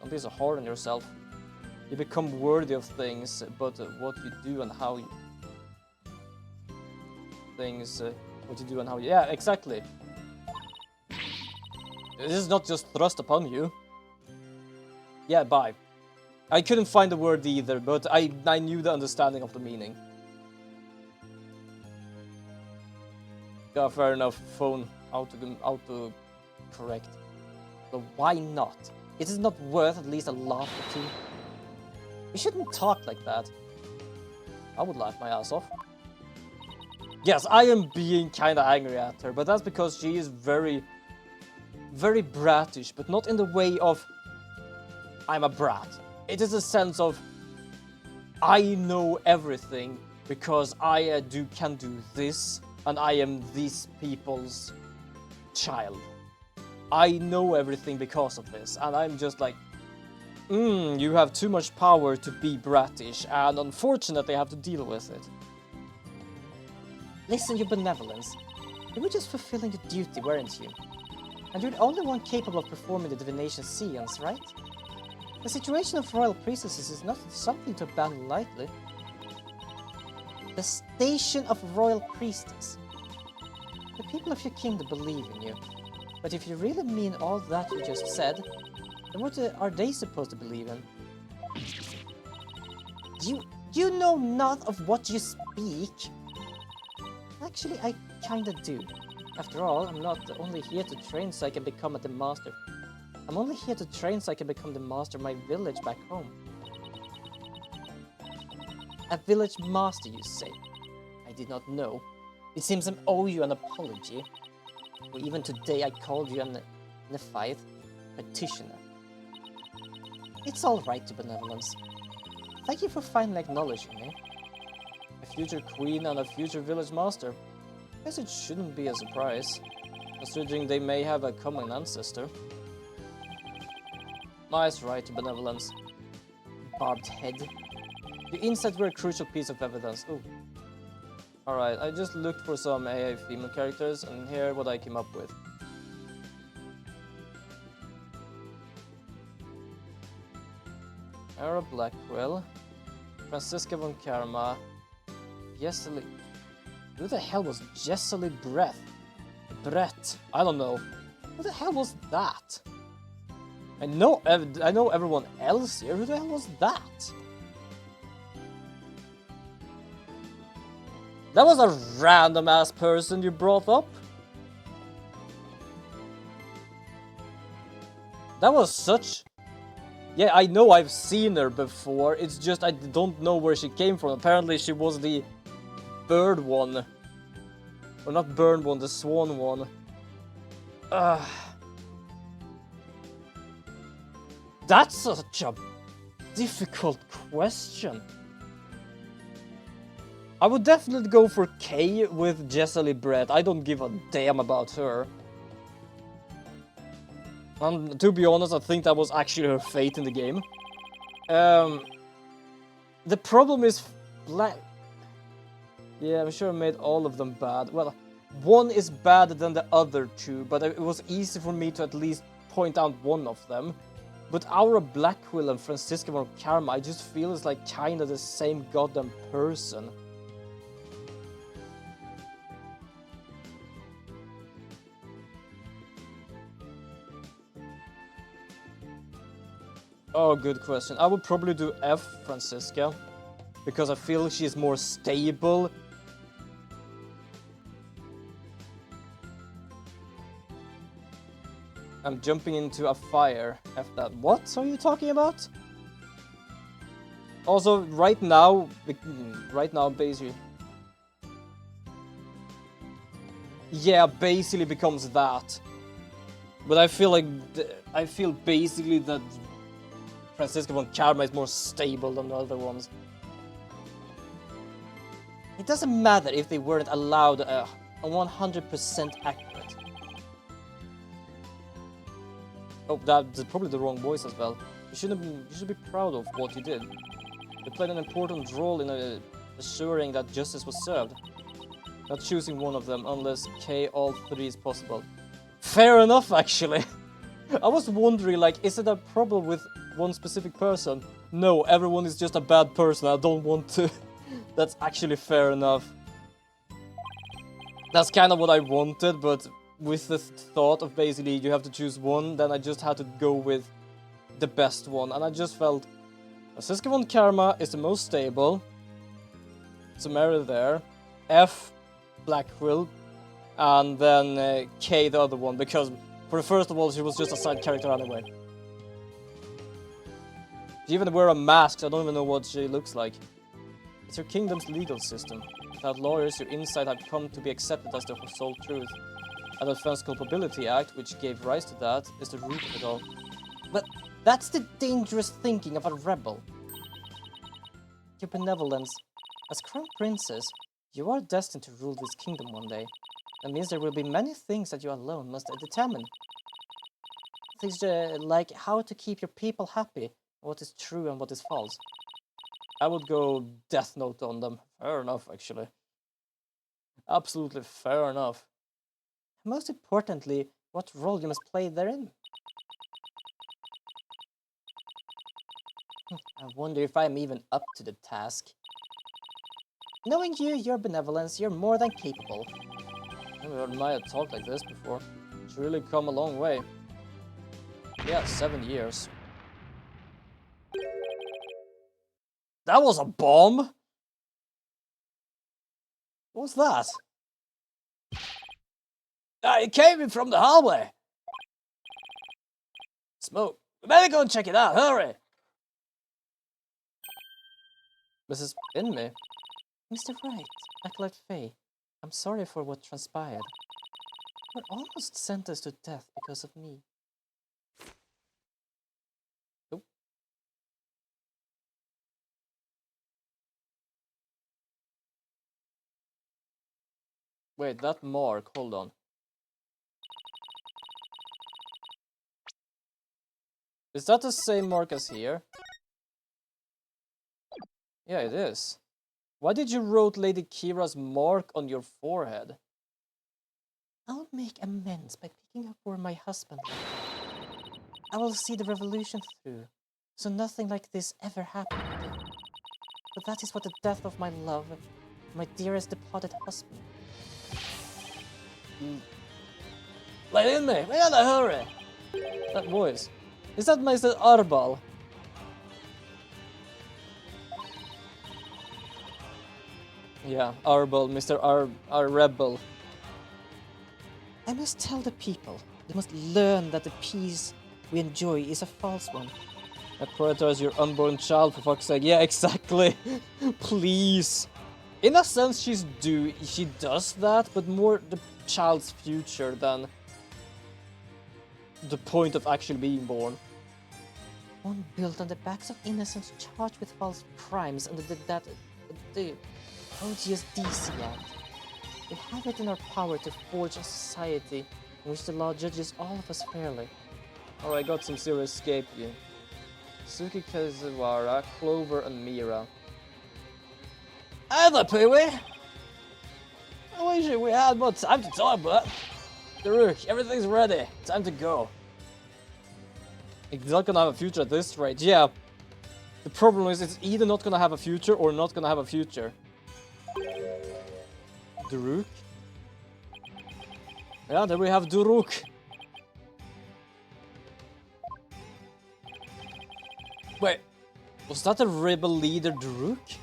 Don't be so hard on yourself. You become worthy of things, but what you do and how you... what you do and how you... Yeah, exactly. This is not just thrust upon you. Yeah, bye. I couldn't find the word either, but I knew the understanding of the meaning. Yeah, fair enough. Phone auto correct. But why not? It is not worth at least a laugh or two. You shouldn't talk like that. I would laugh my ass off. Yes, I am being kinda angry at her, but that's because she is very, very brattish, but not in the way of I'm a brat. It is a sense of I know everything because I can do this, and I am these people's child. I know everything because of this, and I'm just like, you have too much power to be brattish, and unfortunately I have to deal with it. Listen, your benevolence. You were just fulfilling your duty, weren't you? And you're the only one capable of performing the divination seance, right? The situation of royal priestesses is not something to abandon lightly. The station of royal priestess. The people of your kingdom believe in you. But if you really mean all that you just said, then what are they supposed to believe in? You know not of what you speak. Actually, I kinda do. After all, I'm not only here to train so I can become the master. I'm only here to train so I can become the master of my village back home. A village master, you say? I did not know. It seems I owe you an apology. Or even today I called you a Nephite petitioner. It's alright, your benevolence. Thank you for finally acknowledging me. A future queen and a future village master. Guess it shouldn't be a surprise, considering they may have a common ancestor. Nice, right, your benevolence. Barbed head. The insights were a crucial piece of evidence. Ooh. Alright, I just looked for some AI female characters, and here what I came up with. Ara Blackwell, Franziska von Karma, Jessely... Who the hell was Jessely Brett? I don't know. Who the hell was that? I know everyone else here. Who the hell was that? That was a random ass person you brought up. That was such Yeah, I know I've seen her before, it's just I don't know where she came from. Apparently she was the bird one. Or not bird one, the swan one. That's such a difficult question. I would definitely go for K with Jessely Brett. I don't give a damn about her. And to be honest, I think that was actually her fate in the game. The problem is Black. Yeah, I'm sure I made all of them bad. Well, one is better than the other two, but it was easy for me to at least point out one of them. But Aura Blackquill and Francisca von Karma, I just feel it's like kinda the same goddamn person. Oh, good question. I would probably do F, Francisca, because I feel she's more stable. I'm jumping into a fire. F that. What are you talking about? Also, right now, basically. Yeah, basically becomes that. But I feel like, I feel basically that Francisca von Karma is more stable than the other ones. It doesn't matter if they weren't allowed a 100% accurate. Oh, that's probably the wrong voice as well. You should be proud of what you did. You played an important role in assuring that justice was served. Not choosing one of them unless K all three is possible. Fair enough, actually. I was wondering, like, is it a problem with one specific person? No, everyone is just a bad person. I don't want to. That's actually fair enough. That's kind of what I wanted, but with the thought of basically you have to choose one, then I just had to go with the best one. And I just felt Francisca von Karma is the most stable. So Mary there. F, Blackquill. And then K, the other one, because for the first of all, she was just a side character anyway. She even wear a mask, so I don't even know what she looks like. It's your kingdom's legal system. Without lawyers, your insight had come to be accepted as the sole truth. And the Defense Culpability Act, which gave rise to that, is the root of it all. But that's the dangerous thinking of a rebel. Your benevolence. As Crown Princess, you are destined to rule this kingdom one day. That means there will be many things that you alone must determine. Things like how to keep your people happy, what is true and what is false. I would go Death Note on them. Fair enough, actually. Absolutely fair enough. Most importantly, what role you must play therein. I wonder if I'm even up to the task. Knowing you, your benevolence, you're more than capable. I never heard Maya talk like this before. She's really come a long way. Yeah, 7 years. That was a bomb? What was that? It came in from the hallway. Smoke. We better go and check it out. Hurry. Mrs. Binme? Mr. Wright, Acolyte Faye, I'm sorry for what transpired. You were almost sentenced to death because of me. Nope. Wait, that mark, hold on. Is that the same mark as here? Yeah, it is. Why did you wrote Lady Kira's mark on your forehead? I'll make amends by picking up where my husband left. I will see the revolution through, so nothing like this ever happened again. But that is what the death of my love, my dearest departed husband. Let in me! We gotta hurry! That voice. Is that Mr. Arbal? Yeah, Arbal, Mr. Our rebel. I must tell the people. They must learn that the peace we enjoy is a false one. I prioritize your unborn child, for fuck's sake. Yeah, exactly. Please. In a sense, she does that, but more the child's future than the point of actually being born. One built on the backs of innocents charged with false crimes under the odious DC Act. We have it in our power to forge a society in which the law judges all of us fairly. Oh, I got some Zero Escape here. Suki Kazuwara, Clover, and Mira. Hey there, Pee-wee! I wish we had more time to talk, but... Daruk, everything's ready. Time to go. It's not gonna have a future at this rate. Yeah. The problem is it's either not gonna have a future or not gonna have a future. Daruk? Yeah, there we have Daruk. Wait, was that the rebel leader Daruk?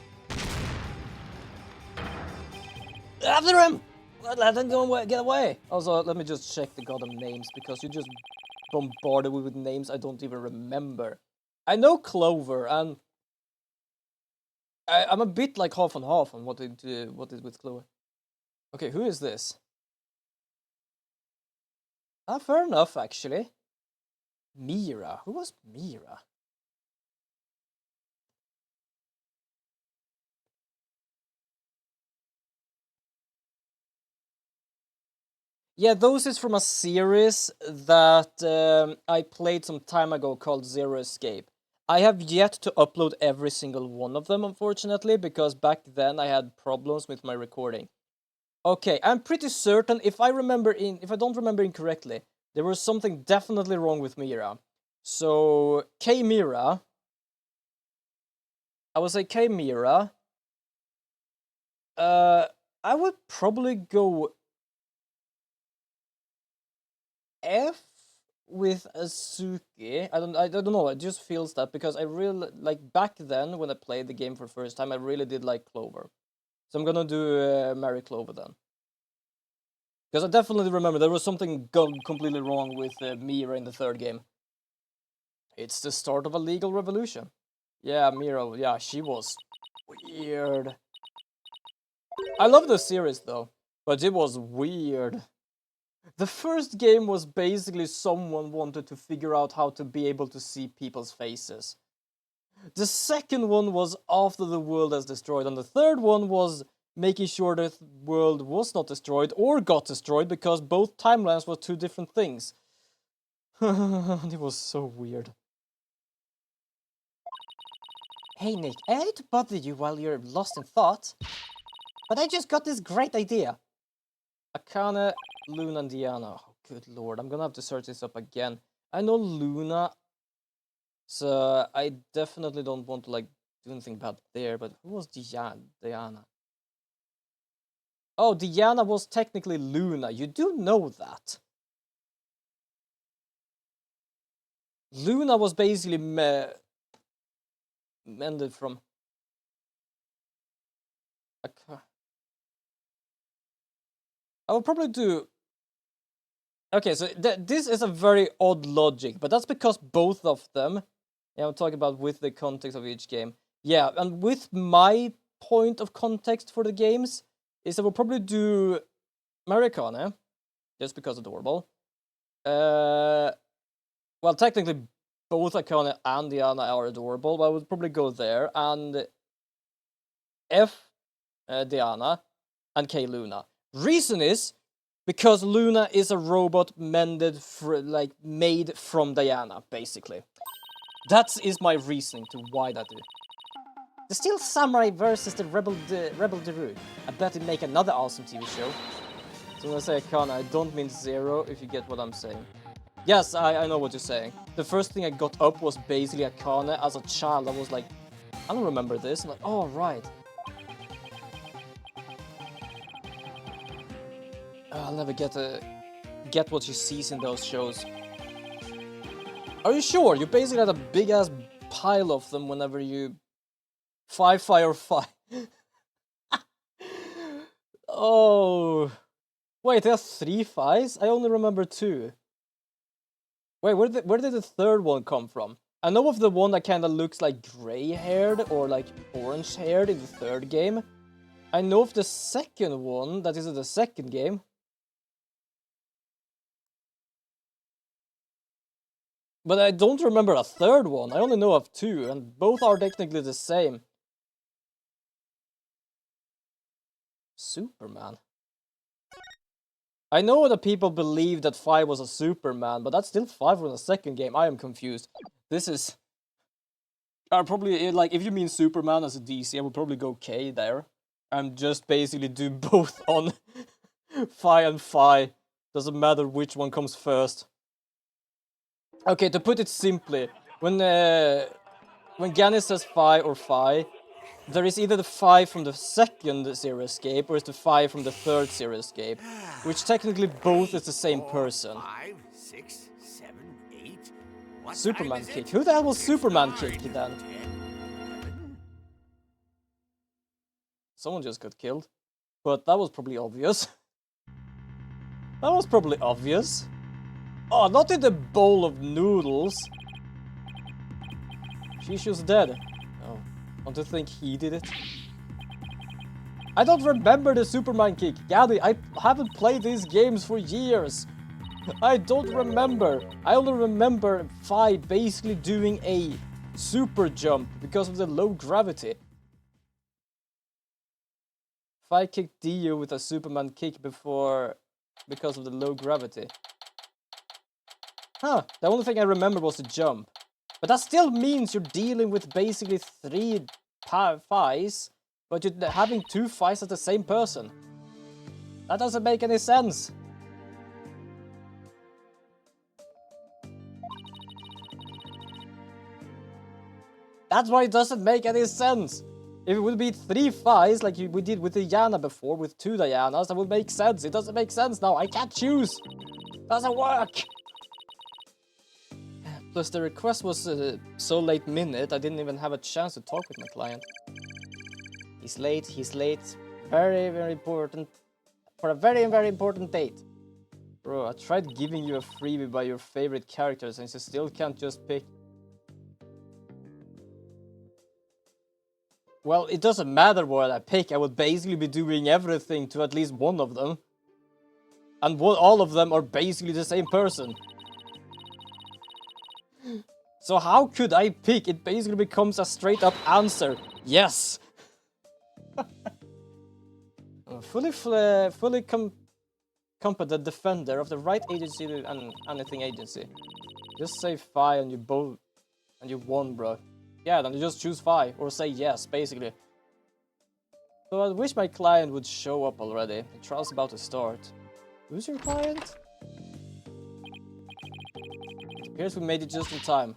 After him! Let him go and get away! Also, let me just check the goddamn names, because you just bombarded me with names I don't even remember. I know Clover, and I'm a bit like half and half on what is with Clover. Okay, who is this? Ah, fair enough, actually. Mira. Who was Mira? Yeah, those is from a series that I played some time ago called Zero Escape. I have yet to upload every single one of them, unfortunately, because back then I had problems with my recording. Okay, I'm pretty certain, if I don't remember incorrectly, there was something definitely wrong with Mira. So, K Mira. I would say K Mira. I would probably go F with Azuki. I don't know, it just feels that, because I really, like, back then when I played the game for the first time, I really did like Clover. So I'm gonna do Mary Clover then. Because I definitely remember there was something completely wrong with Mira in the third game. It's the start of a legal revolution. Yeah, Mira, yeah, she was weird. I love the series though, but it was weird. The first game was basically someone wanted to figure out how to be able to see people's faces. The second one was after the world has destroyed, and the third one was making sure the world was not destroyed or got destroyed, because both timelines were two different things. It was so weird. Hey Nick, I hate to bother you while you're lost in thought, but I just got this great idea. Akane, Luna, and Diana. Oh, good lord, I'm gonna have to search this up again. I know Luna, so I definitely don't want to, like, do anything bad there, but who was Diana? Oh, Diana was technically Luna. You do know that. Luna was basically mended from... I will probably do... Okay, so this is a very odd logic, but that's because both of them... Yeah, I'm talking about with the context of each game. Yeah, and with my point of context for the games, is I will probably do Marikane, just because adorable. Well, technically, both Akane and Diana are adorable, but I would probably go there, and F, Diana, and K, Luna. Reason is, because Luna is a robot made from Diana, basically. That is my reasoning to why that is. The Steel Samurai versus the Rebel Daru. I bet it'd make another awesome TV show. So when I say Akane, I don't mean Zero, if you get what I'm saying. Yes, I know what you're saying. The first thing I got up was basically Akane. As a child, I was like, I don't remember this. I'm like, oh, right. I'll never get what she sees in those shows. Are you sure? You basically had a big-ass pile of them whenever you... Fire. Oh... Wait, there are 3 Fies? I only remember 2. Wait, where did the third one come from? I know of the one that kind of looks like gray-haired or like orange-haired in the third game. I know of the second one that is in the second game. But I don't remember a third one. I only know of two, and both are technically the same. Superman. I know that people believe that 5 was a Superman, but that's still 5 from the second game. I am confused. This is... probably, like, if you mean Superman as a DC, I would probably go K there. And just basically do both on Phi and Phi. Doesn't matter which one comes first. Okay, to put it simply, when Gannis says Phi or Phi, there is either the 5 from the second Zero Escape or it's the 5 from the third Zero Escape, which technically both is the same person. 5, 6, 7, 8. What Superman time is Kick. it? Who the hell was It's Superman 9, Kick then? 10, 11. Someone just got killed. But that was probably obvious. That was probably obvious. Oh, not in the bowl of noodles. She's just dead. Oh, want to think he did it? I don't remember the Superman Kick. Gaddy, I haven't played these games for years. I don't remember. I only remember Phi basically doing a super jump because of the low gravity. Phi kicked Dio with a Superman kick because of the low gravity. Huh, the only thing I remember was the jump. But that still means you're dealing with basically 3 Phis, but you're having 2 Phis as the same person. That doesn't make any sense. That's why it doesn't make any sense. If it would be 3 Phis like we did with Diana before, with 2 Dianas, that would make sense. It doesn't make sense now. I can't choose. Doesn't work. Plus the request was so late minute, I didn't even have a chance to talk with my client. He's late, very, very important. For a very, very important date. Bro, I tried giving you a freebie by your favorite characters and you still can't just pick. Well, it doesn't matter what I pick, I would basically be doing everything to at least one of them. And all of them are basically the same person. So how could I pick? It basically becomes a straight up answer. Yes! fully competent defender of the right agency and anything agency. Just say Phi and you won, bro. Yeah, then you just choose Phi or say yes, basically. So I wish my client would show up already. The trial's about to start. Who's your client? It appears we made it just in time.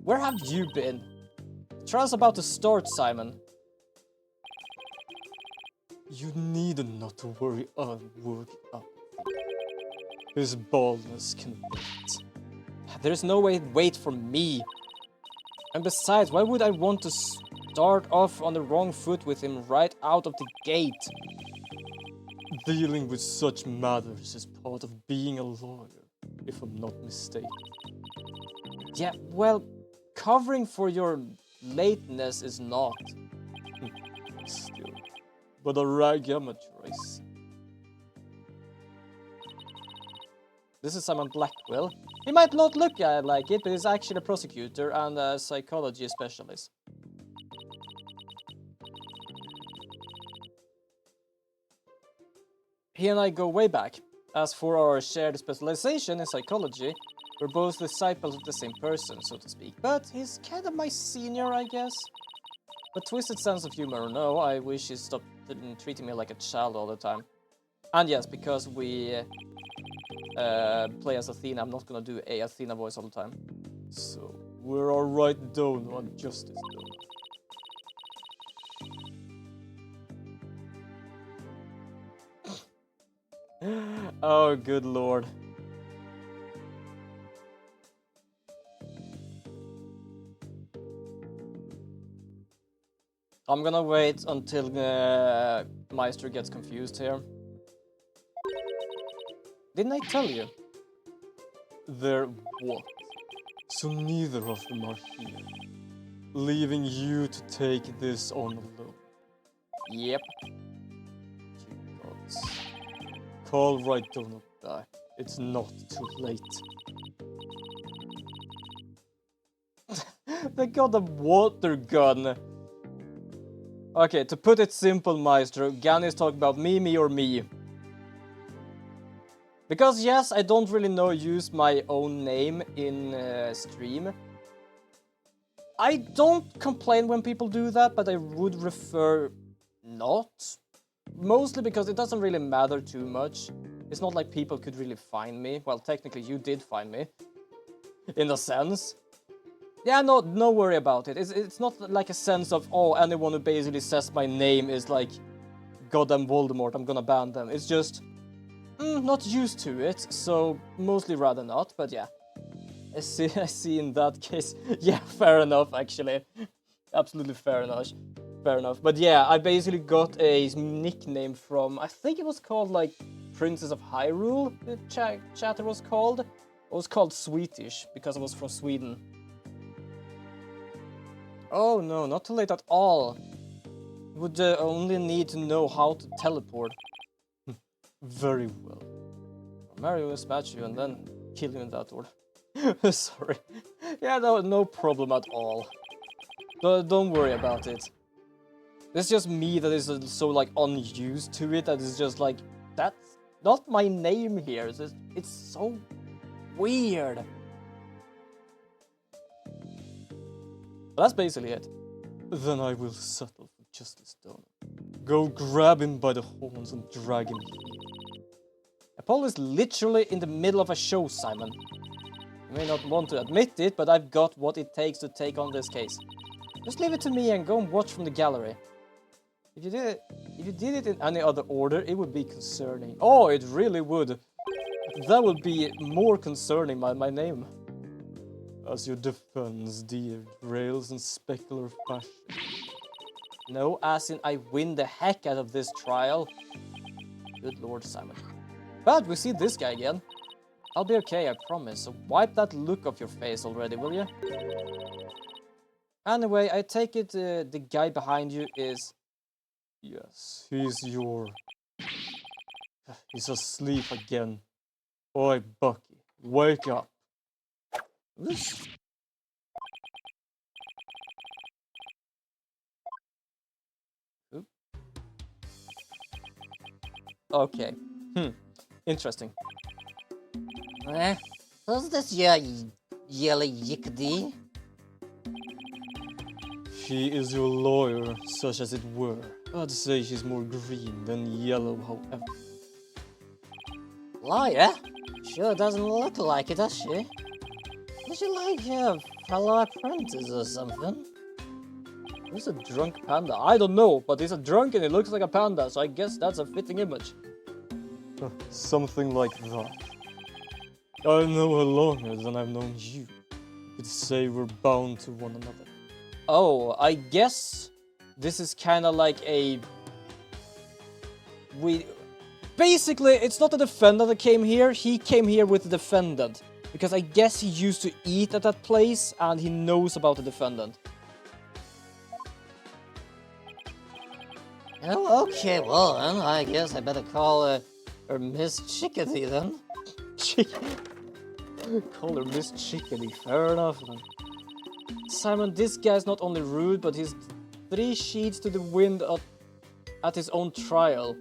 Where have you been? The trial's about to start, Simon. You need not to worry. I'll work it up. His baldness can wait. There's no way wait for me. And besides, why would I want to start off on the wrong foot with him right out of the gate? Dealing with such matters is part of being a lawyer, if I'm not mistaken. Yeah, well, covering for your lateness is not. Still. But a rag amateur, I see. This is Simon Blackwell. He might not look like it, but he's actually a prosecutor and a psychology specialist. He and I go way back. As for our shared specialization in psychology, we're both disciples of the same person, so to speak. But he's kind of my senior, I guess. But twisted sense of humor or no, I wish he stopped treating me like a child all the time. And yes, because we play as Athena, I'm not gonna do a Athena voice all the time. So, we're alright down on justice though. Oh, good lord. I'm gonna wait until Meister gets confused here. Didn't I tell you? There what? So neither of them are here, leaving you to take this on alone. Yep. You gods. Call right Donald back. It's not too late. They got a water gun. Okay, to put it simple, Maestro, Gan is talking about me, or me. Because yes, I don't really use my own name in stream. I don't complain when people do that, but I would prefer not. Mostly because it doesn't really matter too much. It's not like people could really find me. Well, technically you did find me. In a sense. Yeah, no worry about it. It's not like a sense of, oh, anyone who basically says my name is like goddamn Voldemort, I'm gonna ban them. It's just, not used to it, so mostly rather not, but yeah. I see in that case, yeah, fair enough, actually. Absolutely fair enough. Fair enough. But yeah, I basically got a nickname from, I think it was called like Princess of Hyrule, the chatter was called. It was called Swedish, because I was from Sweden. Oh no, not too late at all. You would only need to know how to teleport. Very well. Mario will smash you and then kill you in that order. Sorry. Yeah, no problem at all. Don't worry about it. It's just me that is so like unused to it that is just like, that's not my name here. It's so weird. But that's basically it. Then I will settle for Justice Donald. Go grab him by the horns and drag him here. Apollo is literally in the middle of a show, Simon. You may not want to admit it, but I've got what it takes to take on this case. Just leave it to me and go and watch from the gallery. If you did it in any other order, it would be concerning. Oh, it really would. That would be more concerning, my name. As your defense, dear rails in specular fashion. No, as in I win the heck out of this trial. Good lord, Simon. But we see this guy again. I'll be okay, I promise. So wipe that look off your face already, will you? Anyway, I take it the guy behind you is... Yes, he's asleep again. Oi, Bucky, wake up. Oop. Okay. Interesting. Who's this your yellow yickety? She is your lawyer, such as it were. I'd say she's more green than yellow, however. Lawyer? Sure doesn't look like it, does she? Is she like a fellow apprentice or something? Who's a drunk panda? I don't know, but he's a drunk and he looks like a panda, so I guess that's a fitting image. Something like that. I know her longer than I've known you. You could say we're bound to one another. Oh, I guess this is kind of like a... Basically, it's not the defendant that came here, he came here with the defendant. Because I guess he used to eat at that place and he knows about the defendant. Oh, okay, well then, I guess I better call her Miss Chickadee then. Call her Miss Chickadee, fair enough then. Simon, this guy's not only rude, but he's 3 sheets to the wind at his own trial.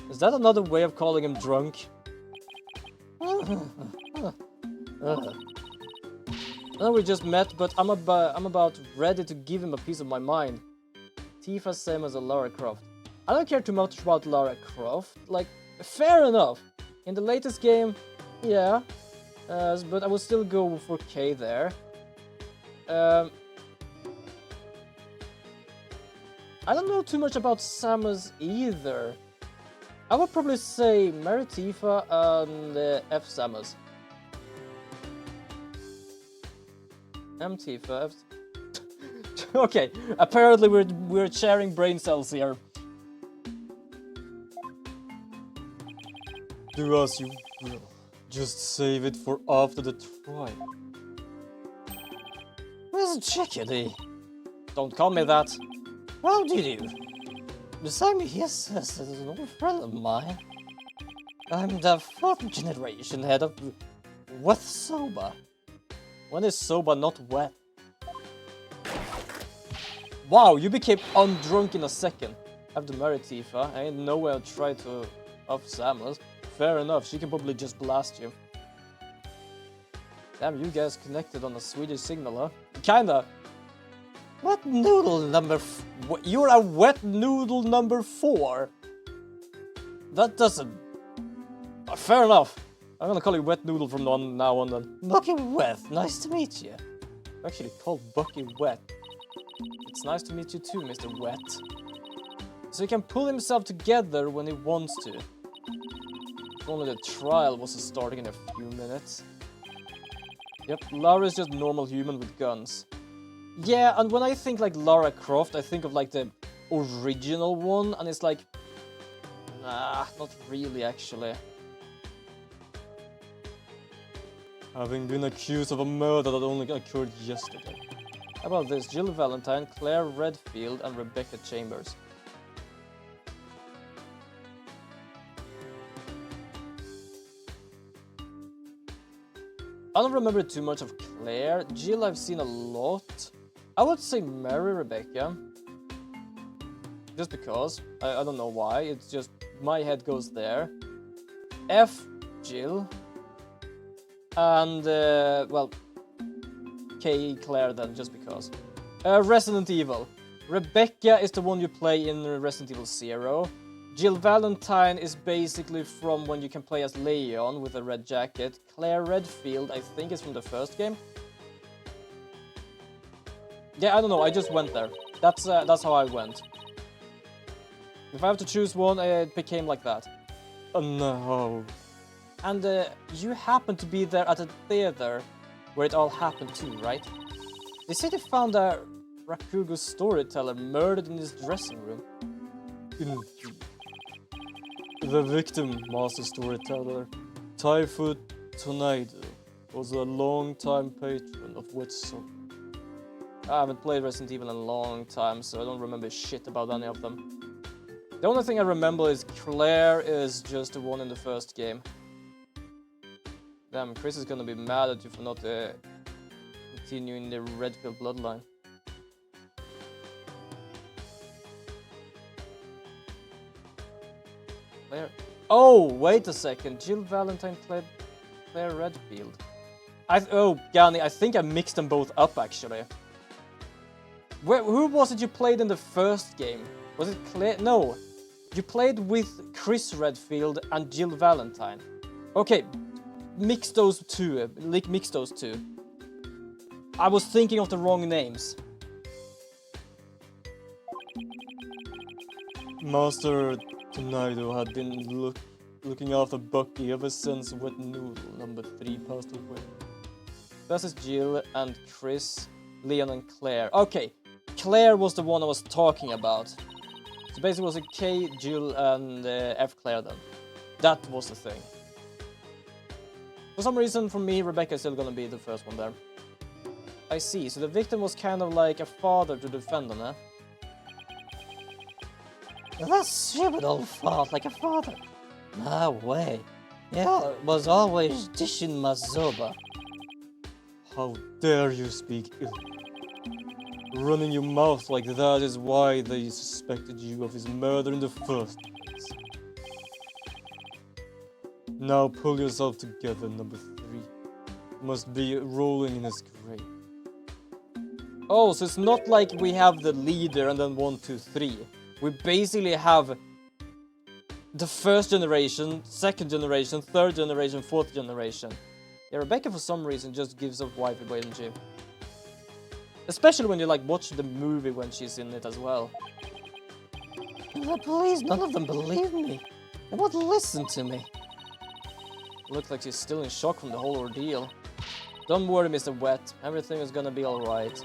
Is that another way of calling him drunk? I know we just met, but I'm about ready to give him a piece of my mind. Tifa same as a Lara Croft. I don't care too much about Lara Croft. Like, fair enough. In the latest game, yeah. But I would still go for K there. I don't know too much about Samus either. I would probably say Mary Tifa and F Samus. M Tifa, F... Okay, apparently we're sharing brain cells here. Do as you will. Just save it for after the trial. is chickadee. Don't call me that. How do you? Beside me here says that is an old friend of mine. I'm the 4th generation head of Wet Soba. When is soba not wet? Wow, you became undrunk in a second. Have to marry Tifa. I ain't nowhere to try to off Samus. Fair enough, she can probably just blast you. Damn, you guys connected on a Swedish signal, huh? Kinda. Wet noodle number You're a wet noodle number 4. That doesn't... fair enough. I'm gonna call you wet noodle from now on then. Bucky Wet, nice to meet you. I'm actually called Bucky Wet. It's nice to meet you too, Mr. Wet. So he can pull himself together when he wants to. If only the trial was starting in a few minutes. Yep, Lara is just normal human with guns. Yeah, and when I think like Lara Croft, I think of like the original one, and it's like... nah, not really actually. Having been accused of a murder that only occurred yesterday. How about this? Jill Valentine, Claire Redfield, and Rebecca Chambers. I don't remember too much of Claire. Jill I've seen a lot. I would say marry Rebecca. Just because. I don't know why. It's just my head goes there. F Jill. And, well, K Claire then, just because. Resident Evil. Rebecca is the one you play in Resident Evil 0. Jill Valentine is basically from when you can play as Leon with a red jacket. Claire Redfield, I think, is from the first game. Yeah, I don't know, I just went there. That's how I went. If I have to choose one, it became like that. Oh no. And you happened to be there at the theater where it all happened too, right? They say they found a Rakugo storyteller murdered in his dressing room. The victim, master storyteller, Typhoid Tornado, was a long-time patron of Wet Soba. I haven't played Resident Evil in a long time, so I don't remember shit about any of them. The only thing I remember is Claire is just the one in the first game. Damn, Chris is gonna be mad at you for not continuing the Redfield bloodline. Claire. Oh, wait a second. Jill Valentine played Claire Redfield. Oh, Gani, I think I mixed them both up actually. Who was it you played in the first game? Was it Claire? No. You played with Chris Redfield and Jill Valentine. Okay, mix those two. Mix those two. I was thinking of the wrong names. Master Tornado had been looking after Bucky ever since Wet Noodle number 3 passed away. This is Jill and Chris, Leon and Claire. Okay, Claire was the one I was talking about. So basically it was a K, Jill and F Claire then. That was the thing. For some reason, for me, Rebecca is still gonna be the first one there. I see, so the victim was kind of like a father to the defendant, eh? That's stupid old fart like a father. No way. Yeah, was always dishing my soba. How dare you speak ill? Running your mouth like that is why they suspected you of his murder in the first place. Now pull yourself together, number 3. Must be rolling in his grave. Oh, so it's not like we have the leader and then 1, 2, 3. We basically have the first generation, second generation, third generation, fourth generation. Yeah, Rebecca for some reason just gives up wifey boy, doesn't she? Especially when you like watch the movie when she's in it as well. The police, none of them believe me. They won't listen to me. Looks like she's still in shock from the whole ordeal. Don't worry, Mr. Wet. Everything is gonna be alright.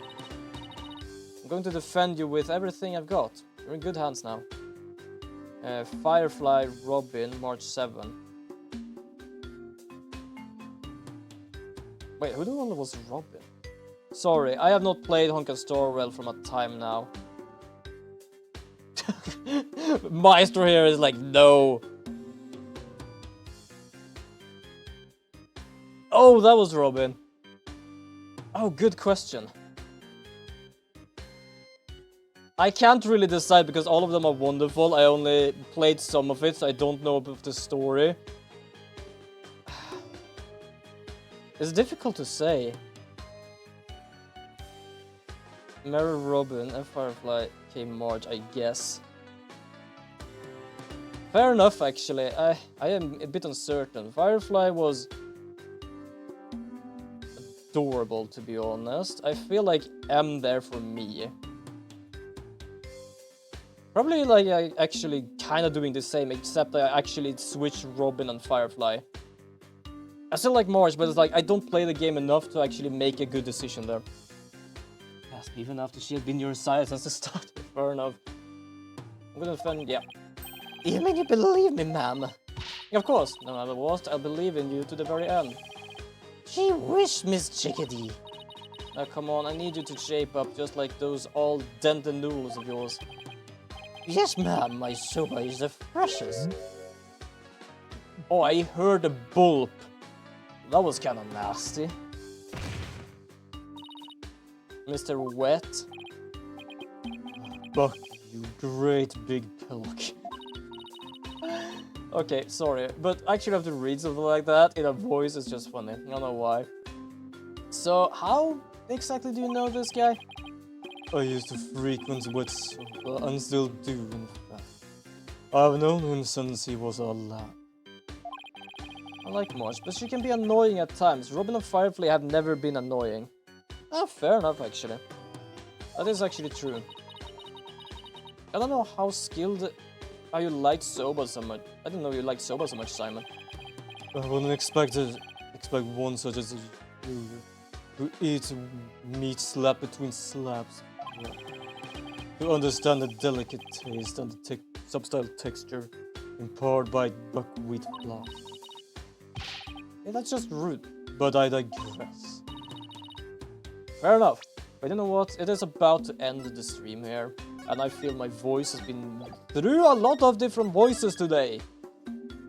I'm going to defend you with everything I've got. You're in good hands now. Firefly, Robin, March 7. Wait, who the hell was Robin? Sorry, I have not played Honka Star Rail from a time now. Maestro here is like, no. Oh, that was Robin. Oh, good question. I can't really decide because all of them are wonderful. I only played some of it, so I don't know about the story. It's difficult to say. Mary Robin and Firefly came March, I guess. Fair enough, actually. I am a bit uncertain. Firefly was adorable, to be honest. I feel like M there for me. Probably like I actually kind of doing the same, except I actually switched Robin and Firefly. I still like March, but it's like I don't play the game enough to actually make a good decision there. Yes, even after she had been your side since the start. Fair enough. I'm gonna defend, yeah. You mean you believe me, ma'am? Of course, no matter what, I'll believe in you to the very end. Gee wish, Miss Chickadee. Now come on, I need you to shape up just like those all dented noodles of yours. Yes, ma'am, my soba is the freshest. Oh, I heard a bulp. That was kind of nasty. Mr. Wet. Buck, you great big pillock. Okay, sorry, but I actually have to read something like that in a voice. It's just funny. I don't know why. So, how exactly do you know this guy? I used to frequent Wet Soba and still do, in fact. I've known him since he was a lad. I like March, but she can be annoying at times. Robin and Firefly have never been annoying. Ah, fair enough, actually. That is actually true. I don't know how skilled... How you like Soba so much. I didn't know you liked Soba so much, Simon. I wouldn't expect one such as you, who eats meat slap between slaps. To understand the delicate taste and the subtle texture imparted by buckwheat flour. Yeah, that's just rude. But I digress. Fair enough. But you know what? It is about to end the stream here. And I feel my voice has been through a lot of different voices today.